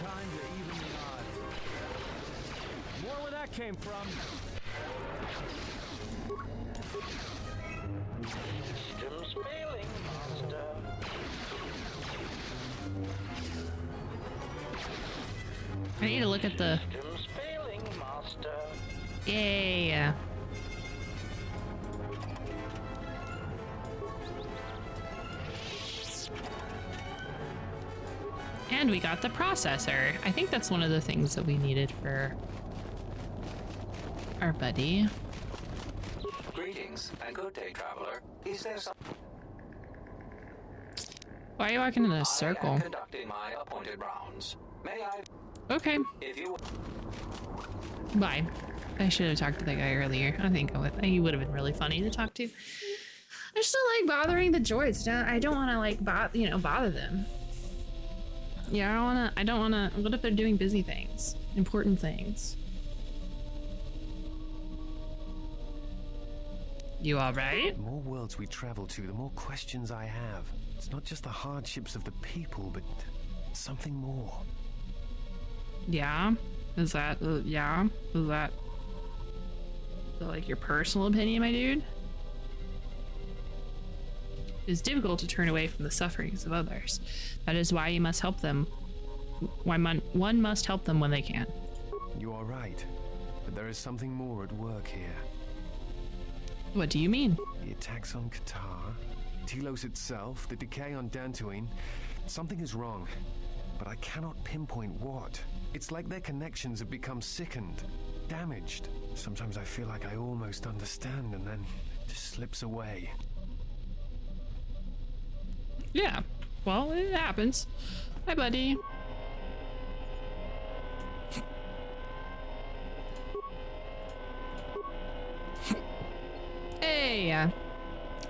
Time to even the odds. More where that came from. Systems failing, Master. I need to look at the... Systems failing, Master. Yay. And we got the processor. I think that's one of the things that we needed for our buddy. Greetings and good day, traveler. Is there some... Why are you walking in a circle? I am conducting my appointed rounds. May I... Okay. If you... Bye. I should have talked to that guy earlier. I think he would have been really funny to talk to. I just don't like bothering the droids. I don't want to like bother them. Yeah, I don't want to. What if they're doing busy things, important things? You all right? The more worlds we travel to, the more questions I have. It's not just the hardships of the people, but something more. Yeah? Is that like your personal opinion, my dude? It is difficult to turn away from the sufferings of others. That is why you must help them. One must help them when they can. You are right, but there is something more at work here. What do you mean? The attacks on Qatar, Telos itself, the decay on Dantooine. Something is wrong, but I cannot pinpoint what. It's like their connections have become sickened, damaged. Sometimes I feel like I almost understand, and then it just slips away. Yeah, well, it happens. Hi, buddy. Hey!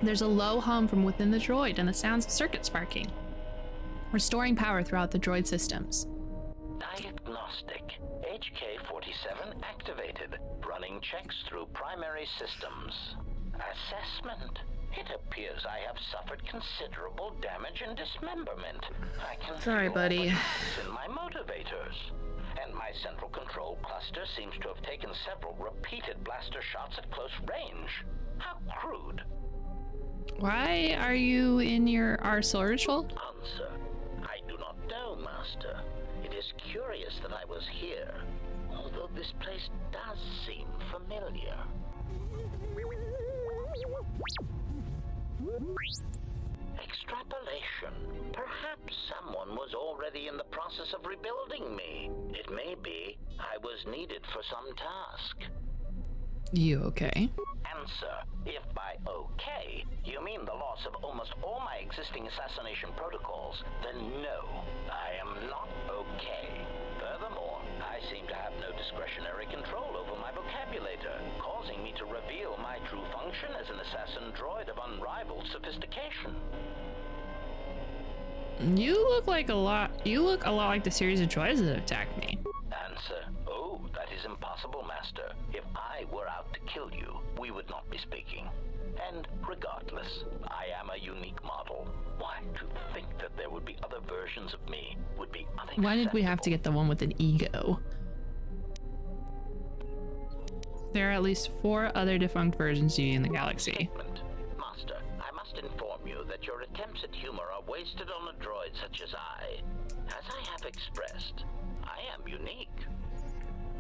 There's a low hum from within the droid and the sounds of circuit sparking, restoring power throughout the droid systems. Diagnostic. HK-47 activated. Running checks through primary systems. Assessment. It appears I have suffered considerable damage and dismemberment. I can Sorry, feel buddy. all the cracks in my motivators. And my central control cluster seems to have taken several repeated blaster shots at close range. How crude. Why are you in our solar ritual? Answer. I do not know, Master. It is curious that I was here, although this place does seem familiar. Extrapolation. Perhaps someone was already in the process of rebuilding me. It may be I was needed for some task. You okay? Answer. If by okay, you mean the loss of almost all my existing assassination protocols, then no, I am not okay. Furthermore, I seem to have no discretionary control over my vocabulator, causing me to reveal my true function as an assassin droid of unrivaled sophistication. You look a lot like the series of droids that attacked me. Answer. Oh, that is impossible, Master. If I were out to kill you, we would not be speaking. And regardless, I am a unique model. Why, to think that there would be other versions of me would be unacceptable. Why did we have to get the one with an ego? There are at least 4 other defunct versions of you in the galaxy. Master, I must inform you that your attempts at humor are wasted on a droid such as I. As I have expressed, I am unique.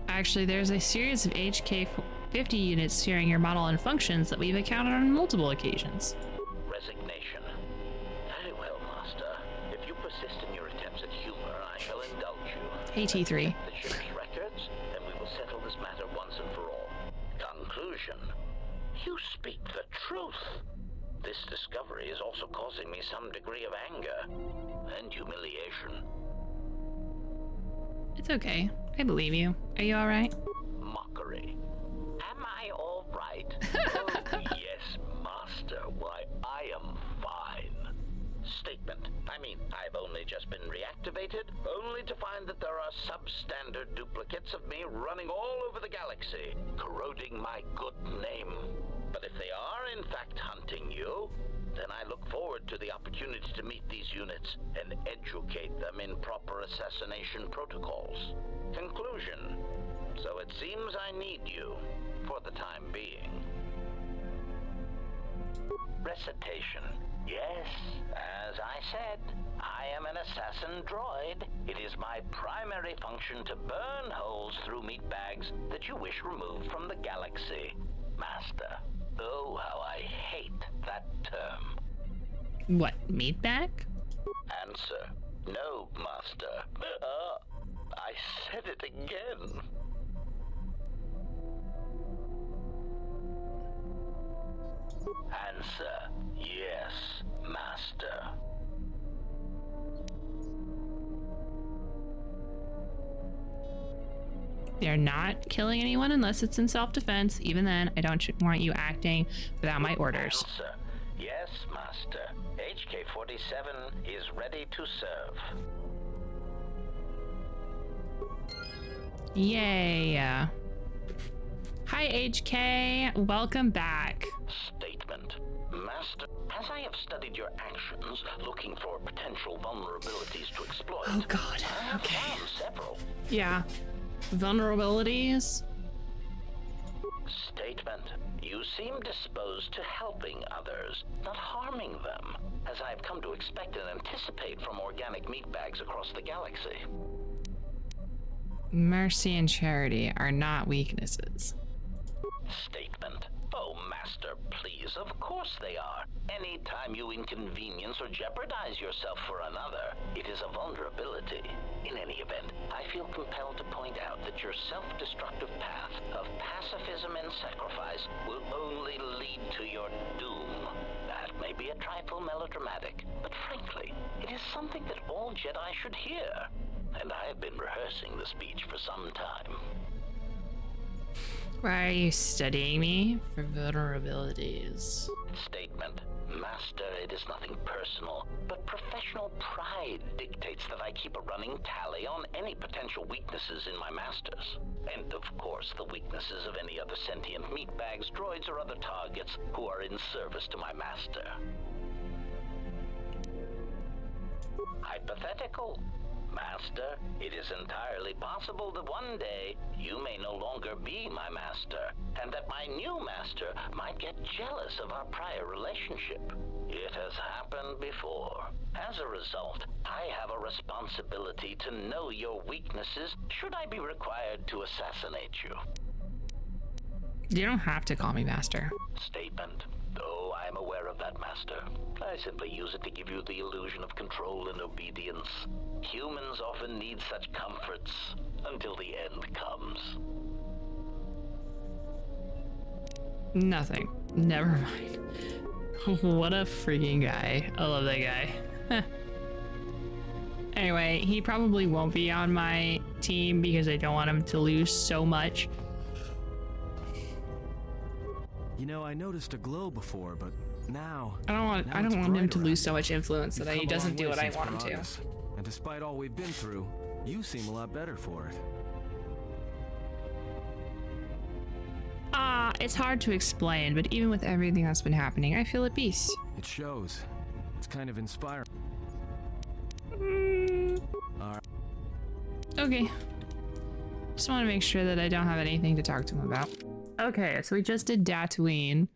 Actually, there's a series of HK-50 units sharing your model and functions that we've encountered on multiple occasions. Resignation. Very well, Master. If you persist in your attempts at humor, I shall indulge you. Hey, T3. The ship's records, and we will settle this matter once and for all. Conclusion. You speak the truth. This discovery is also causing me some degree of anger and humiliation. It's okay. I believe you. Are you alright? Mockery. Am I all right? Oh, yes, Master. Why, I am fine. Statement. I mean, I've only just been reactivated, only to find that there are substandard duplicates of me running all over the galaxy, corroding my good name. But if they are in fact hunting you, then I look forward to the opportunity to meet these units and educate them in proper assassination protocols. Conclusion. So it seems I need you, for the time being. Recitation. Yes, as I said, I am an assassin droid. It is my primary function to burn holes through meat bags that you wish removed from the galaxy. Master. Oh, how I hate that term. What, meat bag? Answer. No, Master. I said it again. Answer. Yes, Master. They're not killing anyone unless it's in self-defense. Even then, I don't want you acting without my orders. Answer. Yes, Master. HK-47 is ready to serve. Yay. Hi, HK. Welcome back. Statement. Master, as I have studied your actions, looking for potential vulnerabilities to exploit. Oh, God. I have Okay. found several. Yeah. Vulnerabilities? Statement. You seem disposed to helping others, not harming them, as I've come to expect and anticipate from organic meatbags across the galaxy. Mercy and charity are not weaknesses. Statement. Oh, Master, please, of course they are. Any time you inconvenience or jeopardize yourself for another, it is a vulnerability. In any event, I feel compelled to point out that your self-destructive path of pacifism and sacrifice will only lead to your doom. That may be a trifle melodramatic, but frankly, it is something that all Jedi should hear. And I have been rehearsing the speech for some time. Why are you studying me for vulnerabilities? Statement. Master, it is nothing personal, but professional pride dictates that I keep a running tally on any potential weaknesses in my masters. And of course, the weaknesses of any other sentient meatbags, droids, or other targets who are in service to my master. Hypothetical. Master, it is entirely possible that one day you may no longer be my master, and that my new master might get jealous of our prior relationship. It has happened before. As a result, I have a responsibility to know your weaknesses should I be required to assassinate you. You don't have to call me master. Statement. Oh, I am aware of that, Master. I simply use it to give you the illusion of control and obedience. Humans often need such comforts until the end comes. Nothing. Never mind. What a freaking guy. I love that guy. Anyway, he probably won't be on my team because I don't want him to lose so much. You know, I noticed a glow before, but now I don't want him to lose so much influence that he doesn't do what I want him to. And despite all we've been through, you seem a lot better for it. It's hard to explain, but even with everything that's been happening, I feel at peace. It shows. It's kind of inspiring. Alright. Okay. Just want to make sure that I don't have anything to talk to him about. Okay, so we just did Tatooine.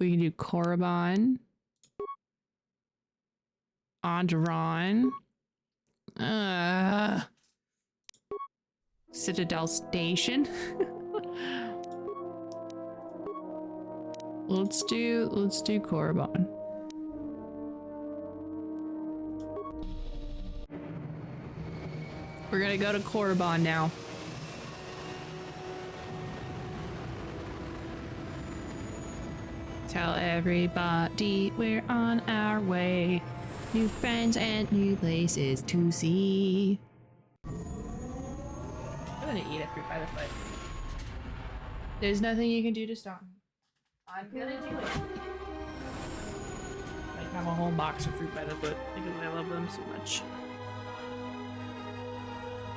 We can do Korriban. Onderon. Citadel Station. Let's do Korriban. We're gonna go to Korriban now. Tell everybody we're on our way. New friends and new places to see. I'm gonna eat a fruit by the foot. There's nothing you can do to stop me. I'm gonna do it. I have a whole box of fruit by the foot because I love them so much.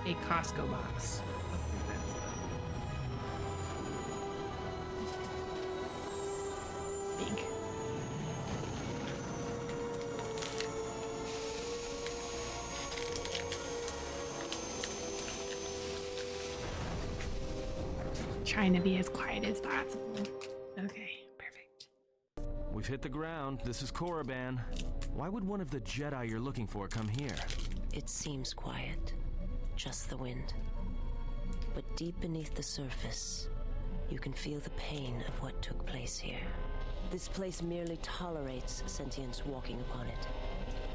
A Costco box. Big. Trying to be as quiet as possible. Okay, perfect. We've hit the ground. This is Korriban. Why would one of the Jedi you're looking for come here? It seems quiet. Just the wind. But deep beneath the surface, you can feel the pain of what took place here. This place merely tolerates sentience walking upon it.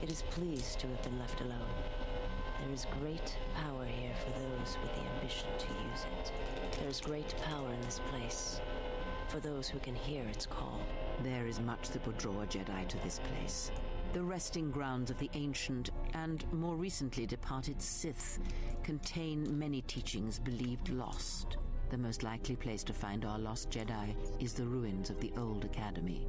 It is pleased to have been left alone. There is great power here for those with the ambition to use it. There is great power in this place for those who can hear its call. There is much that would draw a Jedi to this place. The resting grounds of the ancient and more recently departed Sith contain many teachings believed lost. The most likely place to find our lost Jedi is the ruins of the old academy.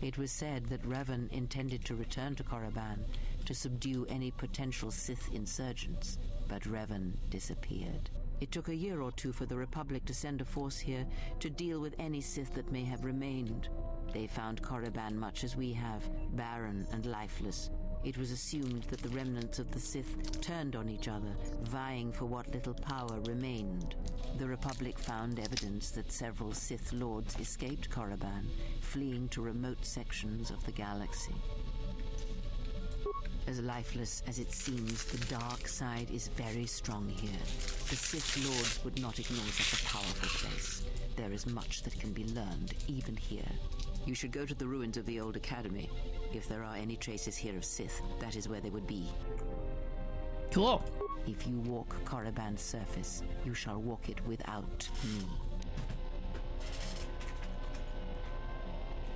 It was said that Revan intended to return to Korriban to subdue any potential Sith insurgents, but Revan disappeared. It took a year or two for the Republic to send a force here to deal with any Sith that may have remained. They found Korriban much as we have, barren and lifeless. It was assumed that the remnants of the Sith turned on each other, vying for what little power remained. The Republic found evidence that several Sith lords escaped Korriban, fleeing to remote sections of the galaxy. As lifeless as it seems, the dark side is very strong here. The Sith lords would not ignore such a powerful place. There is much that can be learned, even here. You should go to the ruins of the old academy. If there are any traces here of Sith, that is where they would be. Cool. If you walk Korriban's surface, you shall walk it without me.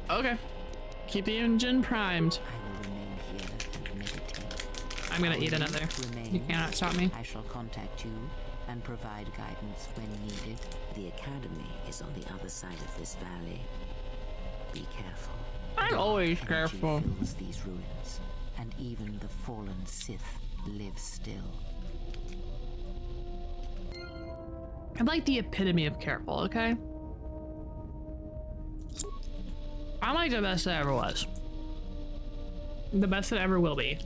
Okay. Keep the engine primed. I will remain here and meditate. I'm gonna eat another. You cannot stop me. I shall contact you and provide guidance when needed. The Academy is on the other side of this valley. Be careful. I'm always Energy careful. fills these ruins, and even the fallen Sith live still. I'm like the epitome of careful, okay? I'm like the best that ever was. The best that ever will be.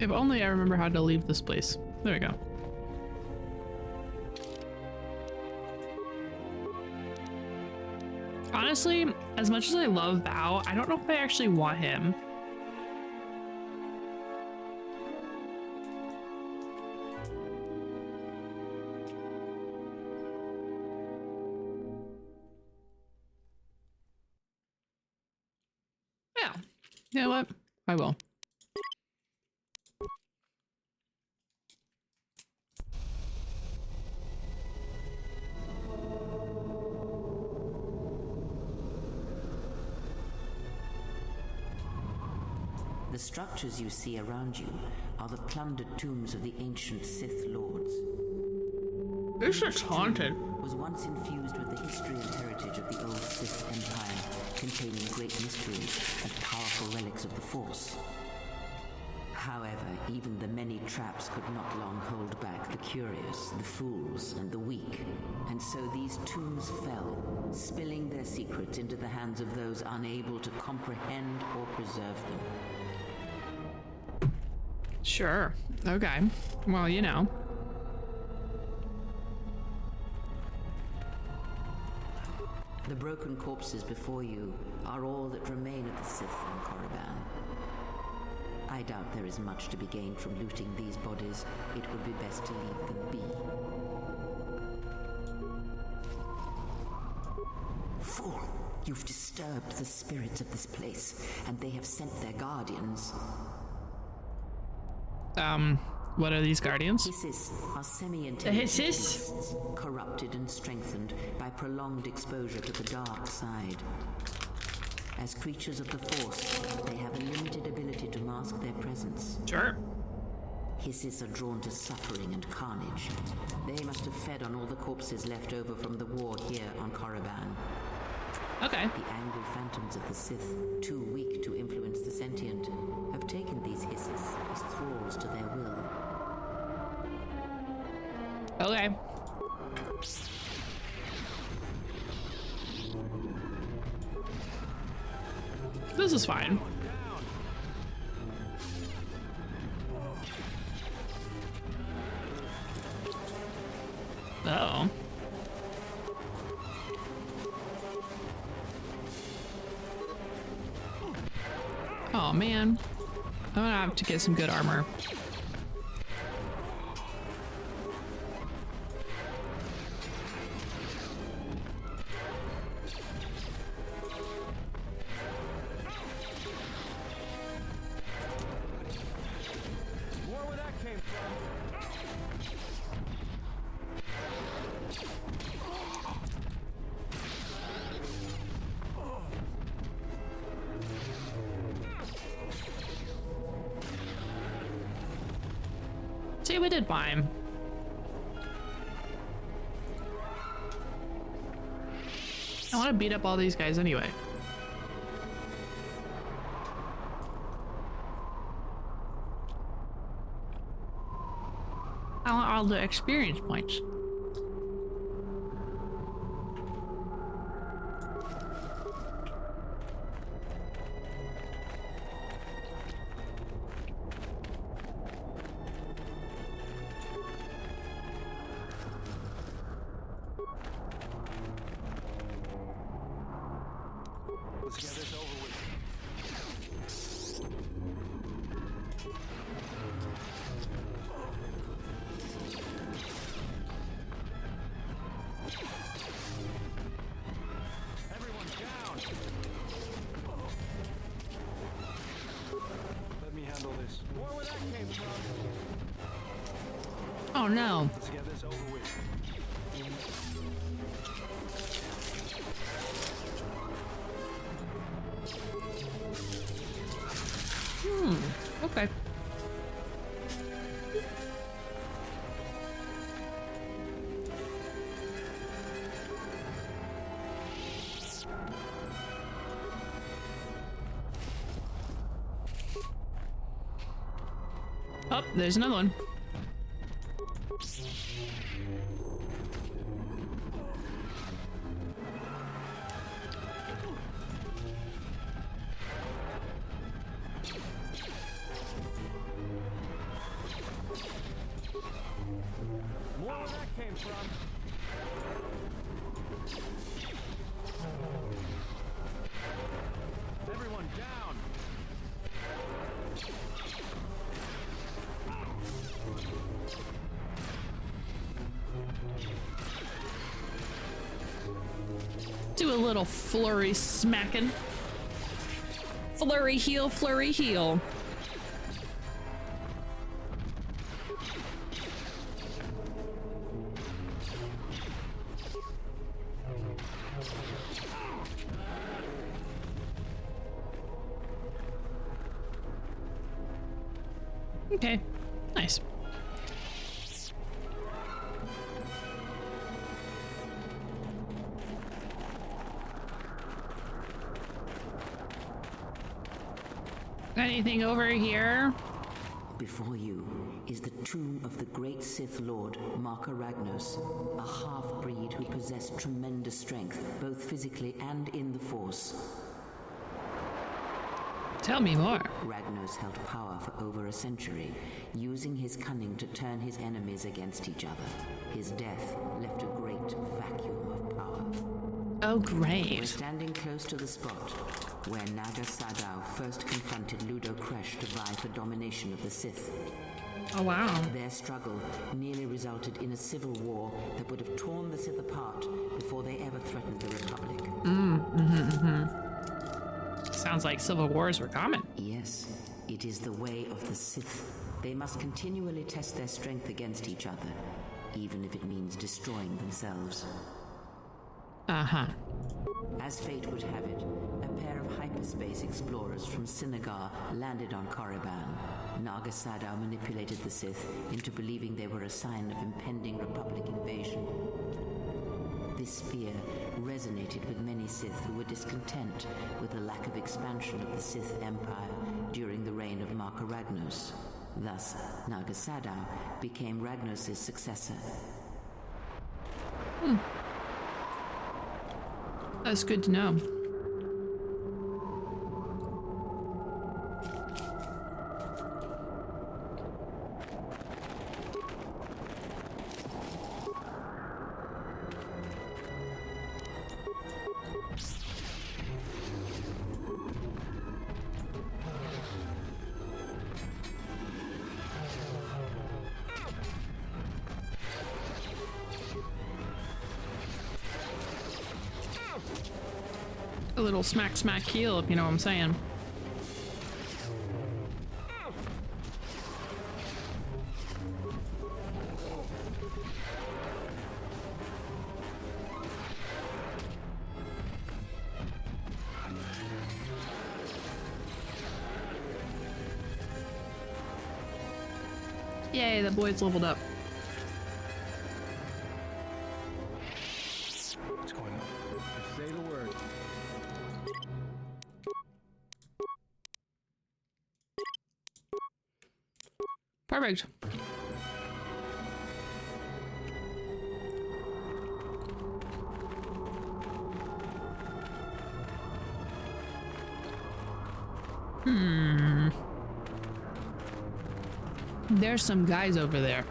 If only I remember how to leave this place. There we go. Honestly, as much as I love Bao, I don't know if I actually want him. Yeah. You know what? I will. The structures you see around you are the plundered tombs of the ancient Sith lords. This shit's haunted. Was once infused with the history and heritage of the old Sith Empire, containing great mysteries and powerful relics of the Force. However, even the many traps could not long hold back the curious, the fools, and the weak. And so these tombs fell, spilling their secrets into the hands of those unable to comprehend or preserve them. Sure. Okay. Well, you know. The broken corpses before you are all that remain of the Sith on Korriban. I doubt there is much to be gained from looting these bodies. It would be best to leave them be. Fool! You've disturbed the spirits of this place, and they have sent their guardians. What are these guardians? Hissis are semi-intelligent The Hissis? beasts, corrupted and strengthened by prolonged exposure to the dark side. As creatures of the Force, they have a limited ability to mask their presence. Sure. Hissis are drawn to suffering and carnage. They must have fed on all the corpses left over from the war here on Korriban. Okay. The angry phantoms of the Sith, too weak to influence the sentient, have taken these Hissis as thralls to their will. Okay. This is fine. Uh-oh. Oh man. I'm gonna have to get some good armor. See, we did fine. I want to beat up all these guys anyway. I want all the experience points. Let's get this over with. Everyone down. no. Let's get this over with. Okay. Oh, there's another one. More where that came from. Everyone down. Do a little flurry smacking. Flurry heal, flurry heal. Okay, nice. Anything over here? Before you is the tomb of the great Sith Lord, Marka Ragnos, a half-breed who possessed tremendous strength, both physically and in the Force. Tell me more. Ragnos held power for over a century, using his cunning to turn his enemies against each other. His death left a great vacuum of power. Oh, great. We're standing close to the spot where Naga Sadow first confronted Ludo Kresh to vie for domination of the Sith. Oh, wow. Their struggle nearly resulted in a civil war that would have torn the Sith apart before they ever threatened the Republic. Sounds like civil wars were common. Yes, it is the way of the Sith. They must continually test their strength against each other, even if it means destroying themselves. Uh-huh. As fate would have it, a pair of hyperspace explorers from Sinagar landed on Korriban. Naga Sadow manipulated the Sith into believing they were a sign of impending Republic invasion. This fear resonated with many Sith who were discontent with the lack of expansion of the Sith Empire during the reign of Marka Ragnos. Thus, Naga Sadow became Ragnos' successor. That's good to know. A little smack smack heal, if you know what I'm saying. Yay, the boy's leveled up. What's going on? Just say the word. Perfect. There's some guys over there.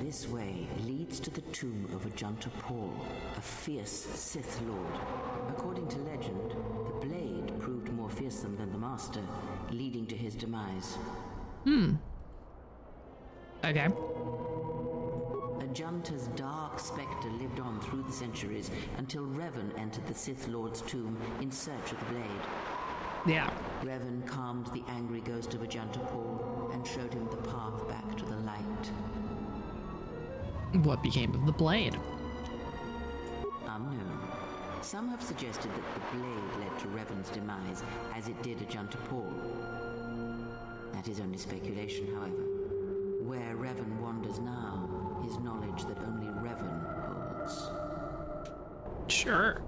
This way leads to the tomb of Ajunta Paul, a fierce Sith Lord. According to legend, the blade proved more fearsome than the Master, leading to his demise. Okay. Ajunta's dark specter lived on through the centuries until Revan entered the Sith Lord's tomb in search of the blade. Yeah. Revan calmed the angry ghost of Ajanta Paul and showed him the path back to the light. What became of the blade? Unknown. Some have suggested that the blade led to Revan's demise, as it did Ajanta Paul. That is only speculation, however. Where Revan wanders now is knowledge that only Revan holds. Sure.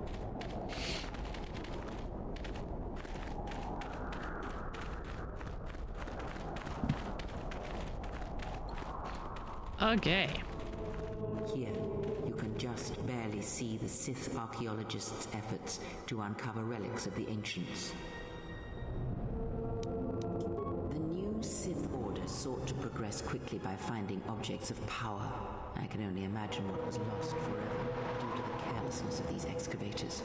Okay. Here, you can just barely see the Sith archaeologists' efforts to uncover relics of the ancients. The new Sith Order sought to progress quickly by finding objects of power. I can only imagine what was lost forever due to the carelessness of these excavators.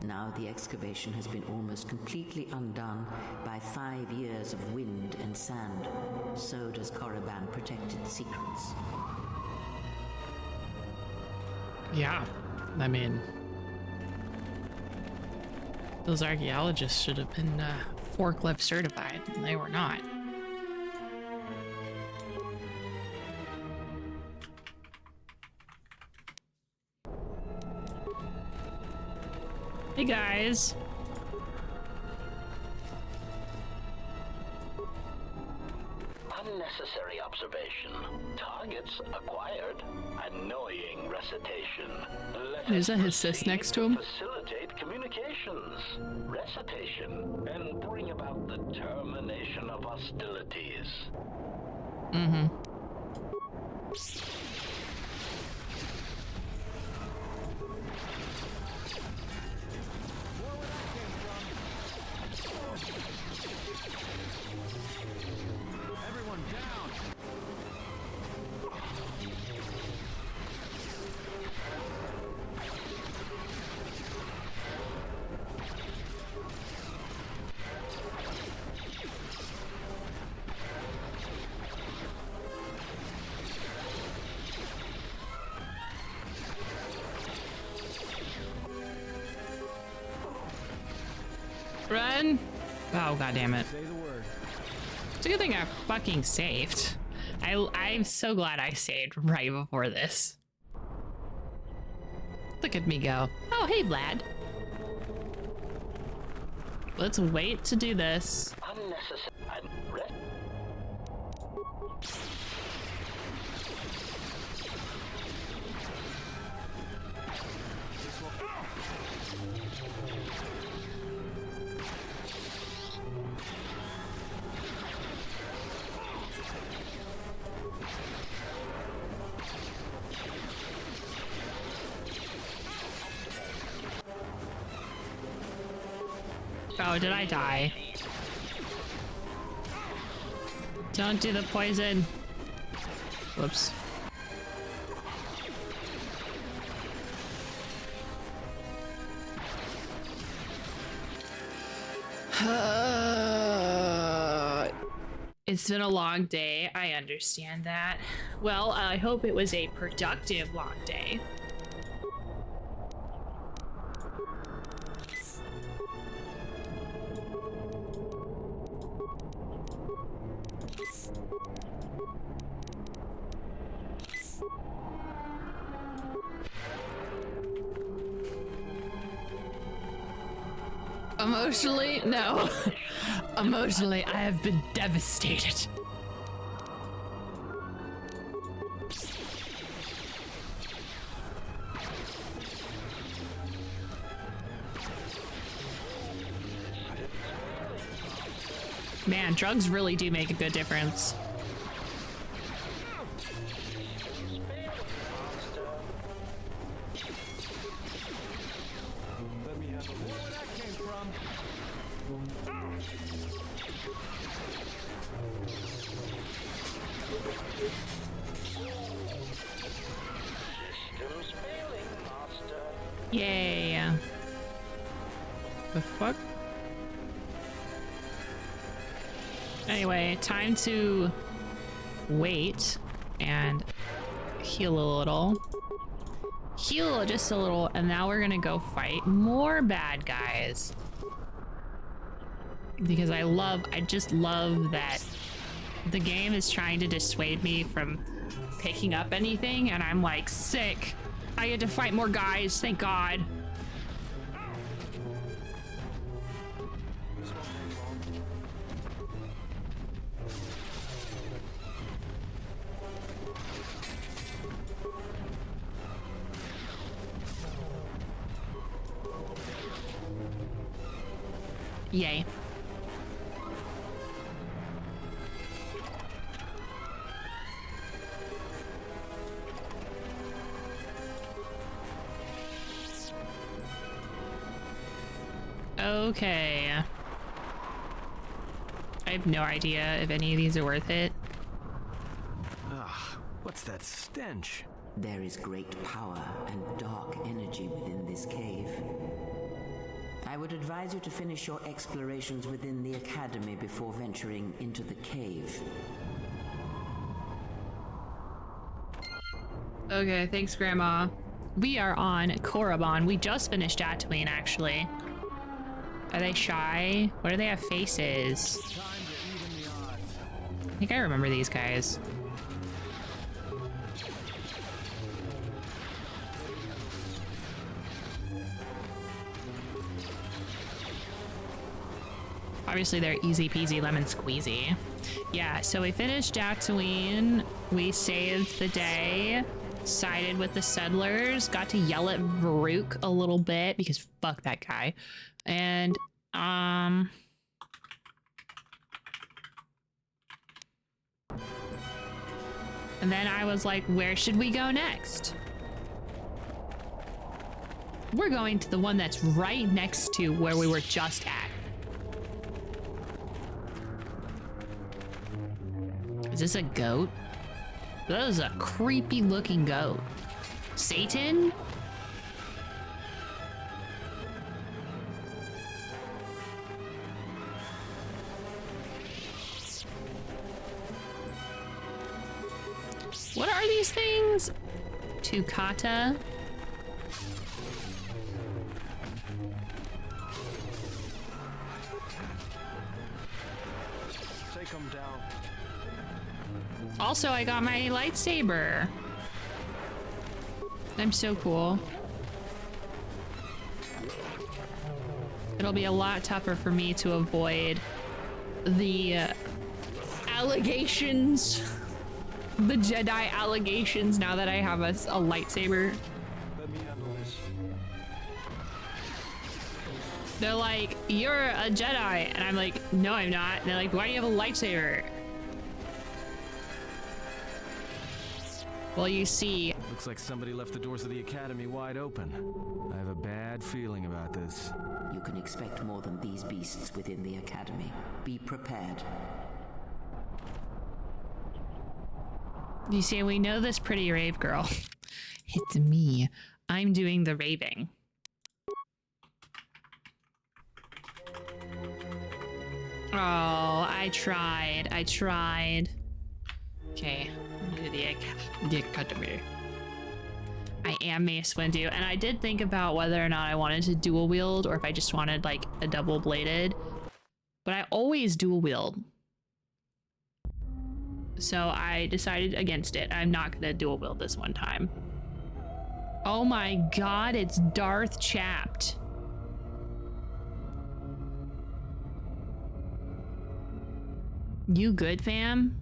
Now the excavation has been almost completely undone by 5 years of wind and sand. So does Korriban protect its secrets. Yeah, I mean, those archaeologists should have been forklift certified, and they were not. Hey guys. Unnecessary observation. Targets acquired. Annoying recitation. Is that his sis next to him? Facilitate communications. Recitation. And bring about the termination of hostilities. Mm-hmm. Everyone down! Run! Oh, god damn it. Say the word. It's a good thing I fucking saved. I'm so glad I saved right before this. Look at me go. Oh, hey, Vlad. Let's wait to do this. Unnecessary. Oh, did I die? Don't do the poison. Whoops. It's been a long day. I understand that. Well, I hope it was a productive long day. Emotionally, no. Emotionally, I have been devastated. Man, drugs really do make a good difference. Yay. The fuck? Anyway, time to wait and heal a little. Heal just a little, and now we're gonna go fight more bad guys. Because I just love that the game is trying to dissuade me from picking up anything, and I'm like, sick. I get to fight more guys, thank God. Yay. Okay. I have no idea if any of these are worth it. Ugh, what's that stench? There is great power and dark energy within this cave. I would advise you to finish your explorations within the academy before venturing into the cave. Okay, thanks, Grandma. We are on Korriban. We just finished Tatooine, actually. Are they shy? What do they have faces? I think I remember these guys. Obviously, they're easy peasy lemon squeezy. Yeah, so we finished Tatooine. We saved the day. Sided with the settlers. Got to yell at Varuk a little bit because fuck that guy. And, and then I was like, where should we go next? We're going to the one that's right next to where we were just at. Is this a goat? That is a creepy looking goat. Satan? What are these things? Tukata? Take them down. Also, I got my lightsaber. I'm so cool. It'll be a lot tougher for me to avoid the allegations. The Jedi allegations now that I have a lightsaber. Let me handle this. They're like, you're a Jedi. And I'm like, no, I'm not. And they're like, why do you have a lightsaber? Well, you see. Looks like somebody left the doors of the academy wide open. I have a bad feeling about this. You can expect more than these beasts within the academy. Be prepared. You see, we know this pretty rave girl. It's me. I'm doing the raving. Oh, I tried. Okay, do the academy. I am Mace Windu, and I did think about whether or not I wanted to dual wield or if I just wanted like a double bladed, but I always dual wield. So I decided against it. I'm not gonna dual wield this one time. Oh my God, it's Darth Chapped. You good, fam?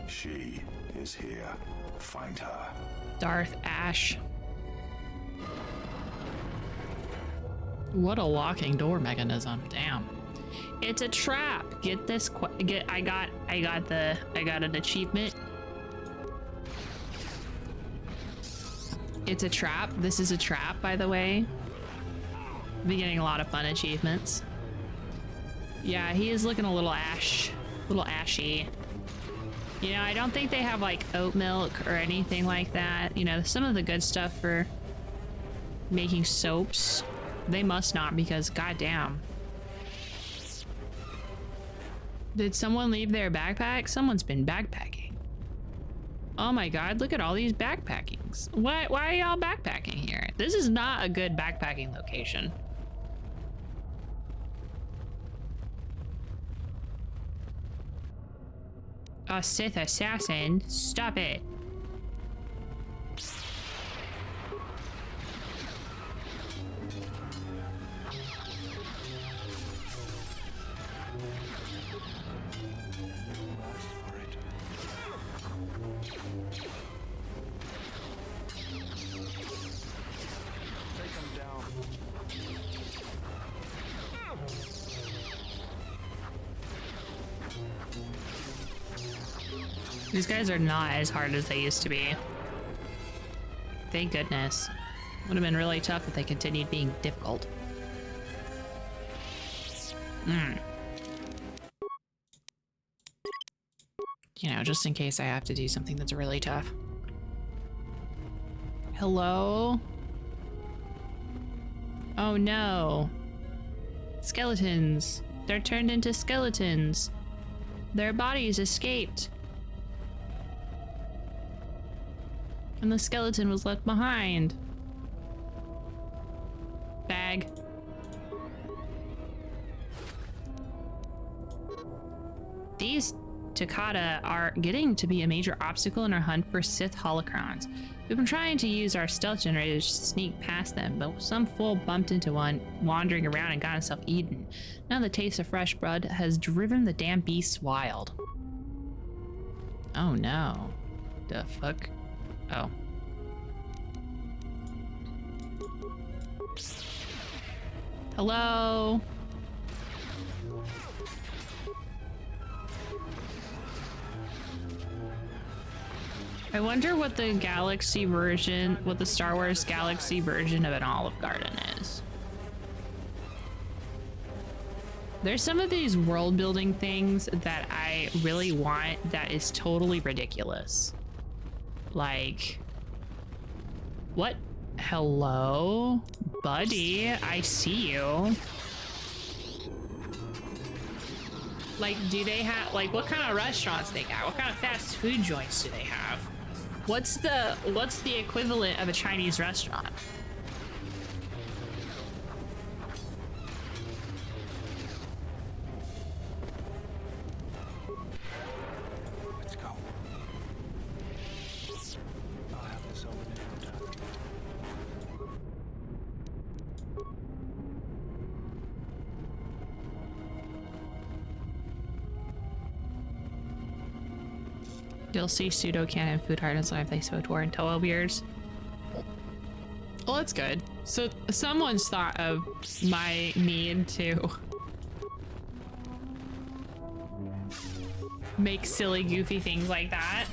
She is here. Find her. Darth Ash. What a locking door mechanism. Damn. It's a trap. Get this. I got an achievement. It's a trap. This is a trap, by the way. Be getting a lot of fun achievements. Yeah, he is looking a little ashy. You know, I don't think they have like oat milk or anything like that. You know, some of the good stuff for making soaps. They must not, because goddamn. Did someone leave their backpack? Someone's been backpacking. Oh my god, look at all these backpackings. Why are y'all backpacking here? This is not a good backpacking location. A Sith assassin? Stop it. These guys are not as hard as they used to be. Thank goodness. Would have been really tough if they continued being difficult. You know, just in case I have to do something that's really tough. Hello? Oh no. Skeletons. They're turned into skeletons. Their bodies escaped. And the skeleton was left behind. Bag. These Takata are getting to be a major obstacle in our hunt for Sith holocrons. We've been trying to use our stealth generators to sneak past them, but some fool bumped into one wandering around and got himself eaten. Now the taste of fresh blood has driven the damn beasts wild. Oh no. The fuck? Oh. Hello? I wonder what the Galaxy version, what the Star Wars Galaxy version of an Olive Garden is. There's some of these world building things that I really want that is totally ridiculous. Like, what? Hello? Buddy, I see you. Like, do they have, like, what kind of restaurants they got? What kind of fast food joints do they have? What's the equivalent of a Chinese restaurant? Let's go. I'll have this over in no time. You'll see pseudo-canon food items live they spoke to in 12 years. Well, that's good. So someone's thought of my need to make silly, goofy things like that.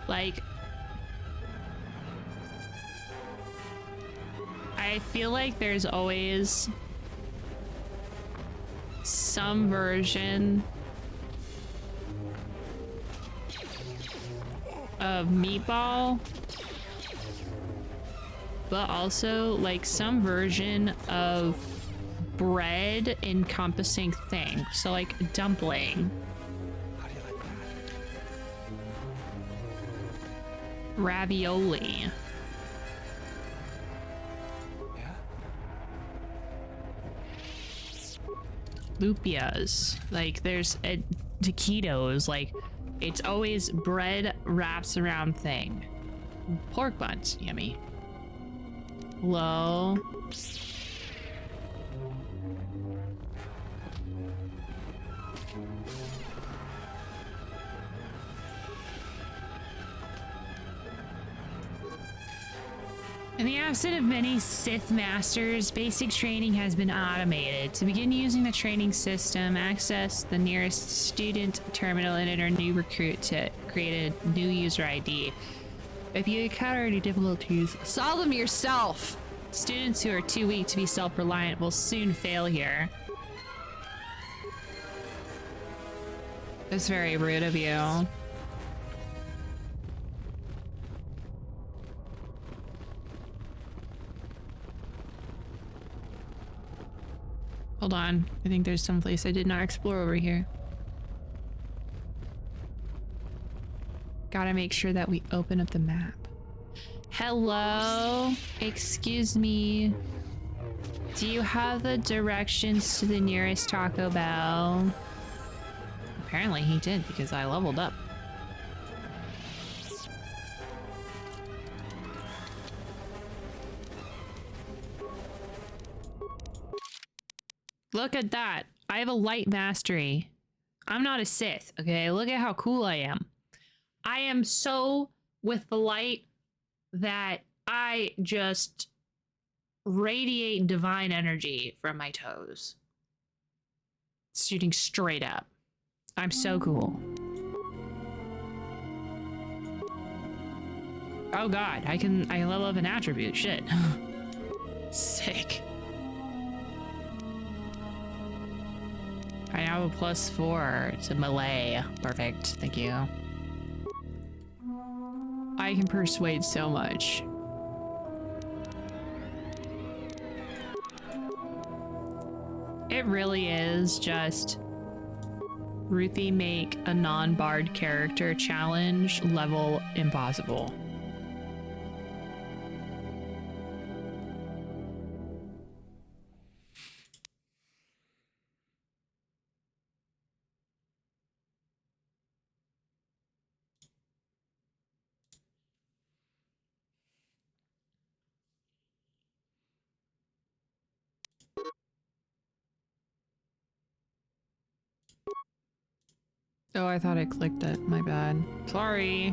Like, I feel like there's always some version of meatball, but also like some version of bread encompassing thing. So like dumpling, ravioli. Lupias, like there's taquitos, like it's always bread wraps around thing. Pork buns, yummy. Hello. In the absence of many Sith masters, basic training has been automated. To begin using the training system, access the nearest student terminal and enter new recruit to create a new user ID. If you encounter any difficulties, solve them yourself. Students who are too weak to be self-reliant will soon fail here. That's very rude of you. Hold on, I think there's some place I did not explore over here. Gotta make sure that we open up the map. Hello? Excuse me. Do you have the directions to the nearest Taco Bell? Apparently he did, because I leveled up. Look at that. I have a light mastery. I'm not a Sith, okay? Look at how cool I am. I am so with the light that I just radiate divine energy from my toes. Shooting straight up. I'm so cool. Oh god, I level up an attribute. Shit. Sick. I have a +4 to melee. Perfect. Thank you. I can persuade so much. It really is just Ruthie make a non-bard character challenge level impossible. Oh, I thought I clicked it. My bad. Sorry.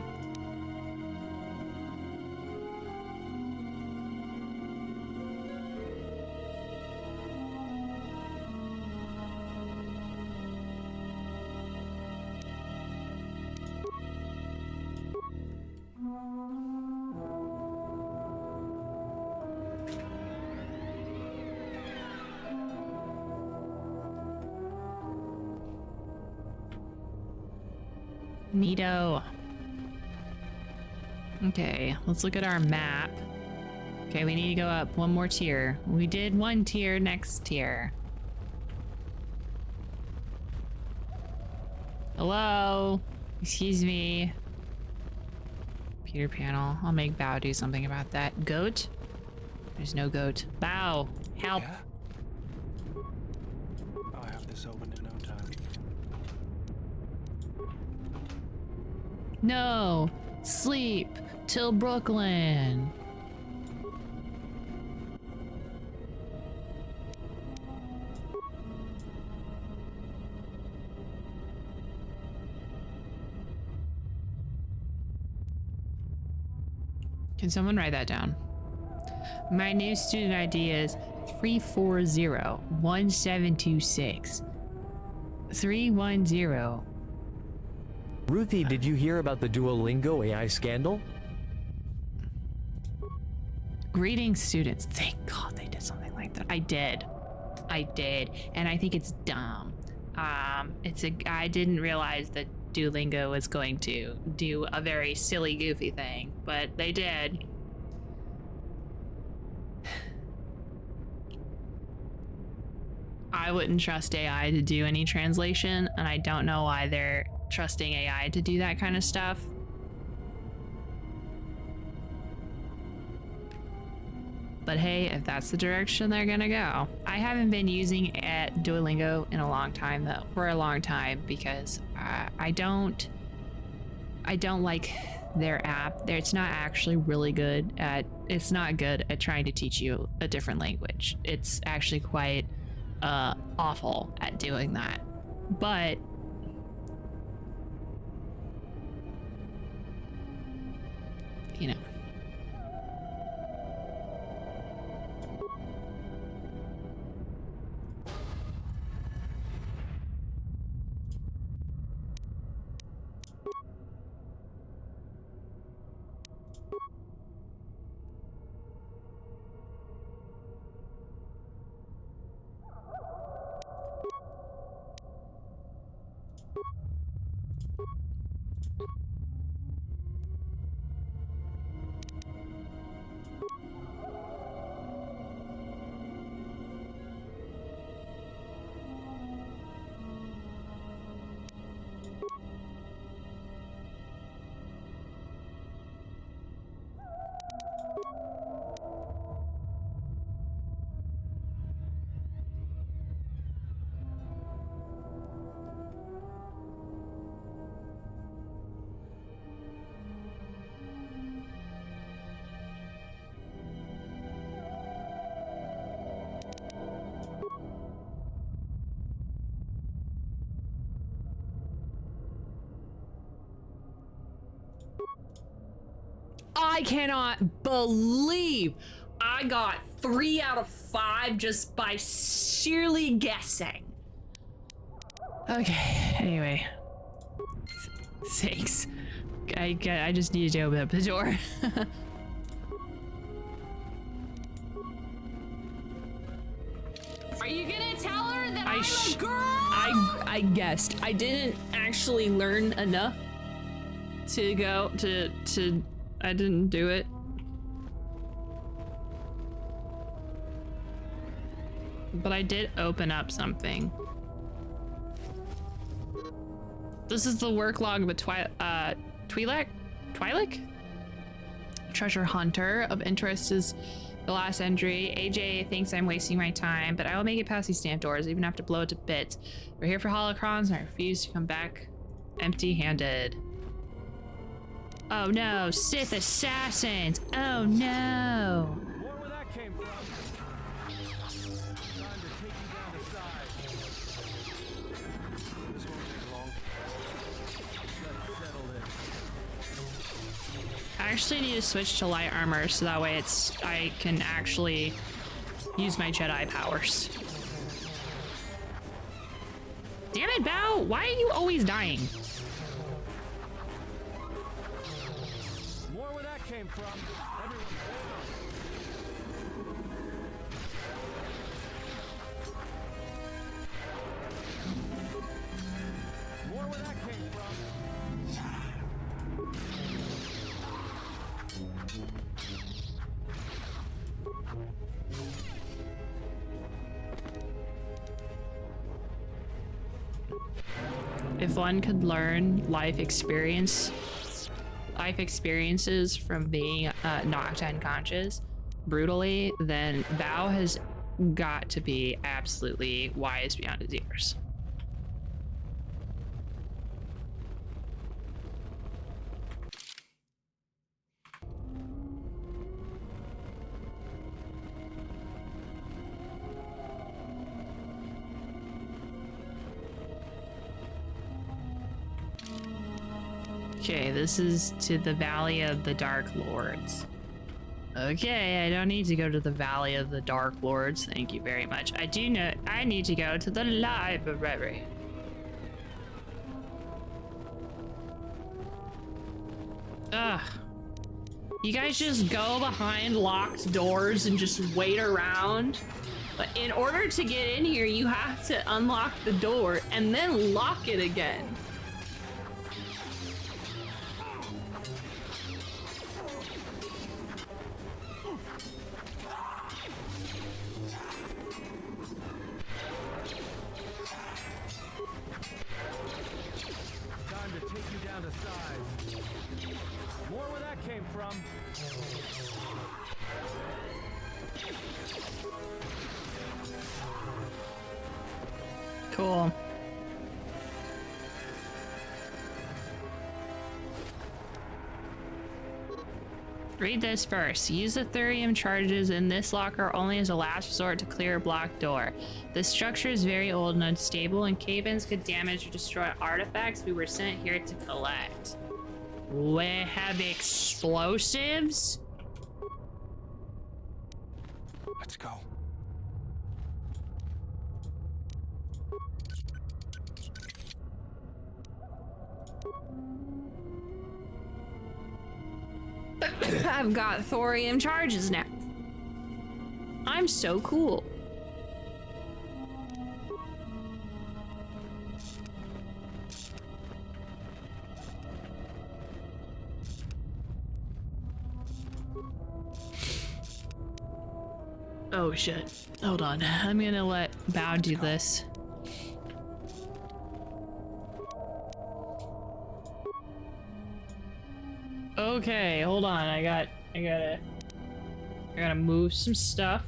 Neato. Okay, let's look at our map. Okay, we need to go up one more tier. We did one tier, next tier. Hello? Excuse me. Computer panel. I'll make Bao do something about that. Goat? There's no goat. Bao! Help! Yeah? I'll have this open in no time. No! Sleep till Brooklyn! Can someone write that down? My new student ID is 340-1726. 310. Ruthie, did you hear about the Duolingo AI scandal? Greetings, students. Thank God they did something like that. I did. And I think it's dumb. I didn't realize that Duolingo was going to do a very silly, goofy thing, but they did. I wouldn't trust AI to do any translation, and I don't know why they're trusting AI to do that kind of stuff. But hey, if that's the direction they're gonna go. I haven't been using Duolingo in a long time, though. For a long time, because I don't like their app. It's not actually really good at. It's not good at trying to teach you a different language. It's actually quite awful at doing that. But you know. I cannot believe I got 3 out of 5 just by sheerly guessing. Okay, anyway. Sakes. I just needed to open up the door. Are you gonna tell her that I'm a girl? I guessed. I didn't actually learn enough to go to I didn't do it. But I did open up something. This is the work log of a Twi'lek? Treasure hunter. Of interest is the last entry. AJ thinks I'm wasting my time, but I will make it past these stamp doors, even have to blow it to bits. We're here for holocrons, and I refuse to come back empty-handed. Oh no, Sith assassins! Oh no! More where that came from. Time to take you down to size. This won't take long. Let's settle this. I actually need to switch to light armor so that way I can actually use my Jedi powers. Damn it, Bao! Why are you always dying? More where that came from. Everyone more where that came from. If one could learn life experiences from being knocked unconscious brutally, then Bao has got to be absolutely wise beyond his years. Okay, this is to the Valley of the Dark Lords. Okay, I don't need to go to the Valley of the Dark Lords. Thank you very much. I do know I need to go to the library. Ugh. You guys just go behind locked doors and just wait around? But in order to get in here, you have to unlock the door and then lock it again. Time to take you down to size. More where that came from. Cool. Read this first. Use the thurium charges in this locker only as a last resort to clear a blocked door. The structure is very old and unstable, and cave-ins could damage or destroy artifacts we were sent here to collect. We have explosives? Let's go. I've got thorium charges now. I'm so cool. Oh shit. Hold on. I'm gonna let Bao do this. Okay, hold on. I gotta move some stuff.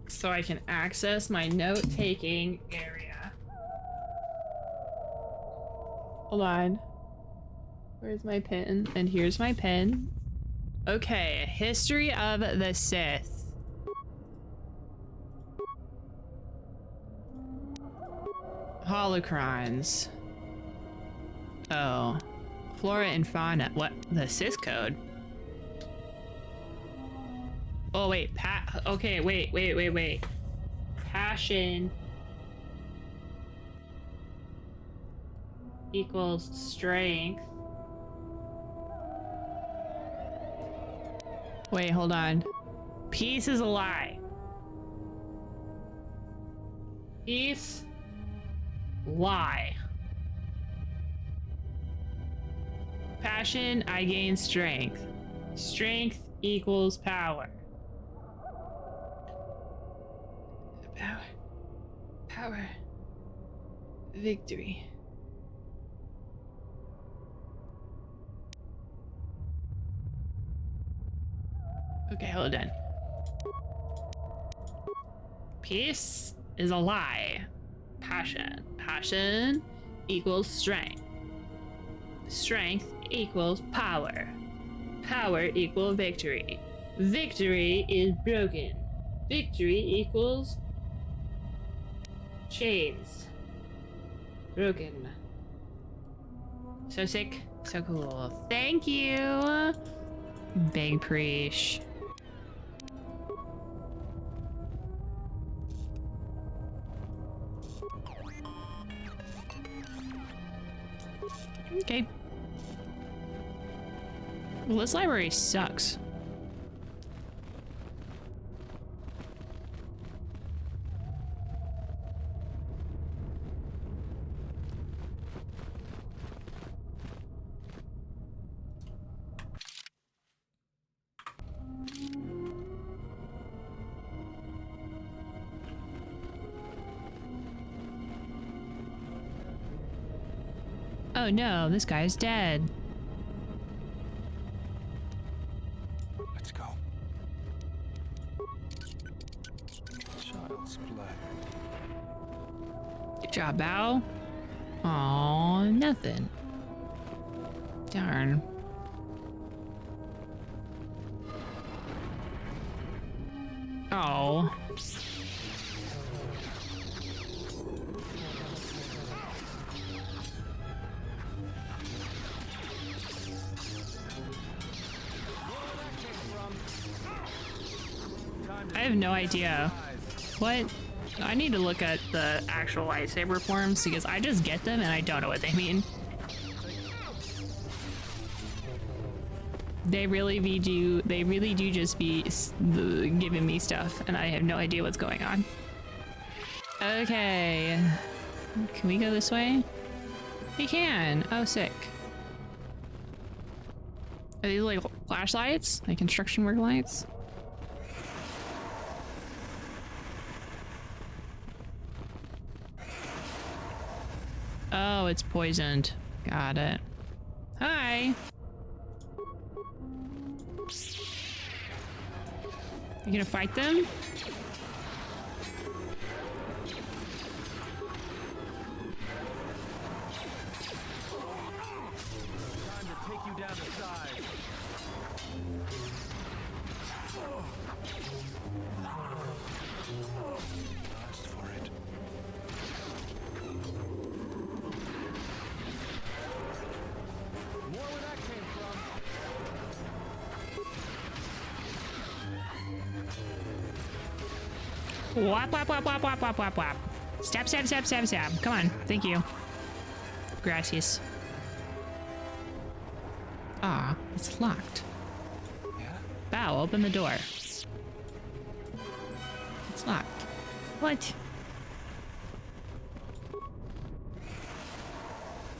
So I can access my note-taking area. Hold on. Where's my pen? And here's my pen. Okay, history of the Sith. Holocrons. Oh. Flora and fauna. What? The Sith code? Oh, wait. Okay, wait. Passion equals strength. Wait, hold on. Peace is a lie. Peace. Lie. Passion, I gain strength. Strength equals power. Power. Victory. Okay, hold on. Peace is a lie. Passion equals strength. Strength equals power. Power equals victory. Victory is broken. Victory equals chains. Broken. So sick. So cool. Thank you. Big preach. Okay. Well, this library sucks. Oh no, this guy's dead. Let's go. Child's play. Good job, Bao. Aw, nothing. Darn. Oh. I have no idea. What? I need to look at the actual lightsaber forms because I just get them and I don't know what they mean. They really do just be giving me stuff and I have no idea what's going on. Okay. Can we go this way? We can. Oh, sick. Are these like flashlights? Like construction work lights? Oh, it's poisoned. Got it. Hi. You gonna fight them? Time to take you down to size. Asked for it. More where that came from. Whap, whap, whap, whap, whap, whap, whap, whap. Stab, stab, stab, stab, stab. Come on. Thank you. Gracias. Ah, it's locked. Bow, open the door. It's locked. What?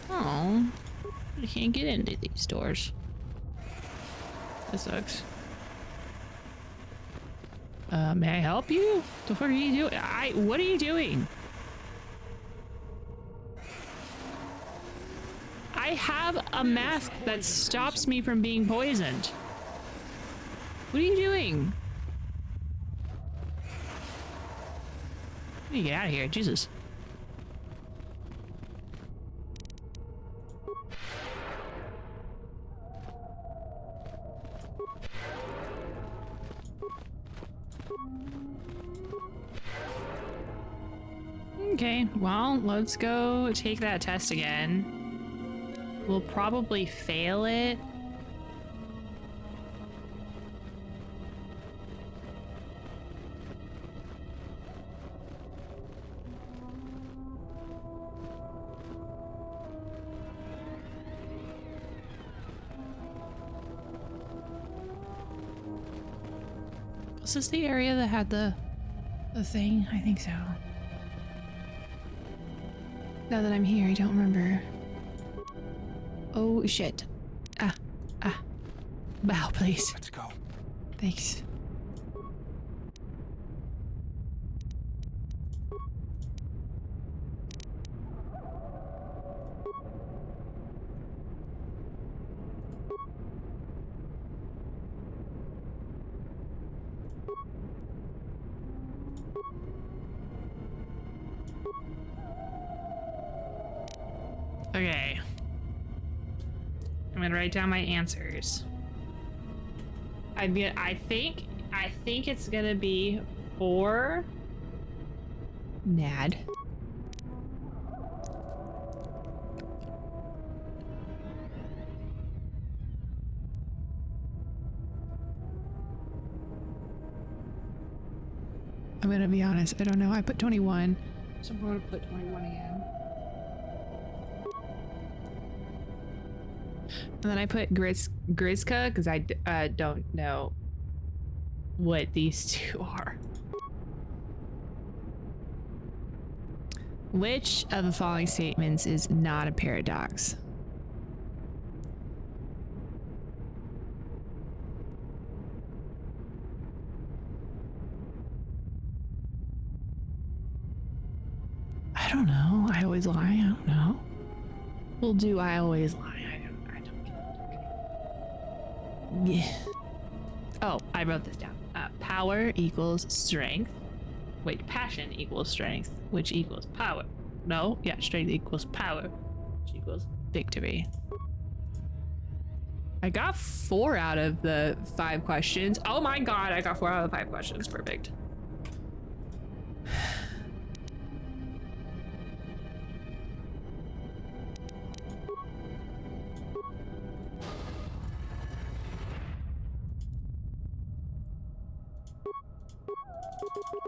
Oh, I can't get into these doors. That sucks. May I help you? The fuck are you doing? What are you doing? I have a mask that stops me from being poisoned. What are you doing? Let me get out of here, Jesus. Okay, well, let's go take that test again. We'll probably fail it. Was this the area that had the thing? I think so. Now that I'm here, I don't remember. Oh shit. Bow, please. Let's go. Thanks. Okay. I'm gonna write down my answers. I think it's gonna be for Nad. I'm gonna be honest, I don't know. I put 21. So I'm gonna put 21 again. And then I put Grizka because I don't know what these two are. Which of the following statements is not a paradox? I don't know. I always lie. I don't know. We'll do I always lie. Yeah. Oh, I wrote this down. Power equals strength. Wait, passion equals strength, which equals power. No, yeah, strength equals power, which equals victory. I got 4 out of the 5 questions. Oh my god, I got 4 out of the 5 questions. Perfect.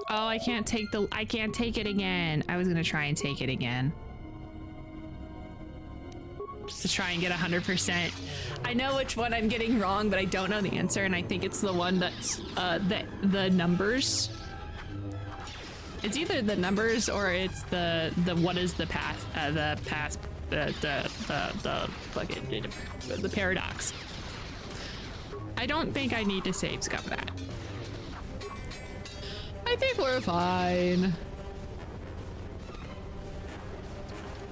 Oh, I can't take it again. I was gonna try and take it again. Just to try and get 100%. I know which one I'm getting wrong, but I don't know the answer, and I think it's the one that's the numbers. It's either the numbers or it's the what is the path the fucking the paradox. I don't think I need to save scum that. I think we're fine.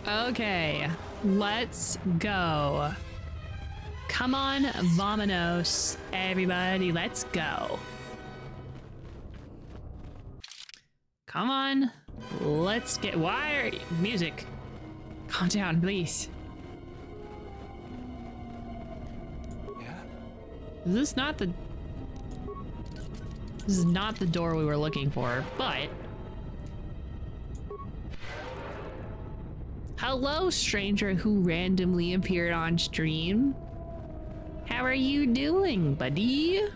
Okay, let's go. Come on, vamonos, everybody, let's go. Come on, let's get, why are you, music? Calm down, please. Yeah? Is this not the... This is not the door we were looking for, but... Hello, stranger who randomly appeared on stream. How are you doing, buddy?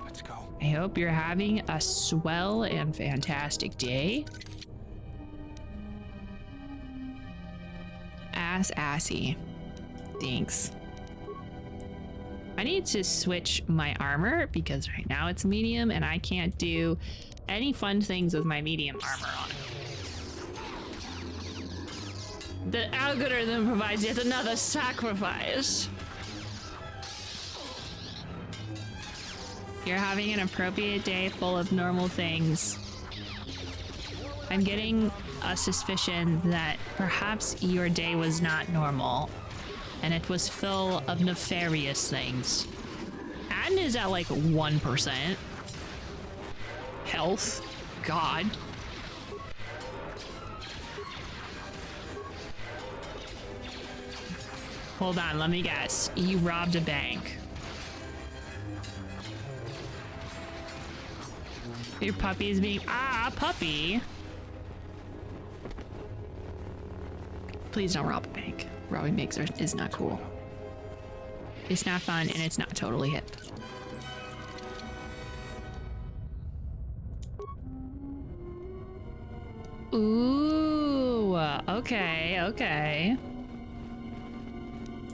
Let's go. I hope you're having a swell and fantastic day. Assy. Thanks. I need to switch my armor because right now it's medium and I can't do any fun things with my medium armor on. The algorithm provides yet another sacrifice. You're having an appropriate day full of normal things. I'm getting a suspicion that perhaps your day was not normal. And it was full of nefarious things. Adden is at like 1%. Health. God. Hold on, let me guess. You robbed a bank. Your puppy is being... Ah, puppy! Please don't rob a bank. Robbie Mixer is not cool. It's not fun, and it's not totally hip. Ooh, okay, okay.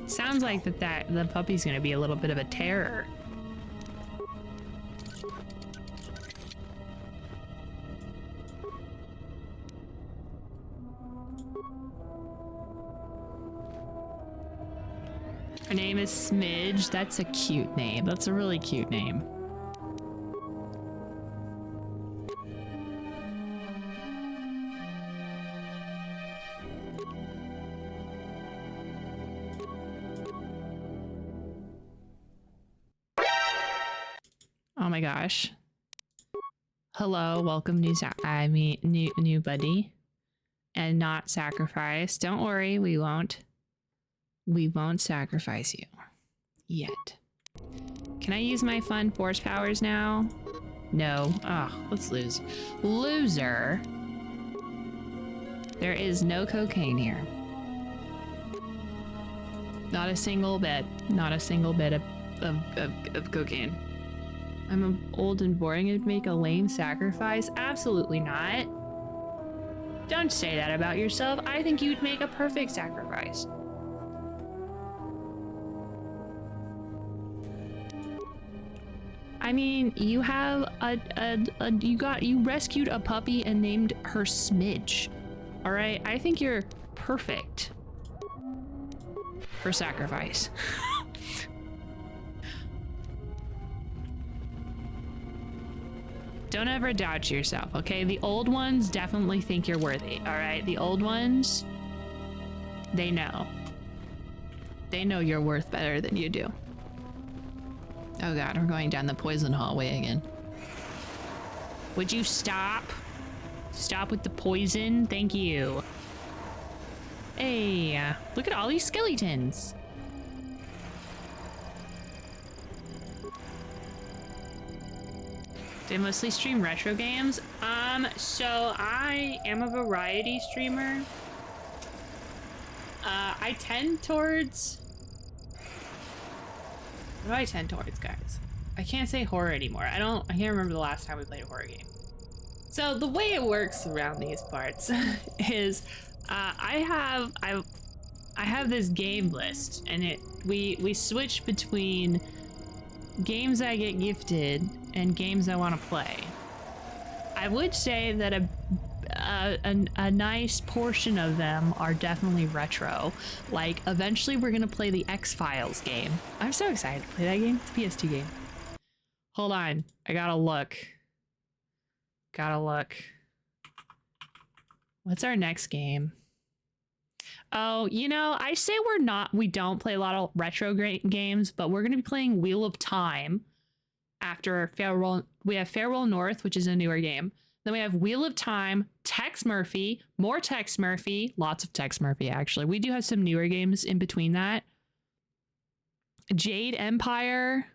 Sounds like that the puppy's gonna be a little bit of a terror. Her name is Smidge. That's a cute name. That's a really cute name. Oh my gosh. Hello, welcome new buddy. And not sacrifice. Don't worry, we won't sacrifice you. Yet. Can I use my fun force powers now? No. Oh, let's lose. Loser. There is no cocaine here. Not a single bit. Not a single bit of cocaine. I'm old and boring and make a lame sacrifice? Absolutely not. Don't say that about yourself. I think you'd make a perfect sacrifice. I mean, you have you rescued a puppy and named her Smidge. All right, I think you're perfect for sacrifice. Don't ever doubt yourself, okay? The old ones definitely think you're worthy, all right? The old ones, they know. They know you're worth better than you do. Oh god, we're going down the poison hallway again. Would you stop? Stop with the poison? Thank you. Hey, look at all these skeletons. Do I mostly stream retro games? So I am a variety streamer. I tend towards... What do I tend towards, guys? I can't say horror anymore. I can't remember the last time we played a horror game. So the way it works around these parts is I have this game list, and we switch between games I get gifted and games I want to play. I would say that a nice portion of them are definitely retro. Like, eventually we're gonna play the X-Files game. I'm so excited to play that game. It's a PS2 game. Hold on, I gotta look. What's our next game? Oh, you know, I say we don't play a lot of retro games, but we're gonna be playing Wheel of Time after Farewell. We have Farewell North, which is a newer game. Then we have Wheel of Time, Tex Murphy, more Tex Murphy, lots of Tex Murphy, actually. We do have some newer games in between that. Jade Empire.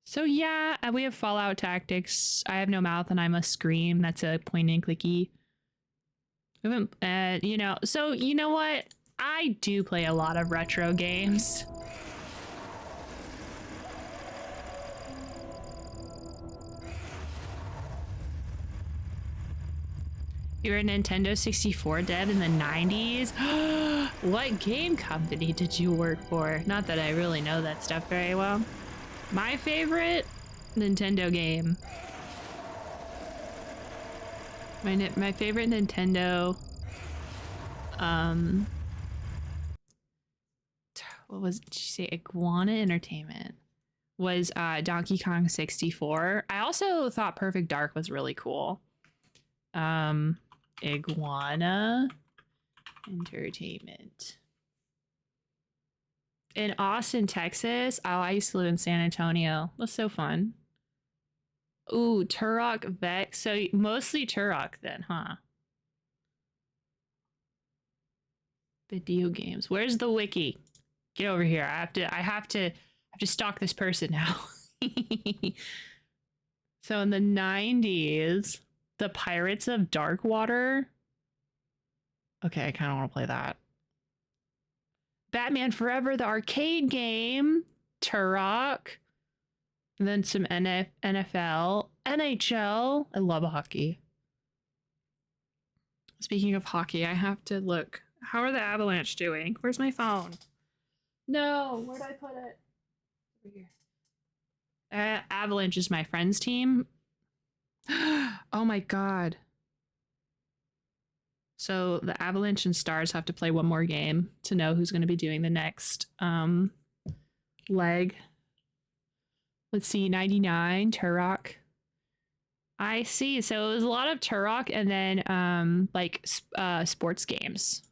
So yeah, we have Fallout Tactics. I Have No Mouth and I Must Scream. That's a point and clicky. We haven't, you know, so you know what? I do play a lot of retro games. You were a Nintendo 64 dead in the 90s? What game company did you work for? Not that I really know that stuff very well. My favorite Nintendo game. My favorite Nintendo, what was it? Did you say Iguana Entertainment? Was Donkey Kong 64. I also thought Perfect Dark was really cool. Iguana Entertainment. In Austin, Texas. Oh, I used to live in San Antonio. That's so fun. Ooh, Turok Vex. So mostly Turok then, huh? Video games. Where's the wiki? Get over here. I have to stalk this person now. So in the 90s, the Pirates of Darkwater. Okay, I kind of want to play that. Batman Forever, the arcade game, Turok, and then some NFL, NHL. I love hockey. Speaking of hockey, I have to look. How are the Avalanche doing? Where's my phone? No, where'd I put it? Over here. Avalanche is my friend's team. Oh my god. So the Avalanche and Stars have to play one more game to know who's going to be doing the next leg. Let's see, 99, Turok. I see. So it was a lot of Turok and then like sports games.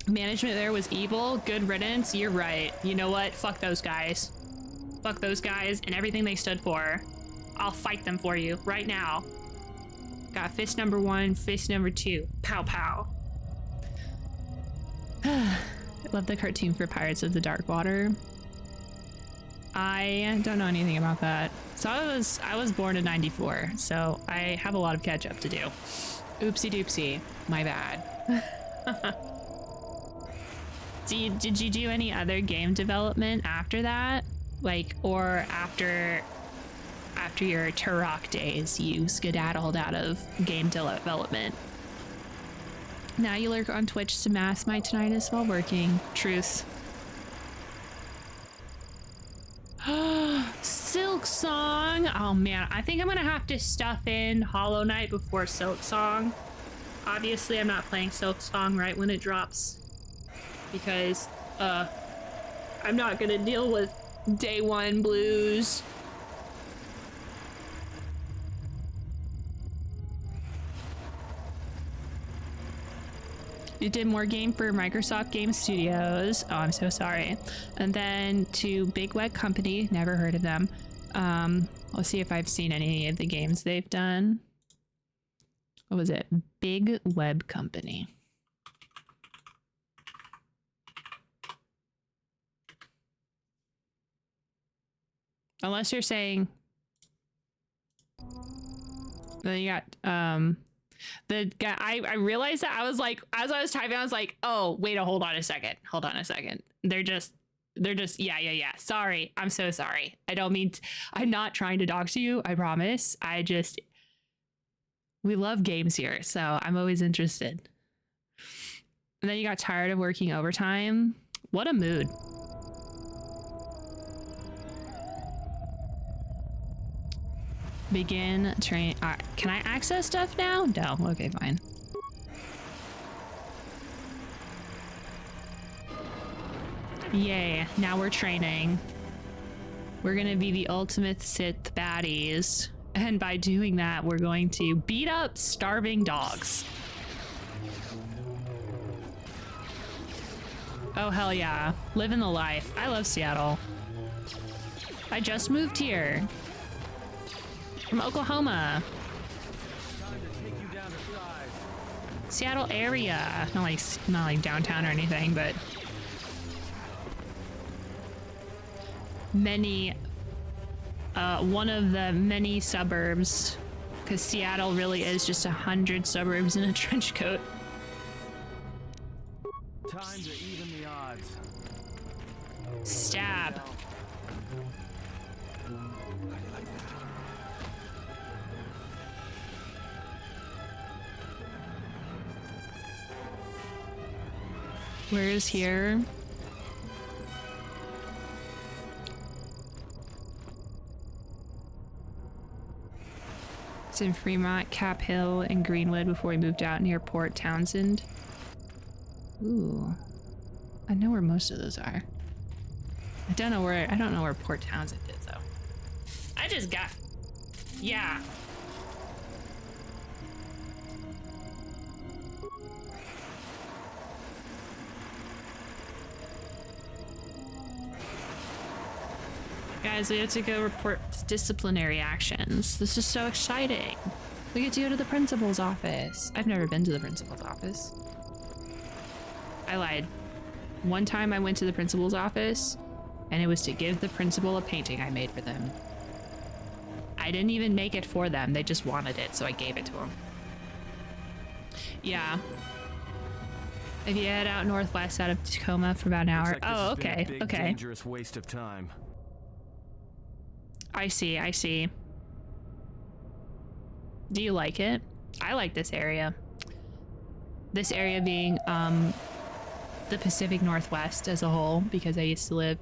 Management there was evil. Good riddance. You're right. You know what? Fuck those guys. Fuck those guys and everything they stood for. I'll fight them for you right now. Got fist number 1, fist number 2. Pow pow. I love the cartoon for Pirates of the Dark Water. I don't know anything about that. So I was born in '94, so I have a lot of catch up to do. Oopsie doopsie. My bad. Did you do any other game development after that? Like, or after your Turok days, you skedaddled out of game development? Now you lurk on Twitch to mask my tinnitus while working. Truth. Silk Song. Oh man, I think I'm gonna have to stuff in Hollow Knight before Silk Song. Obviously, I'm not playing Silk Song right when it drops because I'm not gonna deal with day one blues. You did more game for Microsoft Game Studios. Oh, I'm so sorry. And then to Big Web Company, never heard of them. Let's see if I've seen any of the games they've done. What was it? Big Web Company. Unless you're saying... Then you got, the guy, I realized that I was like, as I was typing, I was like, oh, wait, hold on a second. Hold on a second. They're just, yeah. Sorry. I'm so sorry. I don't mean, I'm not trying to dox you. I promise. We love games here. So I'm always interested. And then you got tired of working overtime. What a mood. Begin train. Can I access stuff now? No. Okay, fine. Yay. Now we're training. We're gonna be the ultimate Sith baddies. And by doing that, we're going to beat up starving dogs. Oh, hell yeah. Living the life. I love Seattle. I just moved here. From Oklahoma. Seattle area. Not like downtown or anything, but many one of the many suburbs, because Seattle really is just 100 suburbs in a trench coat. Time to even the odds. Stab. Where is here? It's in Fremont, Cap Hill, and Greenwood before we moved out near Port Townsend. Ooh. I know where most of those are. I don't know where Port Townsend is though. I just got, yeah. Guys, we have to go report disciplinary actions. This is so exciting. We get to go to the principal's office. I've never been to the principal's office. I lied. One time I went to the principal's office and it was to give the principal a painting I made for them. I didn't even make it for them. They just wanted it, so I gave it to them. Yeah. If you head out northwest out of Tacoma for about an hour. Looks like this Oh, has been a okay. big, Okay. dangerous waste of time. I see. I see. Do you like it? I like this area. This area being the Pacific Northwest as a whole, because I used to live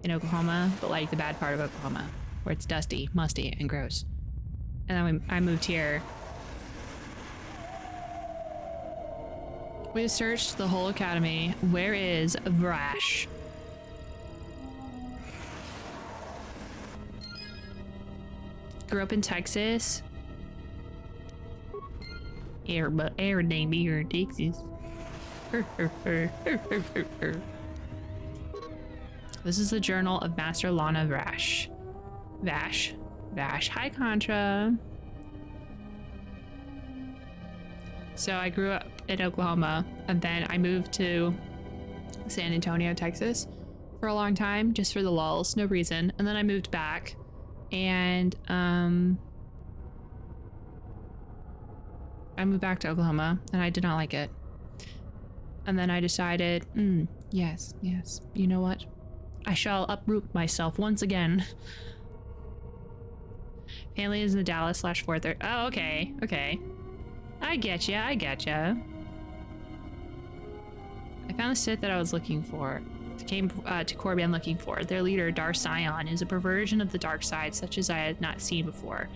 in Oklahoma, but like the bad part of Oklahoma, where it's dusty, musty, and gross. And then I moved here. We searched the whole academy. Where is Vrash? Grew up in Texas. Everything be here in Texas. This is the journal of Master Lana Vrash. Vash. Hi, Contra. So I grew up in Oklahoma, and then I moved to San Antonio, Texas for a long time, just for the lulz, no reason. And then I moved back, and I moved back to Oklahoma, and I did not like it. And then I decided, yes, you know what? I shall uproot myself once again. Family is in the Dallas/Fort Worth. Oh, okay. I get ya. I found the Sith that I was looking for. Came to Korriban looking for. Their leader, Dar Sion, is a perversion of the dark side such as I had not seen before.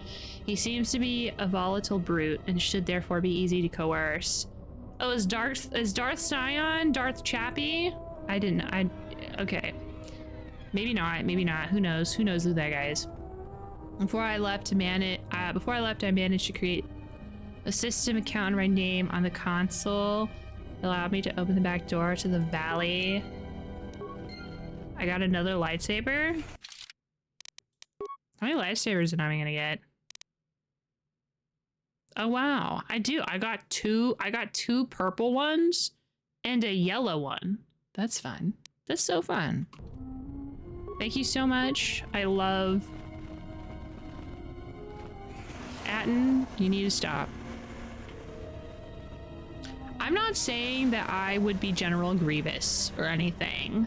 He seems to be a volatile brute and should therefore be easy to coerce. Oh, is Darth Sion Darth Chappie? Okay. Maybe not. Who knows? Who knows who that guy is? Before I left, I managed to create a system account in my name on the console. It allowed me to open the back door to the valley. I got another lightsaber. How many lightsabers am I gonna get? Oh wow, I do. I got two purple ones and a yellow one. That's fun. That's so fun. Thank you so much. I love Atten, you need to stop. I'm not saying that I would be General Grievous or anything,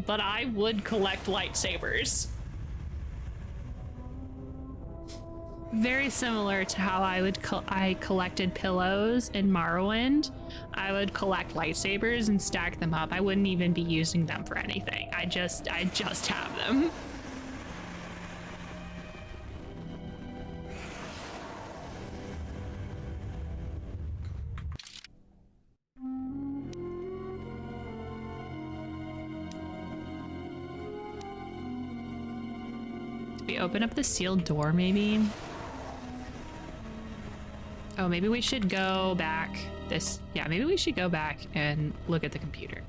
but I would collect lightsabers. Very similar to how I collected pillows in Morrowind. I would collect lightsabers and stack them up. I wouldn't even be using them for anything. I just have them. We open up the sealed door, maybe? Oh, maybe we should go back maybe we should go back and look at the computer.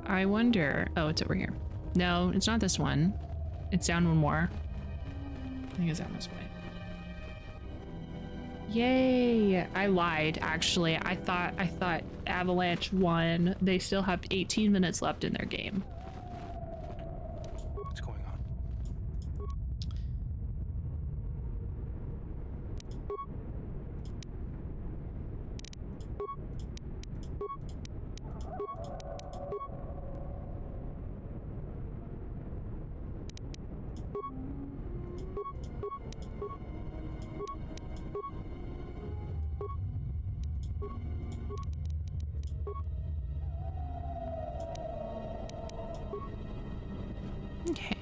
I wonder. Oh, it's over here. No, it's not this one. It's down one more. I think it's down this way. Yay! I lied, actually. I thought Avalanche won. They still have 18 minutes left in their game. What's going on? Okay.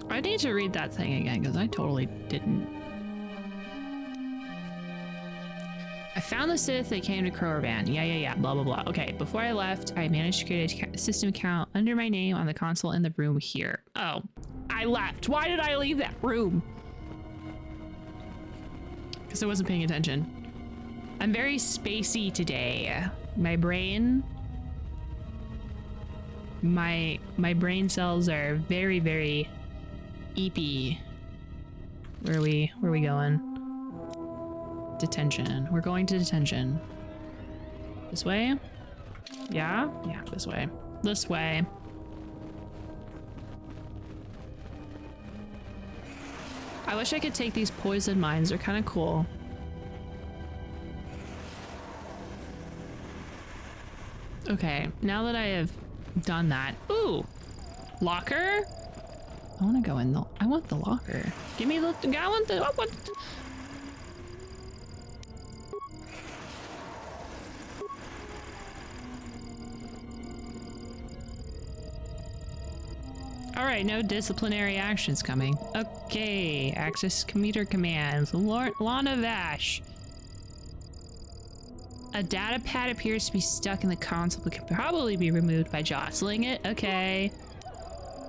I need to read that thing again because I totally didn't. I found the Sith. They came to Korriban. Yeah. Blah, blah, blah. Okay, before I left, I managed to create a system account under my name on the console in the room here. Oh, I left. Why did I leave that room? Because I wasn't paying attention. I'm very spacey today. My brain... My brain cells are very, very EP. Where are we going? Detention. We're going to detention. This way? Yeah? Yeah, this way. This way. I wish I could take these poison mines. They're kind of cool. Okay, now that I have done that. Ooh! Locker? I want to go in the... I want the locker. Give me the... I want the... Alright, no disciplinary actions coming. Okay, access commuter commands. Lana Vash. A data pad appears to be stuck in the console but can probably be removed by jostling it. Okay.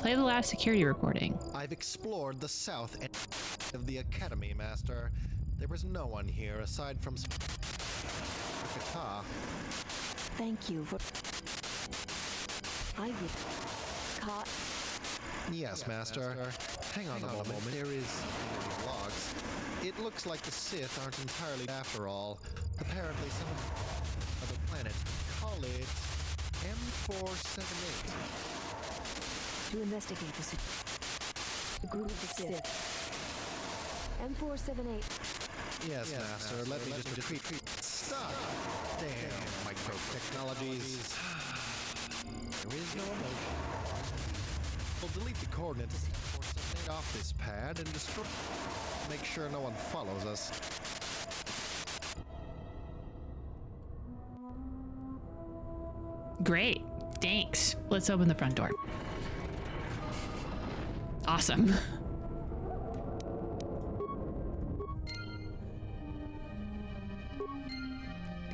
Play the last security recording. I've explored the south end of the Academy, Master. There was no one here aside from Qatar. Thank you for... I've caught... Yes, Master. Hang on a moment. There is logs. It looks like the Sith aren't entirely after all. Apparently some of the planet. Call it M478. To investigate the group of the Sith. M478. Yes, Master. Let me just retreat. Stop! Damn micro-technologies. There is no emotion. We'll delete the coordinates off this pad and destroy. Make sure no one follows us. Great. Thanks. Let's open the front door. Awesome.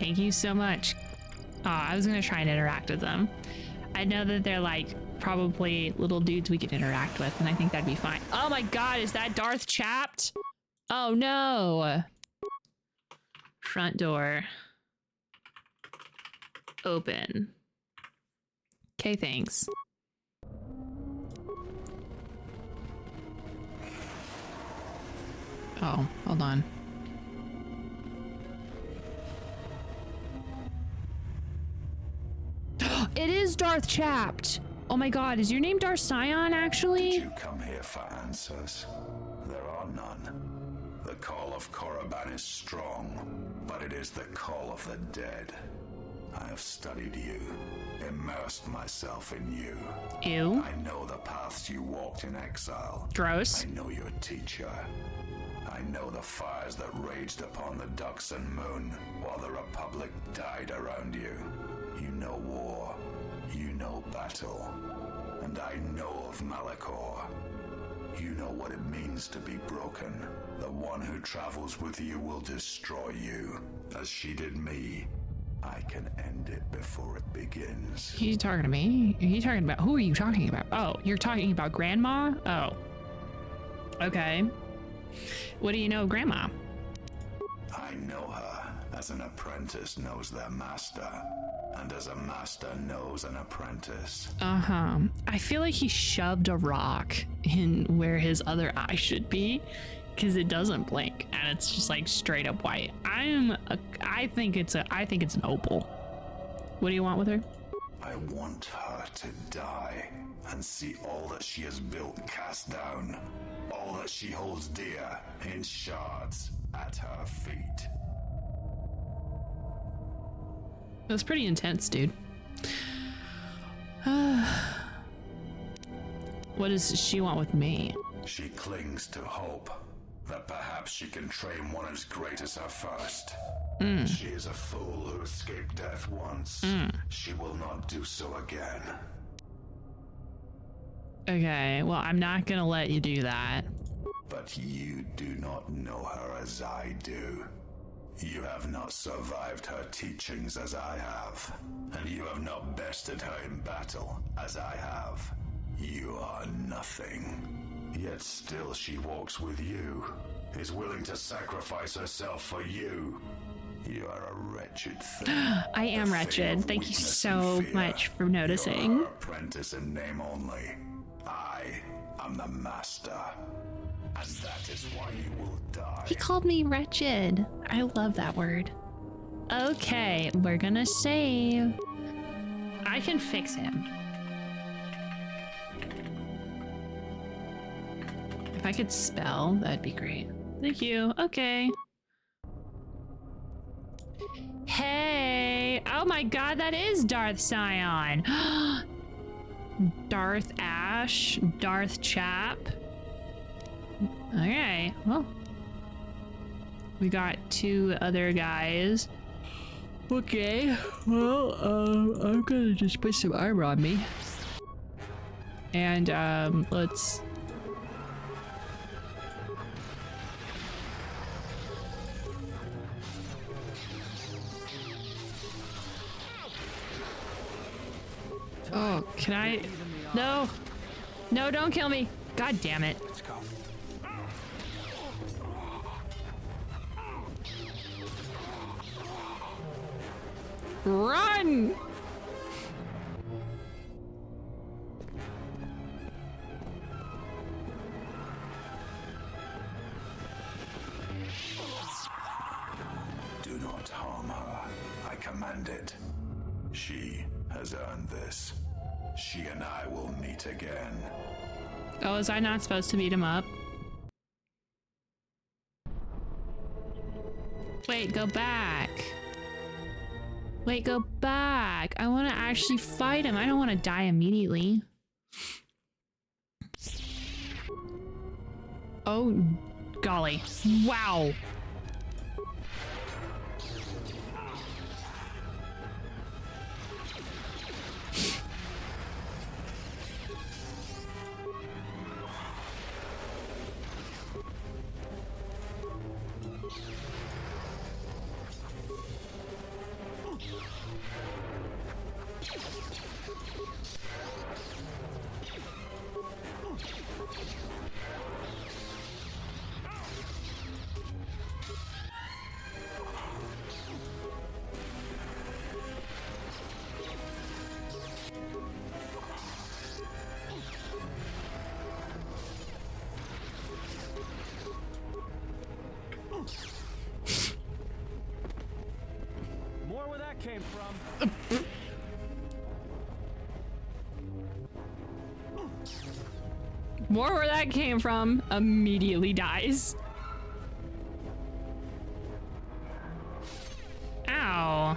Thank you so much. I was gonna try and interact with them. I know that they're like probably little dudes we could interact with, and I think that'd be fine. Oh my god, is that Darth Chapped? Oh no. Front door. Open. Okay, thanks. Oh, hold on. It is Darth Chapped. Oh my god, is your name Darth Scion, actually? Did you come here for answers? There are none. The call of Korriban is strong, but it is the call of the dead. I have studied you, immersed myself in you. Ew. I know the paths you walked in exile. Gross. I know your teacher. I know the fires that raged upon the Duxan moon while the Republic died around you. You know war. You know battle. And I know of Malachor. You know what it means to be broken. The one who travels with you will destroy you, as she did me. I can end it before it begins. Are you talking to me? Are you talking about... Who are you talking about? Oh, you're talking about Grandma? Oh. Okay. What do you know of Grandma? I know her as an apprentice knows their master, and as a master knows an apprentice. Uh-huh. I feel like he shoved a rock in where his other eye should be, because it doesn't blink, and it's just like straight up white. I think it's an opal. What do you want with her? I want her to die and see all that she has built cast down, all that she holds dear in shards at her feet. That's pretty intense, dude. What does she want with me? She clings to hope that perhaps she can train one as great as her first. She is a fool who escaped death once. She will not do so again. Okay, well, I'm not gonna let you do that. But you do not know her as I do. You have not survived her teachings as I have, and you have not bested her in battle as I have. You are nothing. Yet still she walks with you, is willing to sacrifice herself for you. You are a wretched thing. I am wretched. Thank you so much for noticing. You are her apprentice in name only. I I'm the master. And that is why you will die. He called me wretched. I love that word. Okay, we're gonna save. I can fix him. If I could spell, that'd be great. Thank you. Okay. Hey! Oh my god, that is Darth Scion! Darth Ash? Darth Chap? Okay, well. We got 2 other guys. Okay, well, I'm gonna just put some armor on me. And, let's... Oh, can I? No! No, don't kill me! God damn it. Let's go. Run! Do not harm her. I command it. She has earned this. She and I will meet again. Oh, was I not supposed to beat him up? Wait, go back. Wait, go back. I want to actually fight him. I don't want to die immediately. Oh, golly. Wow. More where that came from. More where that came from immediately dies. Ow.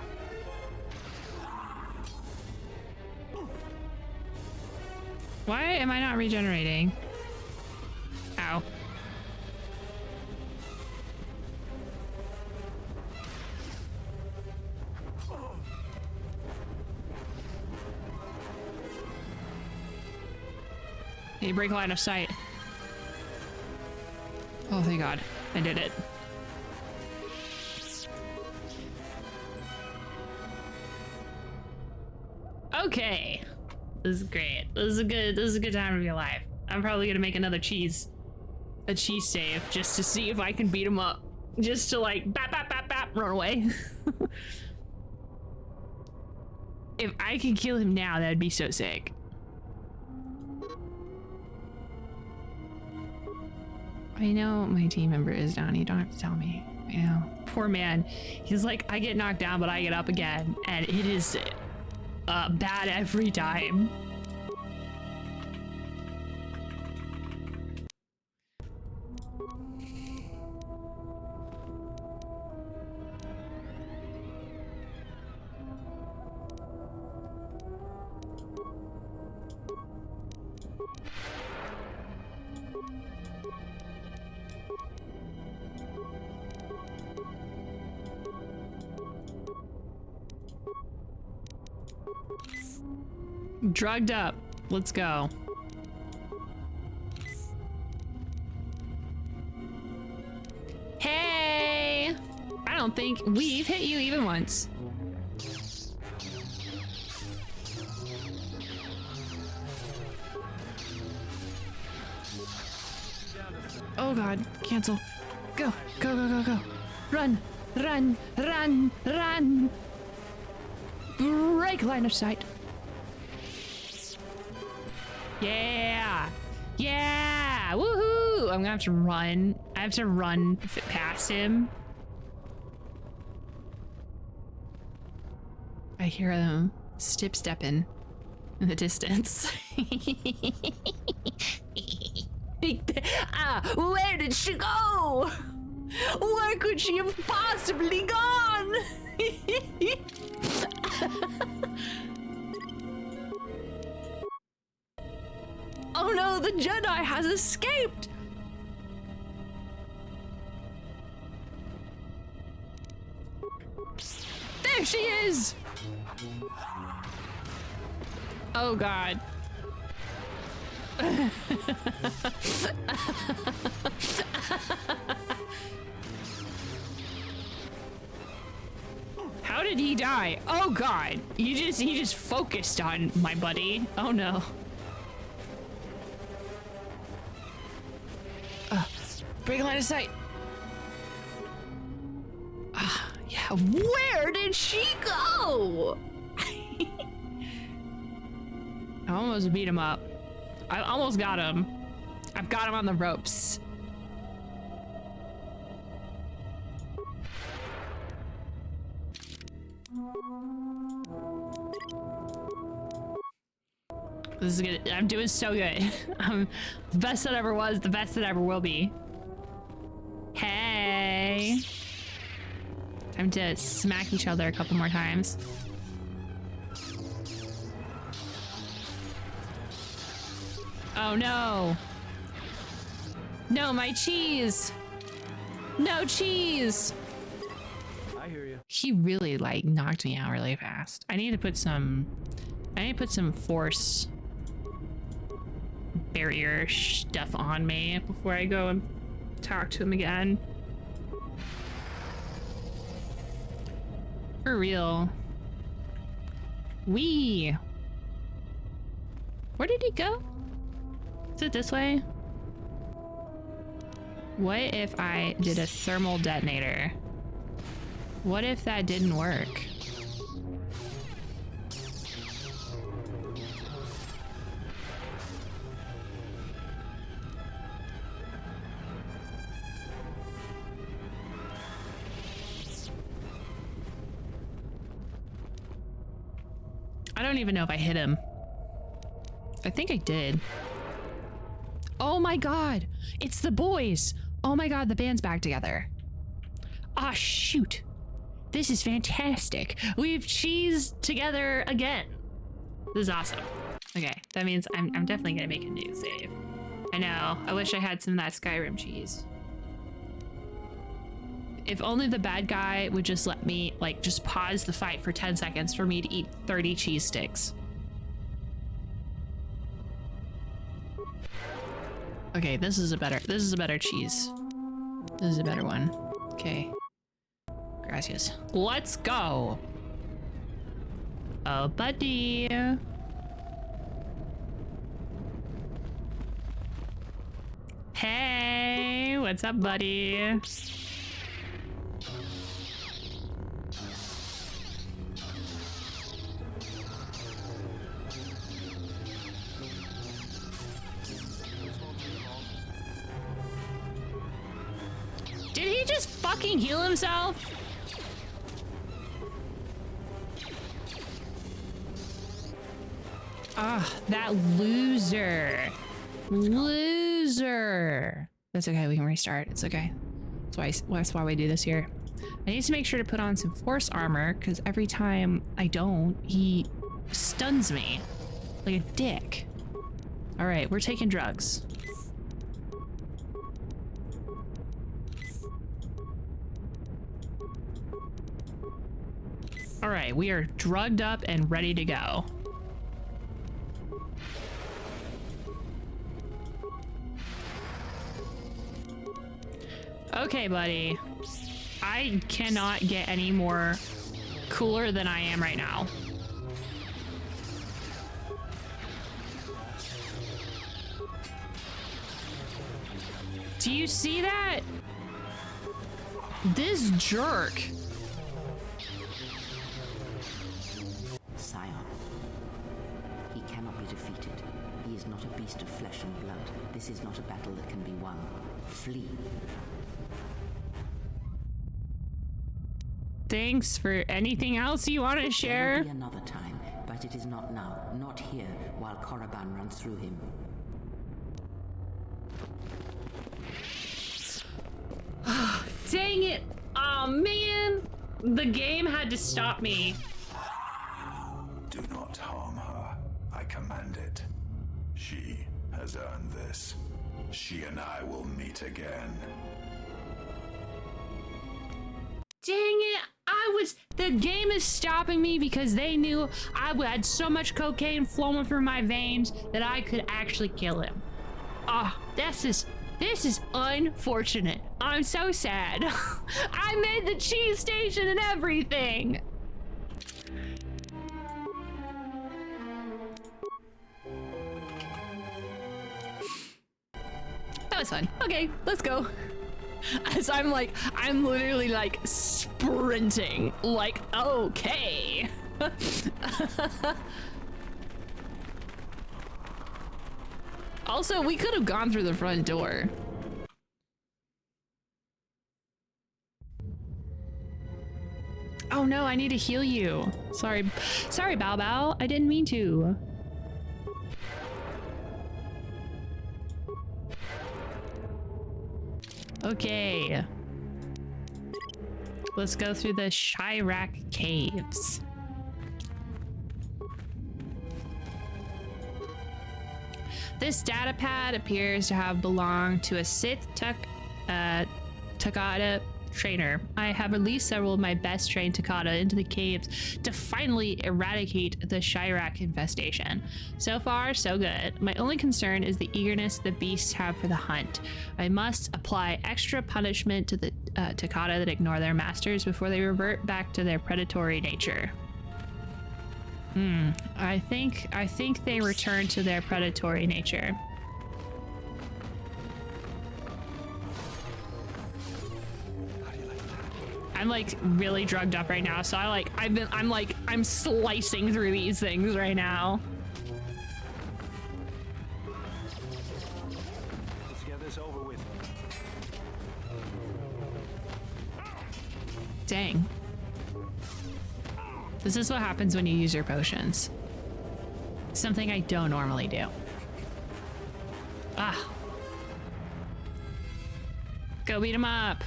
Why am I not regenerating? Ow. Hey, break line of sight. Oh, thank God. I did it. Okay. This is great. This is a good time to be alive. I'm probably gonna make another a cheese save just to see if I can beat him up. Just to like bap bap bap bap run away. If I could kill him now, that'd be so sick. I know my team member is down. You don't have to tell me. I know. Poor man. He's like, I get knocked down, but I get up again. And it is bad every time. Drugged up. Let's go. Hey! I don't think we've hit you even once. Oh God, cancel. Go, go, go, go, go. Run, run, run, run. Break line of sight. Yeah! Yeah! Woohoo! I'm gonna have to run. I have to run past him. I hear them stepping in the distance. Where did she go? Where could she have possibly gone? Oh no, the Jedi has escaped! There she is! Oh god. How did he die? Oh god. He just focused on my buddy. Oh no. Break line of sight. Yeah, where did she go? I almost beat him up. I almost got him. I've got him on the ropes. This is good. I'm doing so good. The best that ever was, the best that ever will be. Hey. Time to smack each other a couple more times. Oh no. No, my cheese. No cheese. I hear you. He really like knocked me out really fast. I need to put some force barrier stuff on me before I go and talk to him again. For real. Where did he go? Is it this way? What if I did a thermal detonator? What if that didn't work? I don't even know if I hit him. I think I did. Oh my god! It's the boys! Oh my god, the band's back together. Ah, shoot. This is fantastic. We've cheesed together again. This is awesome. Okay, that means I'm definitely gonna make a new save. I know. I wish I had some of that Skyrim cheese. If only the bad guy would just let me, like, just pause the fight for 10 seconds for me to eat 30 cheese sticks. Okay, this is a better cheese. This is a better one. Okay. Gracias. Let's go. Oh, buddy. Hey, what's up, buddy? Did he just fucking heal himself? Ah, that loser. Loser. That's okay, we can restart. It's okay. That's why we do this here. I need to make sure to put on some force armor, because every time I don't, he stuns me like a dick. All right, we're taking drugs. All right, we are drugged up and ready to go. Okay, buddy. I cannot get any more cooler than I am right now. Do you see that? This jerk. Scion. He cannot be defeated. He is not a beast of flesh and blood. This is not a battle that can be won. Flee. Thanks for anything else you want to share. There will be another time, but it is not now, not here, while Korriban runs through him. Dang it! Oh man! The game had to stop me. Do not harm her. I command it. She has earned this. She and I will meet again. Dang it! The game is stopping me because they knew I had so much cocaine flowing through my veins that I could actually kill him. Ah, this is unfortunate. I'm so sad. I made the cheese station and everything. That was fun. Okay, let's go. As I'm literally like sprinting, like, okay. Also, we could have gone through the front door. Oh no, I need to heal you. Sorry, Bao Bao. I didn't mean to. Okay. Let's go through the Chirac Caves. This data pad appears to have belonged to a Sith Takata trainer. I have released several of my best trained Takata into the caves to finally eradicate the Chirac infestation. So far, so good. My only concern is the eagerness the beasts have for the hunt. I must apply extra punishment to the Takata that ignore their masters before they revert back to their predatory nature. I think they return to their predatory nature. I'm like really drugged up right now, so I'm slicing through these things right now. Let's get this over with. Dang. This is what happens when you use your potions. Something I don't normally do. Ah. Go beat him up.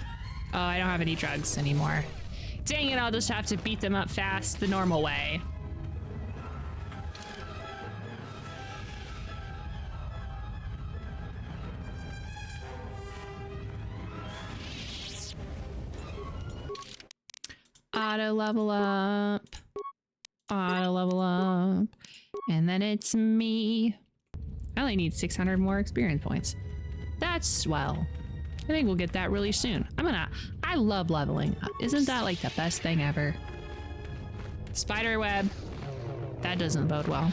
Oh, I don't have any drugs anymore. Dang it, I'll just have to beat them up fast the normal way. Auto level up. Auto level up. And then it's me. I only need 600 more experience points. That's swell. I think we'll get that really soon. I love leveling up. Isn't that like the best thing ever? Spider web. That doesn't bode well.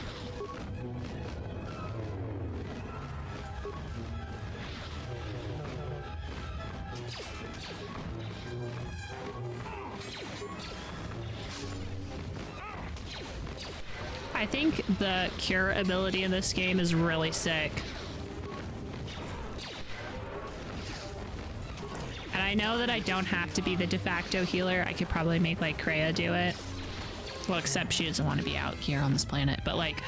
I think the cure ability in this game is really sick. And I know that I don't have to be the de facto healer. I could probably make like Kreia do it. Well, except she doesn't want to be out here on this planet, but like...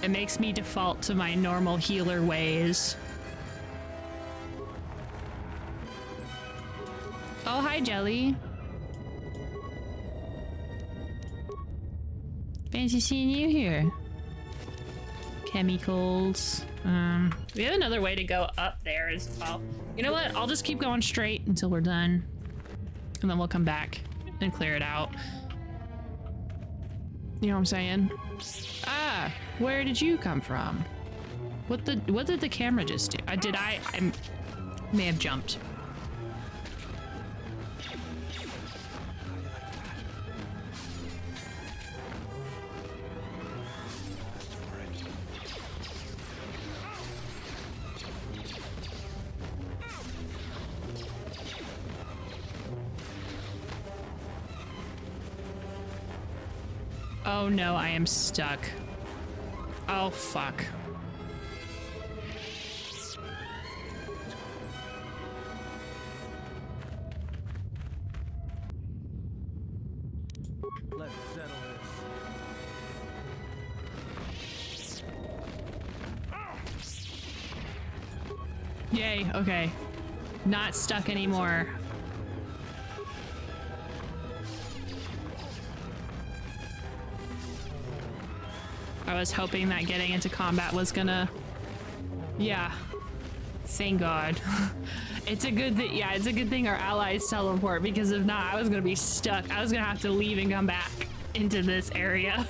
it makes me default to my normal healer ways. Oh, hi, Jelly. Fancy seeing you here. Chemicals. We have another way to go up there as well. You know what? I'll just keep going straight until we're done. And then we'll come back and clear it out. You know what I'm saying? Ah, where did you come from? What did the camera just do? I may have jumped. Oh no, I am stuck. Oh fuck. Let's settle this. Yay, okay. Not stuck anymore. I was hoping that getting into combat was gonna... Yeah. Thank God. It's a good thing. Yeah, it's a good thing our allies teleport, because if not, I was gonna be stuck. I was gonna have to leave and come back into this area.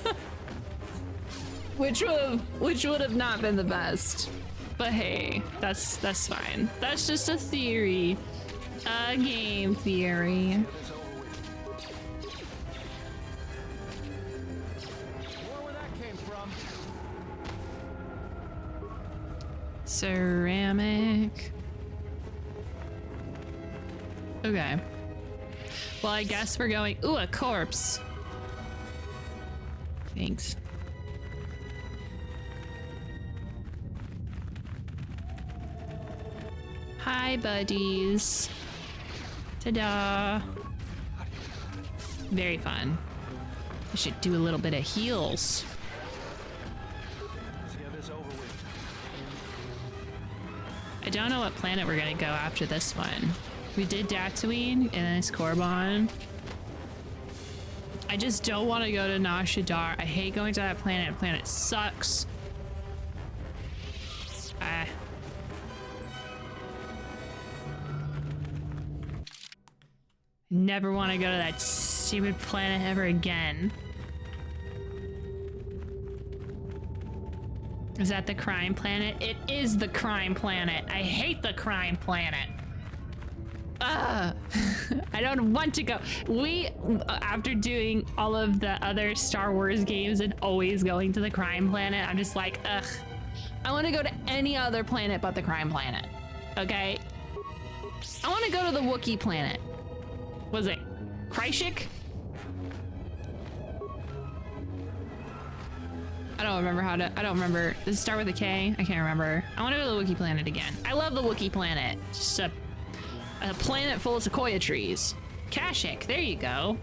which would have not been the best. But hey, that's fine. That's just a theory. A game theory. Ceramic. Okay. Well, I guess we're going... Ooh, a corpse. Thanks. Hi, buddies. Ta-da. Very fun. I should do a little bit of heals. I don't know what planet we're gonna go after this one. We did Tatooine and then it's Korriban. I just don't want to go to Nar Shaddaa. I hate going to that planet. That planet sucks. Never want to go to that stupid planet ever again. Is that the crime planet? It is the crime planet. I hate the crime planet. I don't want to go. We, after doing all of the other Star Wars games and always going to the crime planet, I'm just like, ugh. I want to go to any other planet but the crime planet. Okay? I want to go to the Wookiee planet. Was it Kryshik? I don't remember how to, I don't remember. Does it start with a K? I can't remember. I want to go to the Wookiee planet again. I love the Wookiee planet. Just a planet full of sequoia trees. Kashyyyk, there you go.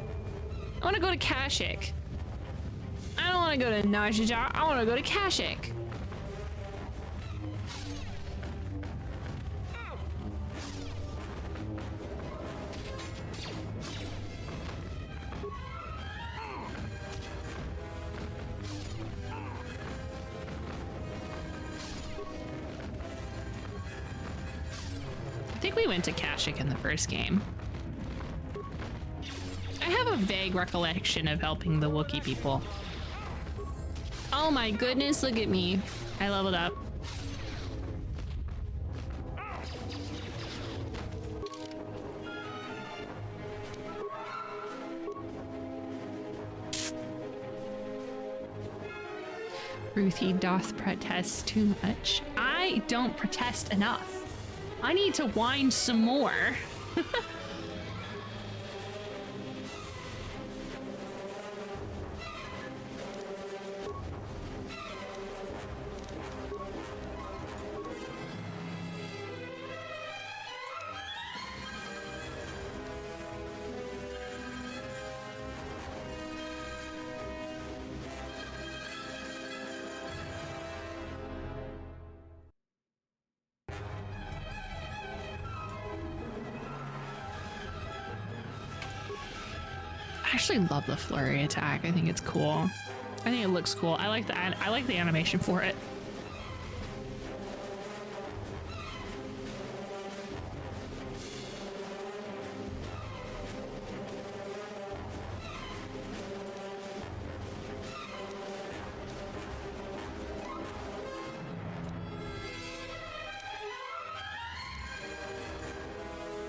I want to go to Kashyyyk. I don't want to go to Nar Shaddaa. I want to go to Kashyyyk. I think we went to Kashyyyk in the first game. I have a vague recollection of helping the Wookiee people. Oh my goodness, look at me. I leveled up. Ruthie doth protest too much. I don't protest enough. I need to whine some more. I actually love the flurry attack. I think it's cool. I think it looks cool. I like the animation for it.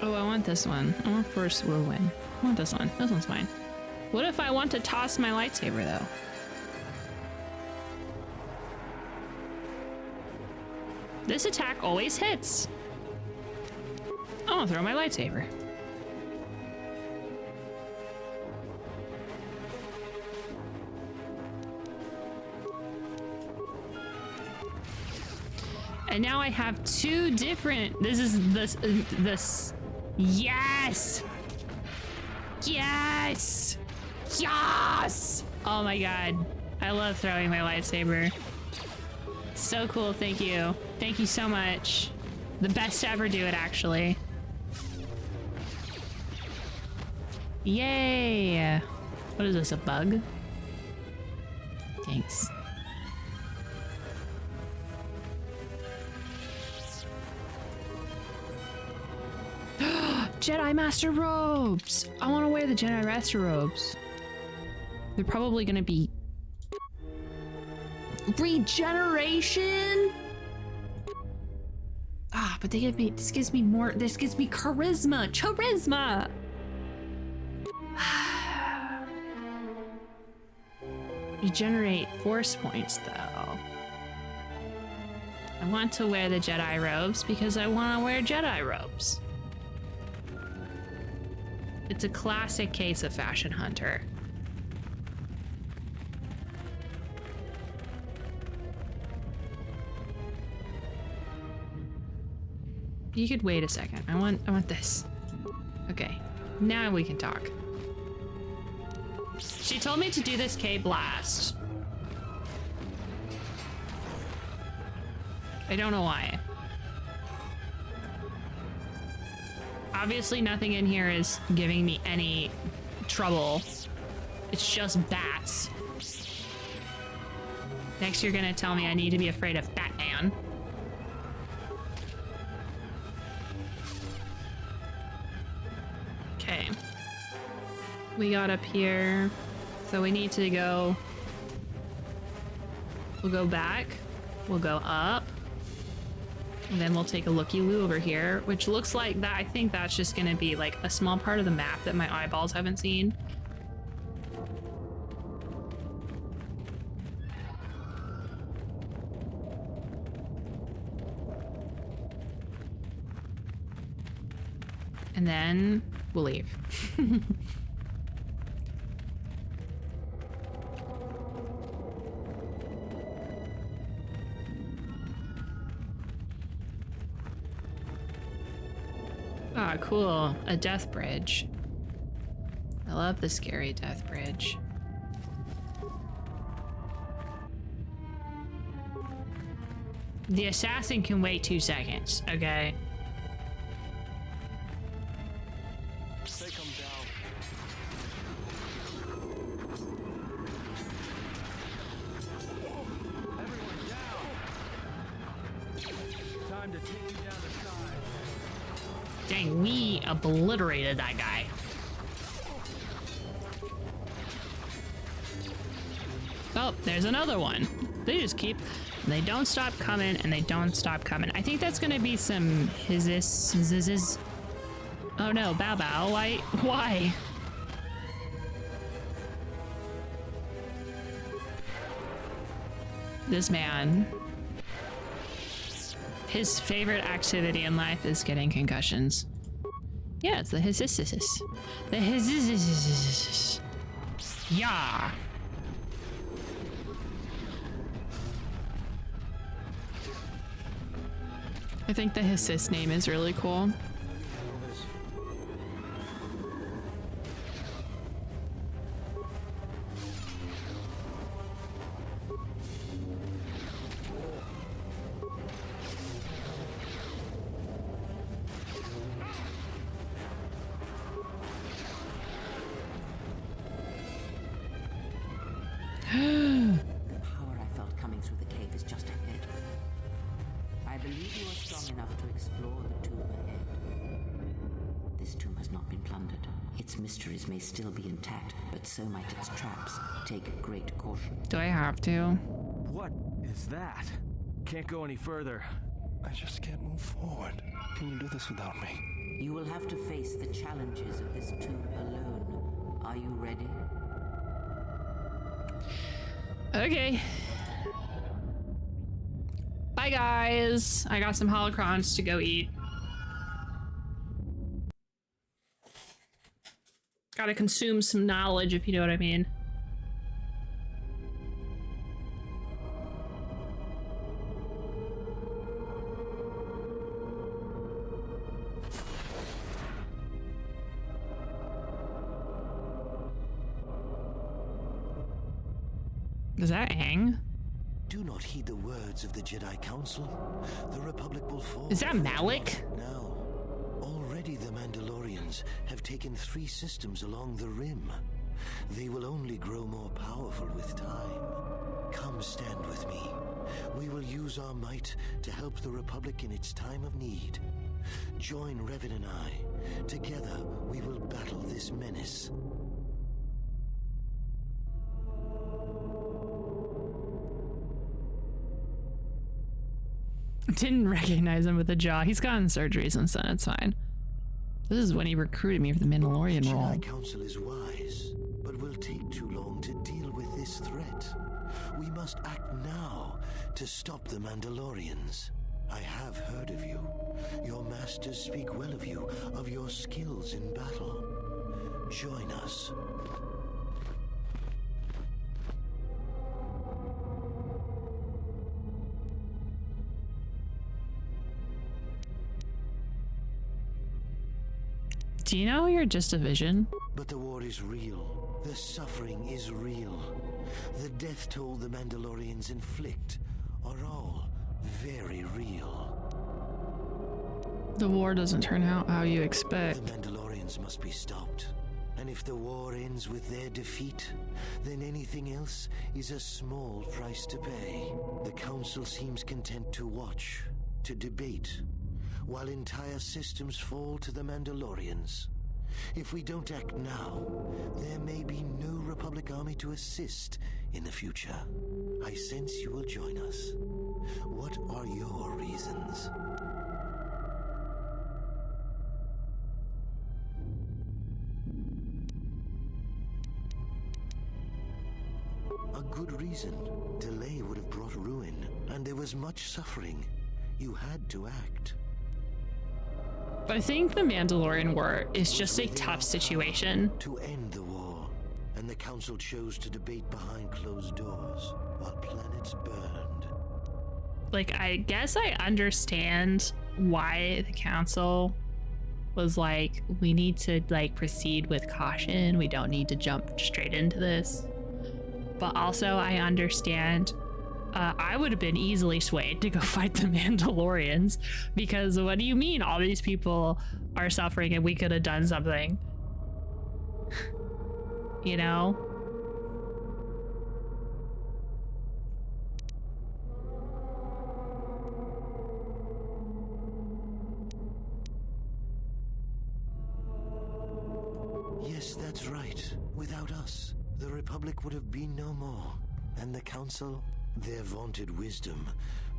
Oh, I want this one. I want First Whirlwind. I want this one. This one's fine. What if I want to toss my lightsaber, though? This attack always hits. I want to throw my lightsaber. And now I have two different. This is this. Yes. Yes. Yes. Oh my god. I love throwing my lightsaber. So cool. Thank you. Thank you so much. The best to ever do it, actually. Yay. What is this, a bug? Thanks. Jedi Master robes! I want to wear the Jedi Master robes. They're probably gonna be... Regeneration? Ah, but they give me... This gives me more... This gives me charisma! Charisma! Regenerate force points, though. I want to wear the Jedi robes because I want to wear Jedi robes. It's a classic case of Fashion Hunter. You could wait a second. I want this. Okay, now we can talk. She told me to do this K-Blast. I don't know why. Obviously nothing in here is giving me any trouble. It's just bats. Next you're gonna tell me I need to be afraid of Batman. Okay. We got up here. So we need to go... We'll go back. We'll go up. And then we'll take a looky-loo over here, which looks like that. I think that's just gonna be like a small part of the map that my eyeballs haven't seen. And then we'll leave. Ah, cool. A death bridge. I love the scary death bridge. The assassin can wait 2 seconds, okay? Take him down. Everyone down. Time to take you down the side. Dang, we obliterated that guy. Oh, there's another one. They just keep... They don't stop coming, and they don't stop coming. I think that's gonna be some hizzes. Oh no, Bow Bow, why? This man. His favorite activity in life is getting concussions. Yeah, it's the hizzes. The hizzes. Yeah. I think the Hissis name is really cool. The power I felt coming through the cave is just ahead. I believe you are strong enough to explore the tomb ahead. This tomb has not been plundered. Its mysteries may still be intact, but so might its traps. Take great caution. Do I have to? What is that? Can't go any further. I just can't move forward. Can you do this without me? You will have to face the challenges of this tomb alone. Are you ready? Okay. Bye, guys. I got some holocrons to go eat. Gotta consume some knowledge, if you know what I mean. Is that Aang? Do not heed the words of the Jedi Council. The Republic will fall. Is that Malik? Now, already the Mandalorians have taken 3 systems along the rim. They will only grow more powerful with time. Come stand with me. We will use our might to help the Republic in its time of need. Join Revan and I. Together, we will battle this menace. Didn't recognize him with a jaw. He's gotten surgery since then. It's fine. This is when he recruited me for the Mandalorian role. The Jedi Council is wise, but will take too long to deal with this threat. We must act now to stop the Mandalorians. I have heard of you. Your masters speak well of you, of your skills in battle. Join us. Do you know you're just a vision? But the war is real. The suffering is real. The death toll the Mandalorians inflict are all very real. The war doesn't turn out how you expect. The Mandalorians must be stopped. And if the war ends with their defeat, then anything else is a small price to pay. The Council seems content to watch, to debate, while entire systems fall to the Mandalorians. If we don't act now, there may be no Republic army to assist in the future. I sense you will join us. What are your reasons? A good reason. Delay would have brought ruin, and there was much suffering. You had to act. But I think the Mandalorian War is just a tough situation. To end the war, and the Council chose to debate behind closed doors while planets burned. Like, I guess I understand why the Council was like, we need to like proceed with caution. We don't need to jump straight into this. But also I understand I would have been easily swayed to go fight the Mandalorians, because what do you mean all these people are suffering and we could have done something? You know? Yes, that's right. Without us, the Republic would have been no more. And the Council, their vaunted wisdom,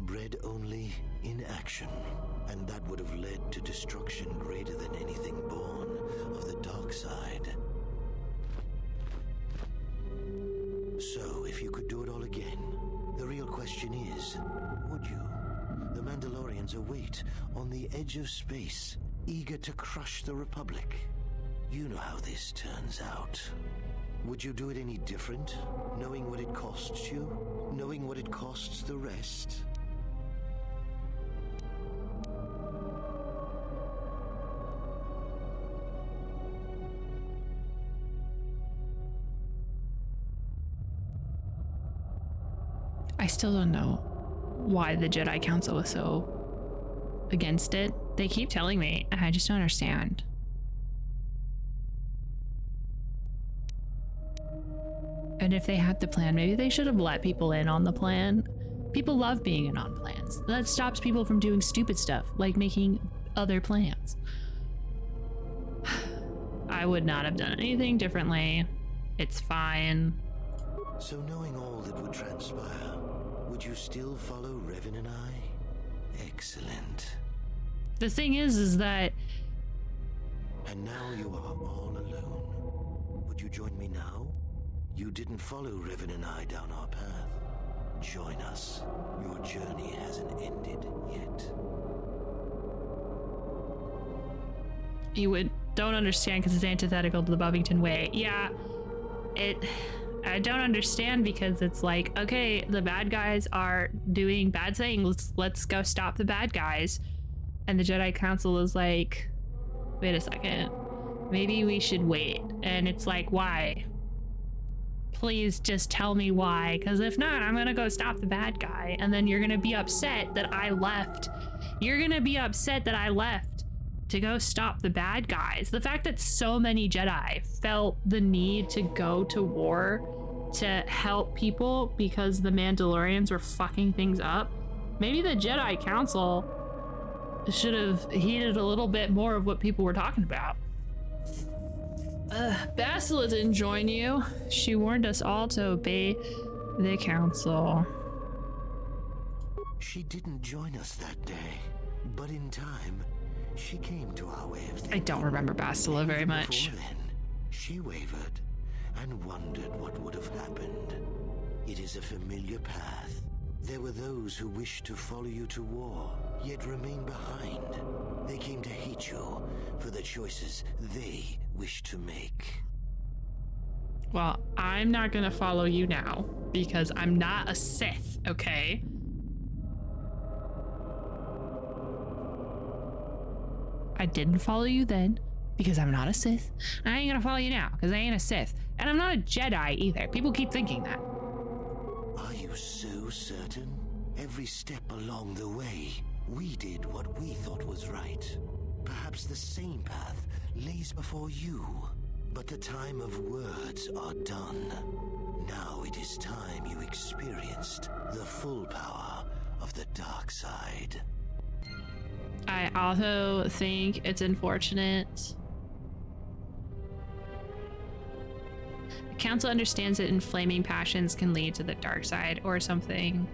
bred only in action. And that would have led to destruction greater than anything born of the dark side. So, if you could do it all again, the real question is, would you? The Mandalorians await on the edge of space, eager to crush the Republic. You know how this turns out. Would you do it any different, knowing what it costs you? Knowing what it costs the rest? I still don't know why the Jedi Council was so against it. They keep telling me, and I just don't understand. And if they had the plan, maybe they should have let people in on the plan. People love being in on plans. That stops people from doing stupid stuff, like making other plans. I would not have done anything differently. It's fine. So knowing all that would transpire, would you still follow Revan and I? Excellent. The thing is that... And now you are all alone. Would you join me now? You didn't follow Revan and I down our path. Join us. Your journey hasn't ended yet. You don't understand because it's antithetical to the Buffington way. Yeah, I don't understand because it's like, okay, the bad guys are doing bad things. Let's go stop the bad guys. And the Jedi Council is like, wait a second. Maybe we should wait. And it's like, why? Please just tell me why, because if not, I'm gonna go stop the bad guy, and then you're gonna be upset that I left. You're gonna be upset that I left to go stop the bad guys. The fact that so many Jedi felt the need to go to war to help people because the Mandalorians were fucking things up. Maybe the Jedi Council should have heeded a little bit more of what people were talking about. Bastila didn't join you. She warned us all to obey the council. She didn't join us that day, but in time, she came to our way of thinking. I don't remember Bastila very much. Before then, she wavered and wondered what would have happened. It is a familiar path. There were those who wished to follow you to war, yet remain behind. They came to hate you for the choices they wished to make. Well, I'm not gonna follow you now because I'm not a Sith, okay? I didn't follow you then because I'm not a Sith. I ain't gonna follow you now because I ain't a Sith. And I'm not a Jedi either. People keep thinking that. Are you so certain? Every step along the way, we did what we thought was right. Perhaps the same path lays before you. But the time of words are done. Now it is time you experienced the full power of the dark side. I also think it's unfortunate. The council understands that inflaming passions can lead to the dark side or something.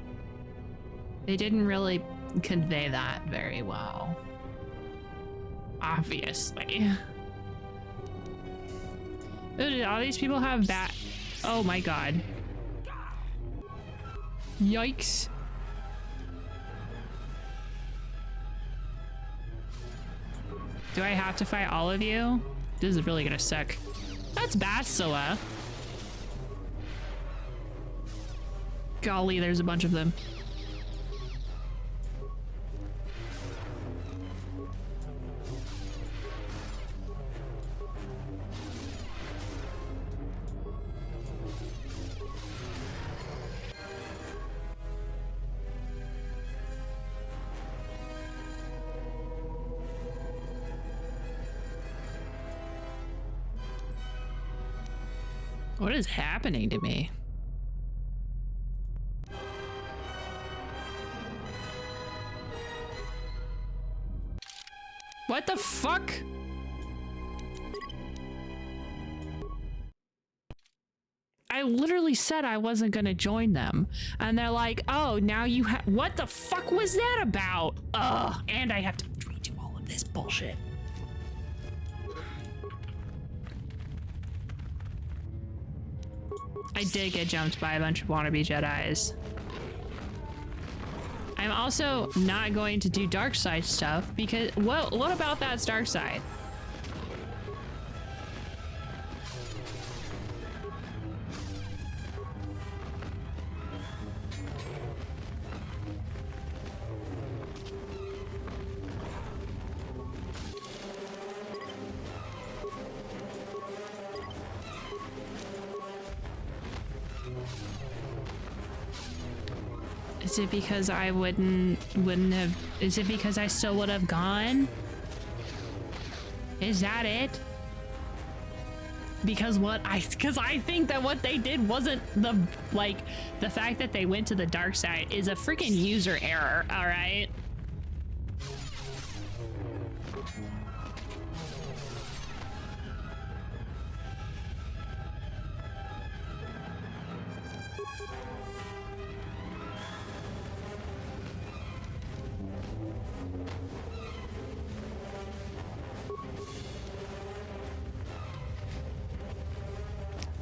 They didn't really convey that very well. Obviously. Ooh, did all these people have bat? Oh my god. Yikes. Do I have to fight all of you? This is really gonna suck. That's Bastila. Golly, there's a bunch of them. What is happening to me? What the fuck? I literally said I wasn't gonna join them. And they're like, oh, now you have— what the fuck was that about? Ugh, and I have to redo all of this bullshit. I did get jumped by a bunch of wannabe Jedis. I'm also not going to do dark side stuff because what about that's dark side? Is it because I wouldn't have— is it because I still would have gone? Is that it? Because I think that what they did wasn't the fact that they went to the dark side is a freaking user error, all right?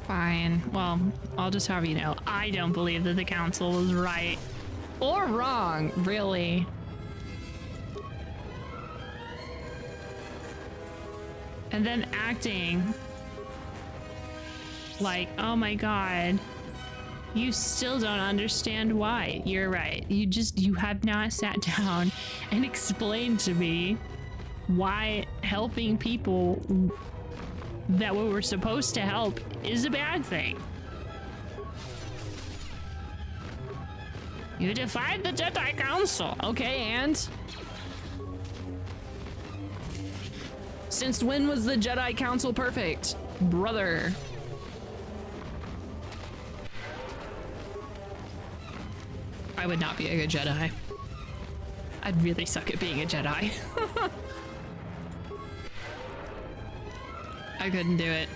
Fine. Well, I'll just have you know, I don't believe that the council was right. Or wrong, really. And then acting like, oh my god, you still don't understand why. You're right. You have not sat down and explained to me why helping people that we were supposed to help is a bad thing. You defied the Jedi Council. Okay, and? Since when was the Jedi Council perfect? Brother. I would not be a good Jedi. I'd really suck at being a Jedi. I couldn't do it.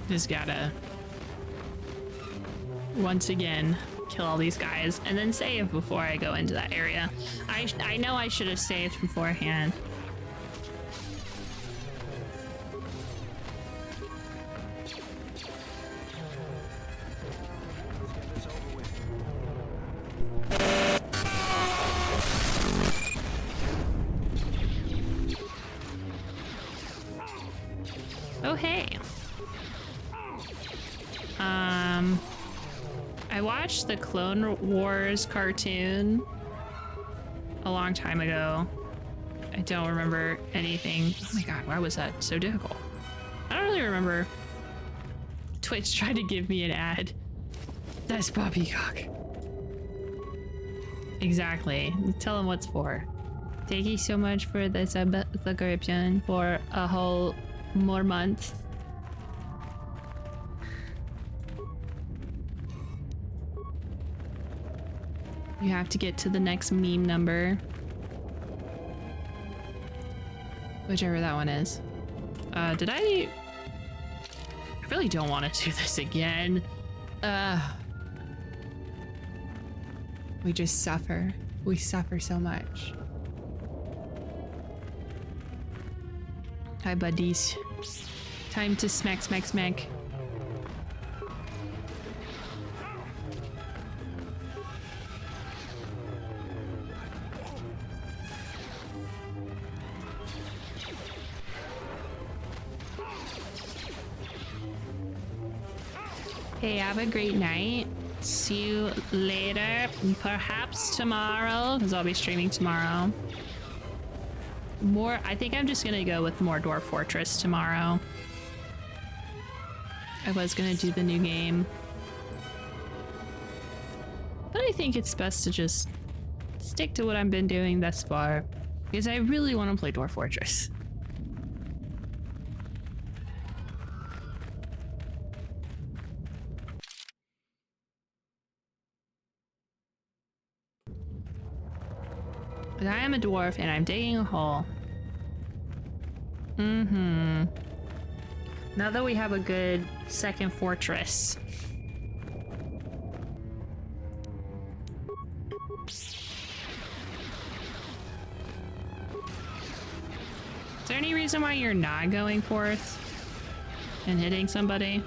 Just gotta, once again, kill all these guys and then save before I go into that area. I know I should have saved beforehand. Oh, hey. I watched the Clone Wars cartoon a long time ago. I don't remember anything. Oh my god, why was that so difficult? I don't really remember. Twitch tried to give me an ad. That's poppycock. Exactly. Tell them what's for. Thank you so much for the subscription for a whole more month. You have to get to the next meme number. Whichever that one is. Did I really don't want to do this again. We just suffer. We suffer so much. Hi, buddies. Time to smack, smack, smack. Hey, have a great night. See you later. Perhaps tomorrow, because I'll be streaming tomorrow. I think I'm just gonna go with more Dwarf Fortress tomorrow. I was gonna do the new game. But I think it's best to just stick to what I've been doing thus far. Because I really want to play Dwarf Fortress. But I am a dwarf and I'm digging a hole. Now that we have a good second fortress. Is there any reason why you're not going forth and hitting somebody?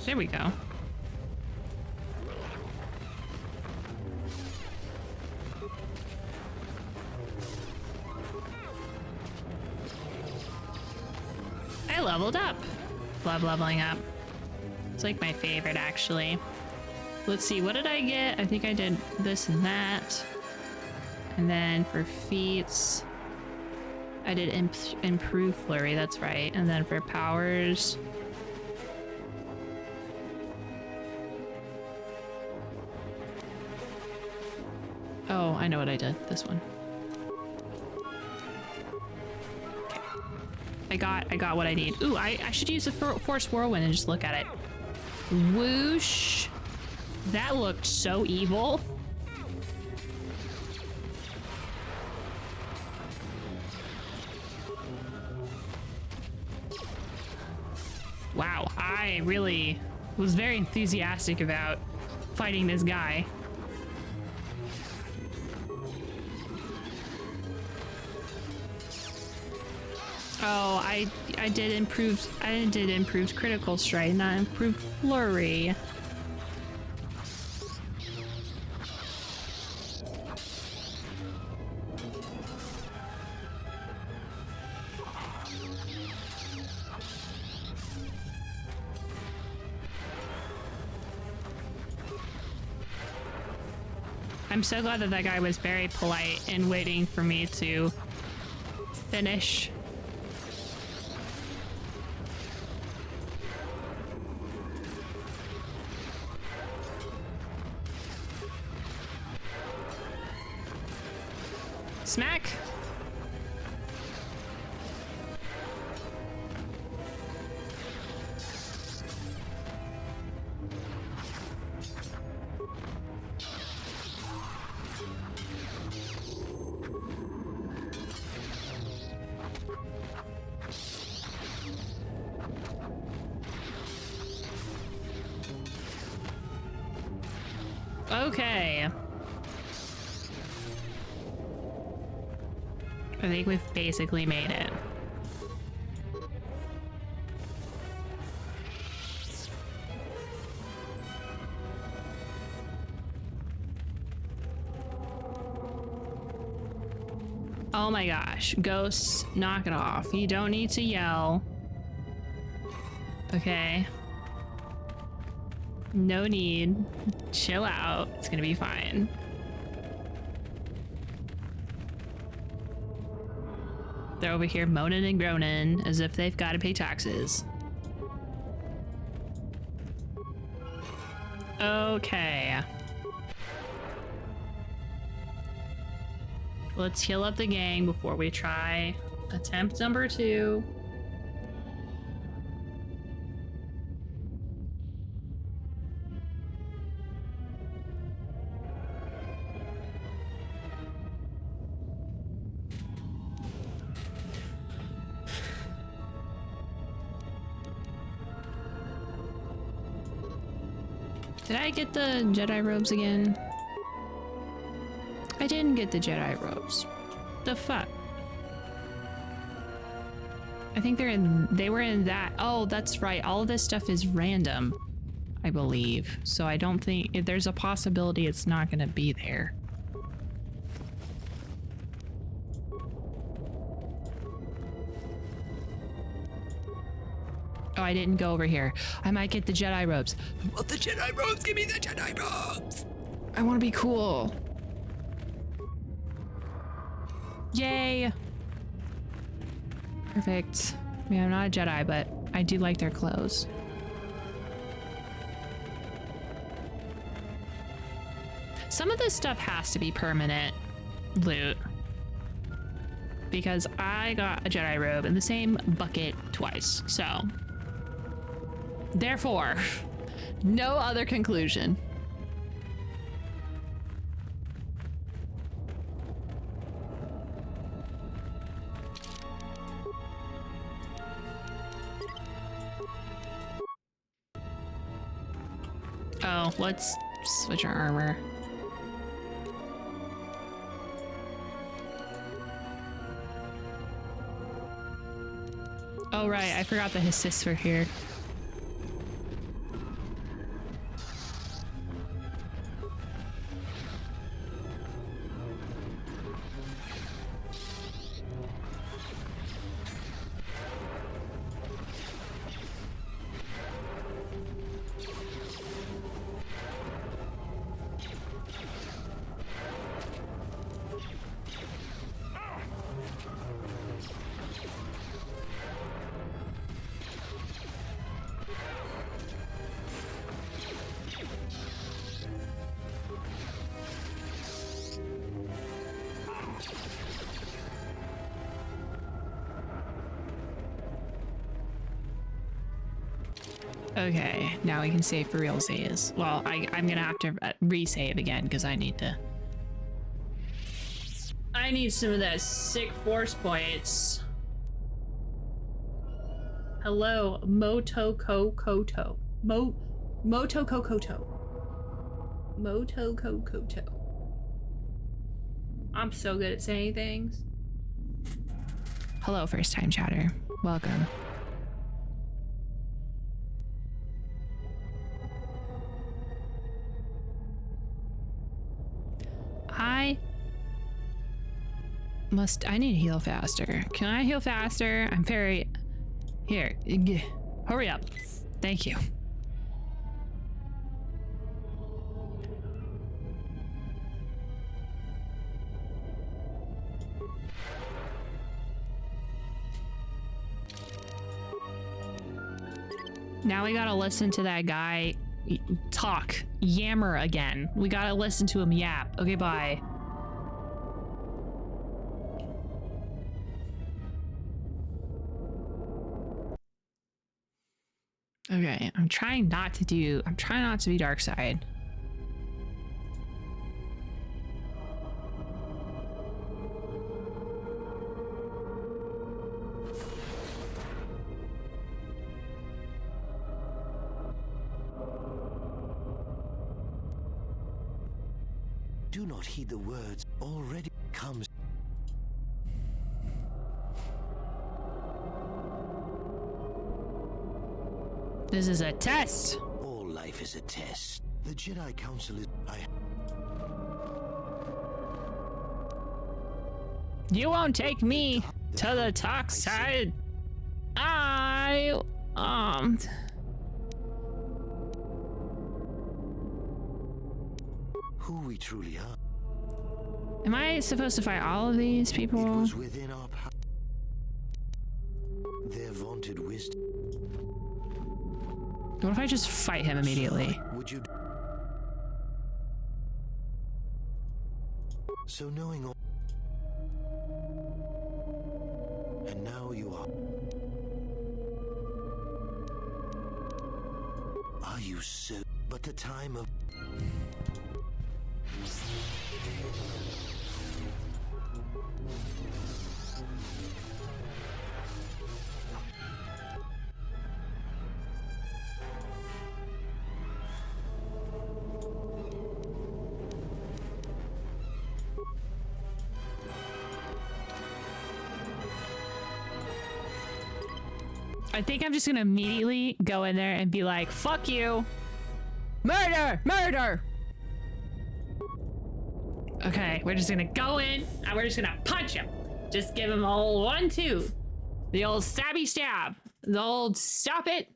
There we go. I leveled up. Love leveling up. It's like my favorite, actually. Let's see, what did I get? I think I did this and that. And then for feats, I did improve flurry, that's right. And then for powers, oh, I know what I did. This one. Okay. I got what I need. Ooh, I should use the Force Whirlwind and just look at it. Whoosh. That looked so evil. Wow, I really was very enthusiastic about fighting this guy. Oh, I did improved critical strike, not improved flurry. I'm so glad that that guy was very polite and waiting for me to finish. Smack. Okay. I think we've basically made it. Oh my gosh, ghosts, knock it off. You don't need to yell. Okay. No need. Chill out. It's gonna be fine. They're over here moaning and groaning as if they've got to pay taxes. Okay. Let's heal up the gang before we try attempt number 2. Did I get the Jedi robes again? I didn't get the Jedi robes. The fuck? I think they were in that. Oh, that's right. All of this stuff is random, I believe. So I don't think there's a possibility it's not gonna be there. Oh, I didn't go over here. I might get the Jedi robes. I want the Jedi robes. Give me the Jedi robes. I want to be cool. Yay. Perfect. I mean, I'm not a Jedi, but I do like their clothes. Some of this stuff has to be permanent loot. Because I got a Jedi robe in the same bucket twice, so... Therefore, no other conclusion. Oh, let's switch our armor. Oh right, I forgot that his Siths were here. Okay, now we can save for real saves. Well, I'm gonna have to resave again because I need some of that sick force points. Hello, Motokokoto. Motokokoto. Motokokoto. I'm so good at saying things. Hello, first time chatter. Welcome. I need to heal faster. Can I heal faster? I'm very... Here. Hurry up. Thank you. Now we gotta listen to that guy talk, yammer again. We gotta listen to him yap. Okay, bye. Okay, I'm trying not to be dark side. Do not heed the words. Already comes. This is a test. All life is a test. The Jedi Council is... You won't take me to the dark side. Who we truly are. Am I supposed to fight all of these people? It was within our power. Their vaunted wisdom. What if I just fight him immediately? So, would you? So knowing all, and now you are. Are you so? But the time of. I think I'm just gonna immediately go in there and be like, fuck you. Murder! Murder! Okay, we're just gonna go in and we're just gonna punch him. Just give him a old 1-2. The old stabby stab. The old stop it.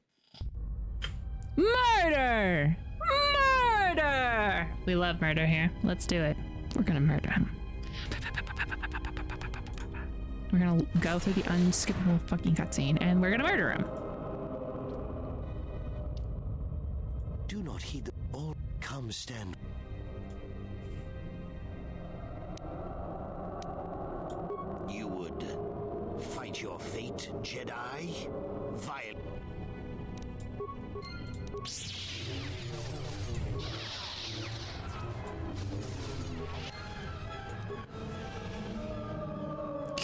Murder! Murder! We love murder here. Let's do it. We're gonna murder him. We're gonna go through the unskippable fucking cutscene and we're gonna murder him. Do not heed the all. Come stand. You would fight your fate, Jedi? Violent.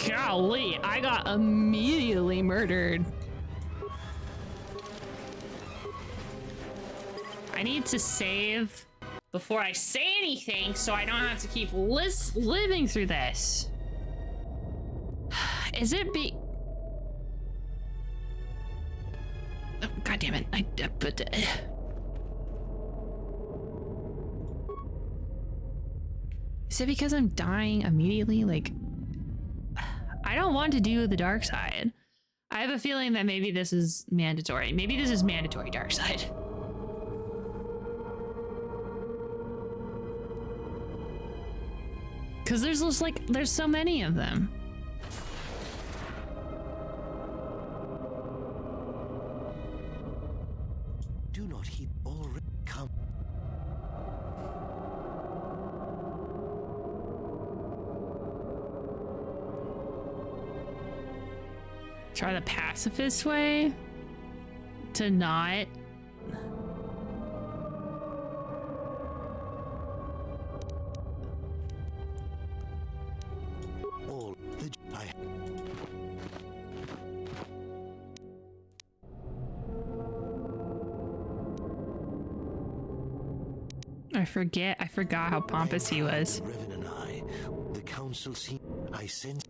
Golly, I got immediately murdered. I need to save before I say anything so I don't have to keep living through this. Is it oh, God damn it. Is it because I'm dying immediately? Like, I don't want to do the dark side. I have a feeling that maybe this is mandatory. Maybe this is mandatory dark side. Because there's just like, there's so many of them. Do not heed all. Come. Try the pacifist way to not. All the I forgot how pompous he was. Revan and I, the council I sense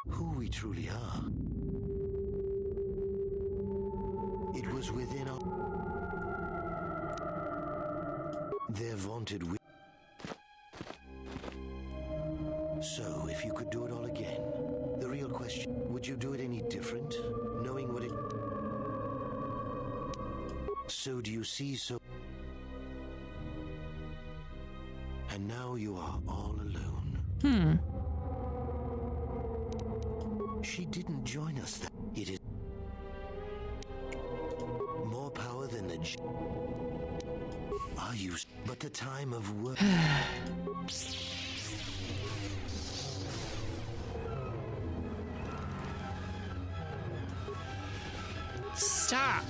who we truly are. It was within their vaunted So, if you could do it all again, the real question, would you do it any different, knowing what it... So do you see so... And now you are all alone. She didn't join us. It is more power than the... Are you... But the time of work... Stop.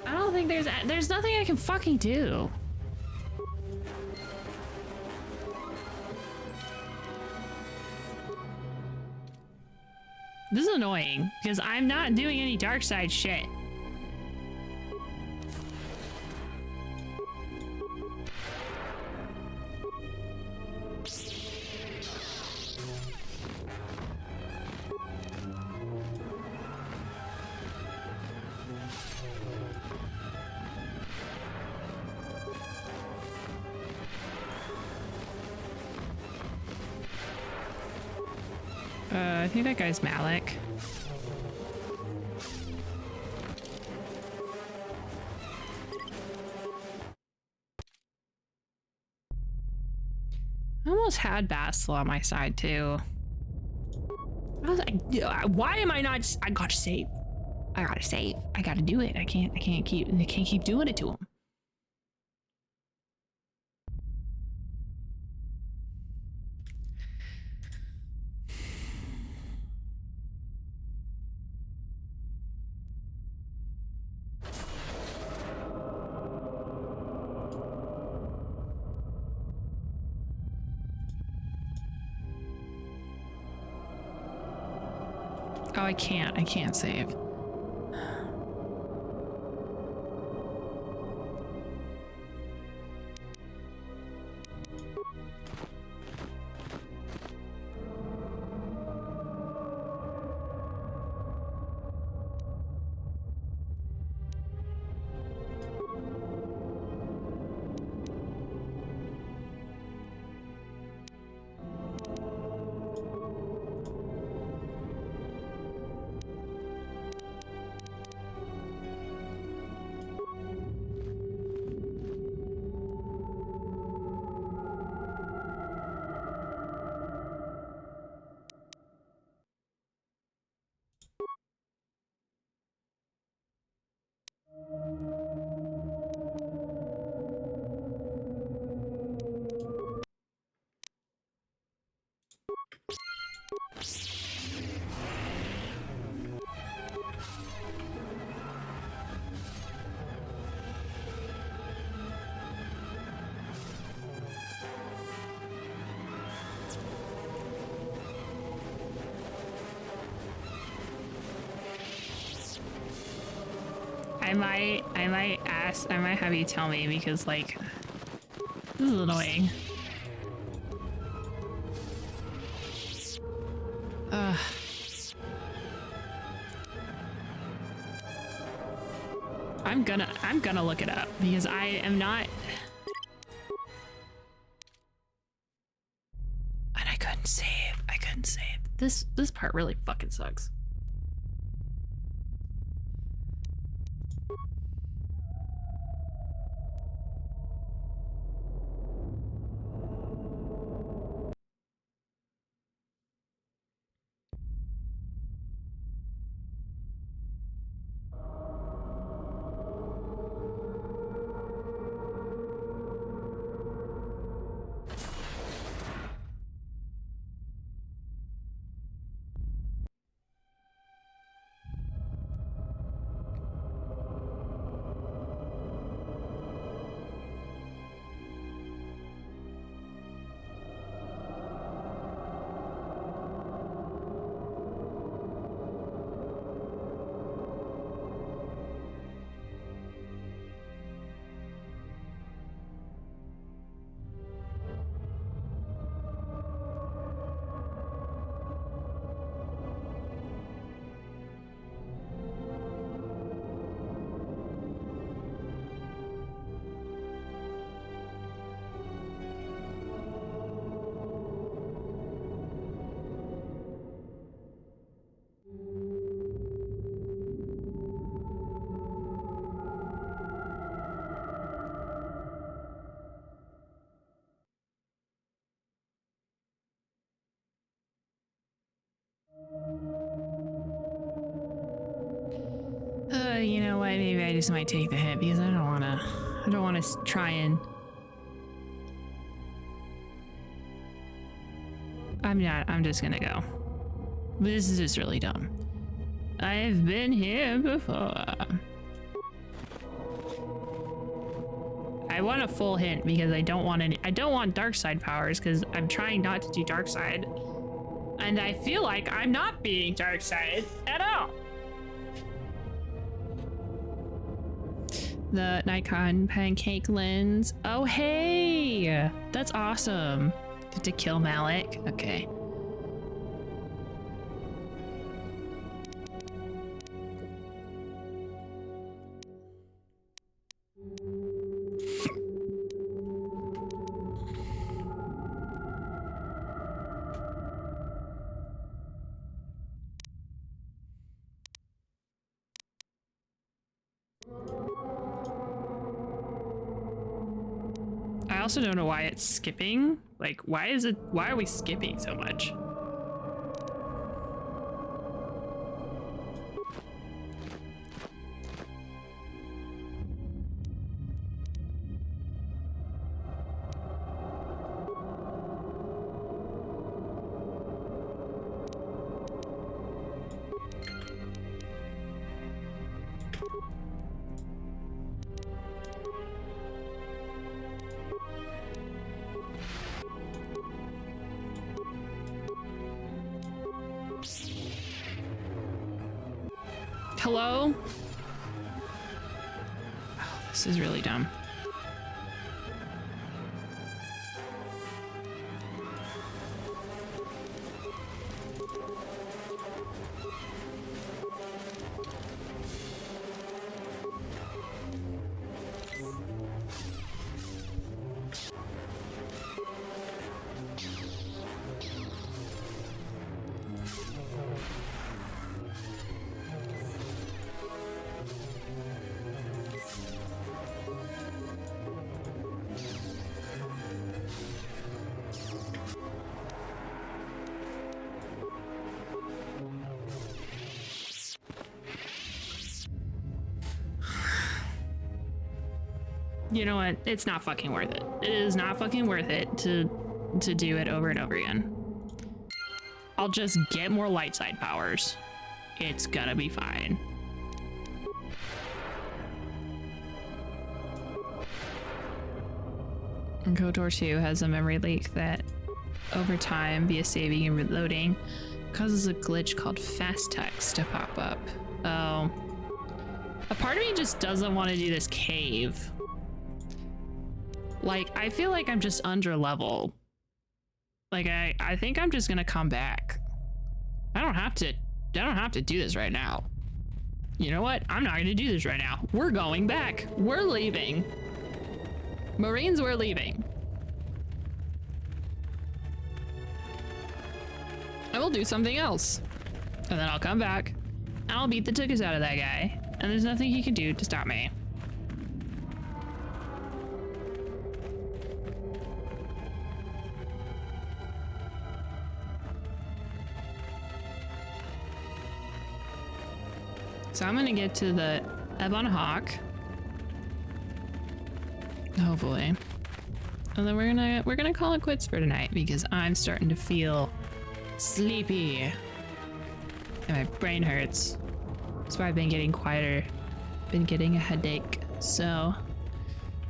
I don't think there's nothing I can fucking do. This is annoying because I'm not doing any dark side shit. I think that guy's Malik. I almost had Bastel on my side too. I was like, why am I not? I gotta save. I gotta save. I gotta do it. I can't keep doing it to him. Oh, I can't save. I might have you tell me because, like, this is annoying. I'm gonna look it up because I am not. And I couldn't save. This part really fucking sucks. what? Maybe I just might take the hit because I don't wanna try and... I'm just gonna go. This is just really dumb. I've been here before. I want a full hint because I don't want dark side powers because I'm trying not to do dark side. And I feel like I'm not being dark side at all. The Nikon pancake lens. Oh, hey, that's awesome. Get to kill Malik. Okay. I also don't know why it's skipping. Like, why are we skipping so much? Hello? Oh, this is really dumb. You know what? It's not fucking worth it. It is not fucking worth it to do it over and over again. I'll just get more light side powers. It's gonna be fine. And KOTOR 2 has a memory leak that over time, via saving and reloading, causes a glitch called fast text to pop up. Oh. A part of me just doesn't want to do this cave. Like, I feel like I'm just under level. Like, I think I'm just gonna come back. I don't have to do this right now. You know what? I'm not gonna do this right now. We're going back. We're leaving. Marines, we're leaving. I will do something else. And then I'll come back. And I'll beat the tuchus out of that guy. And there's nothing he can do to stop me. So I'm gonna get to the Ebon Hawk. Hopefully. And then we're gonna call it quits for tonight because I'm starting to feel sleepy. And my brain hurts. That's why I've been getting quieter. Been getting a headache. So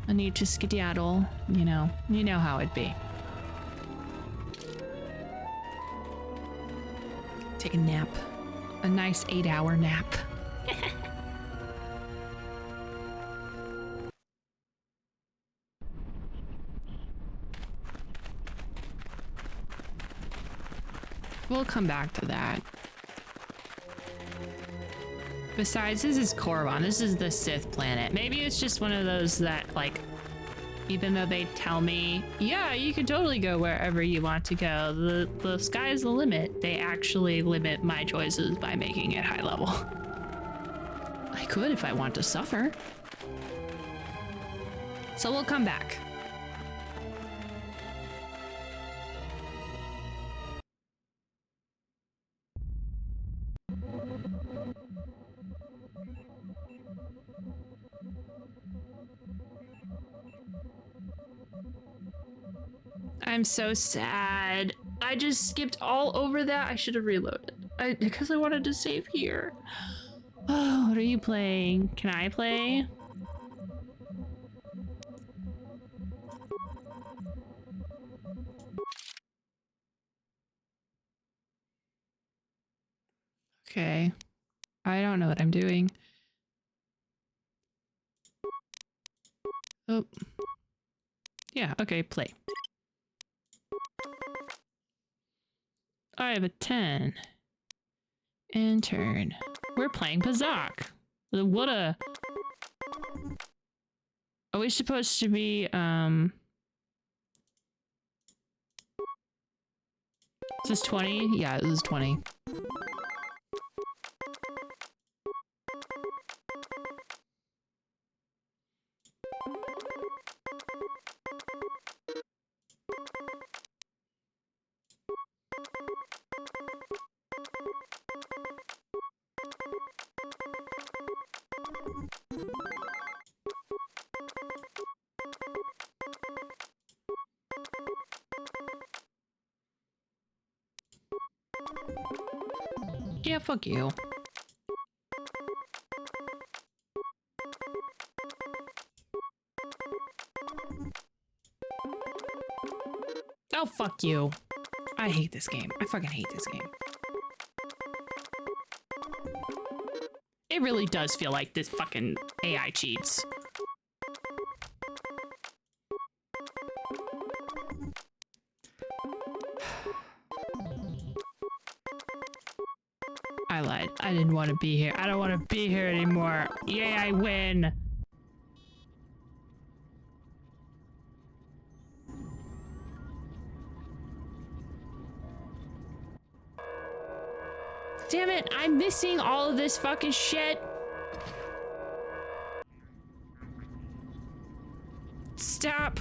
I need to skedaddle. You know how it'd be. Take a nap. A nice 8-hour nap. We'll come back to that. Besides, this is Korriban. This is the Sith planet. Maybe it's just one of those that, like, even though they tell me, yeah, you can totally go wherever you want to go, the sky's the limit, they actually limit my choices by making it high level. I could if I want to suffer. So we'll come back. I'm so sad. I just skipped all over that. I should have reloaded. Because I wanted to save here. Oh, what are you playing? Can I play? Okay. I don't know what I'm doing. Oh. Yeah, okay, play. I have a 10. And turn. We're playing Pazak. What a... Are we supposed to be, Is this 20? Yeah, this is 20. Yeah, fuck you. Oh, fuck you. I hate this game. I fucking hate this game. It really does feel like this fucking AI cheats. I lied. I didn't want to be here. I don't want to be here anymore. Yay, I win. Damn it, I'm missing all of this fucking shit. Stop.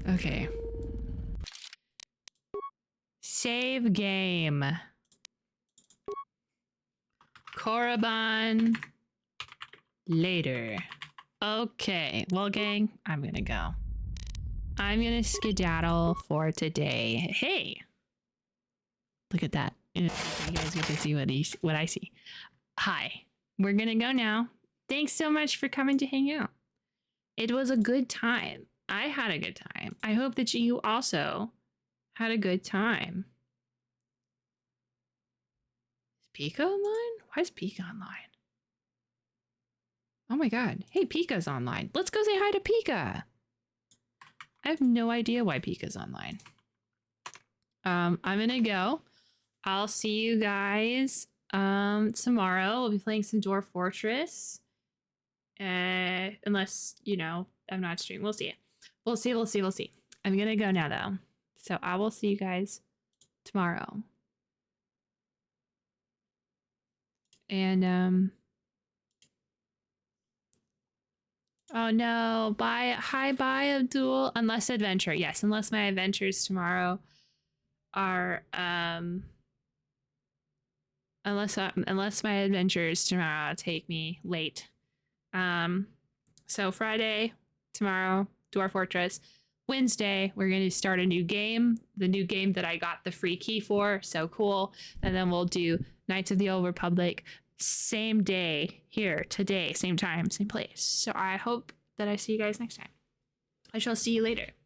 Okay. Save game. Korriban later. Okay, well gang, I'm gonna go. I'm gonna skedaddle for today. Hey, look at that. You guys get to see what I see. Hi, we're gonna go now. Thanks so much for coming to hang out. It was a good time. I had a good time. I hope that you also had a good time. Is Pika online? Why is Pika online? Oh my god. Hey, Pika's online. Let's go say hi to Pika. I have no idea why Pika's online. I'm gonna go. I'll see you guys tomorrow. We'll be playing some Dwarf Fortress. Unless, you know, I'm not streaming. We'll see. We'll see. I'm gonna go now though. So I will see you guys tomorrow. And oh no, bye. Hi, bye, Abdul. Unless adventure. Yes, unless my adventures tomorrow are unless my adventures tomorrow take me late. So Friday, tomorrow, Dwarf Fortress. Wednesday, we're going to start a new game. The new game that I got the free key for. So cool. And then we'll do Knights of the Old Republic. Same day here, today, same time, same place. So I hope that I see you guys next time. I shall see you later.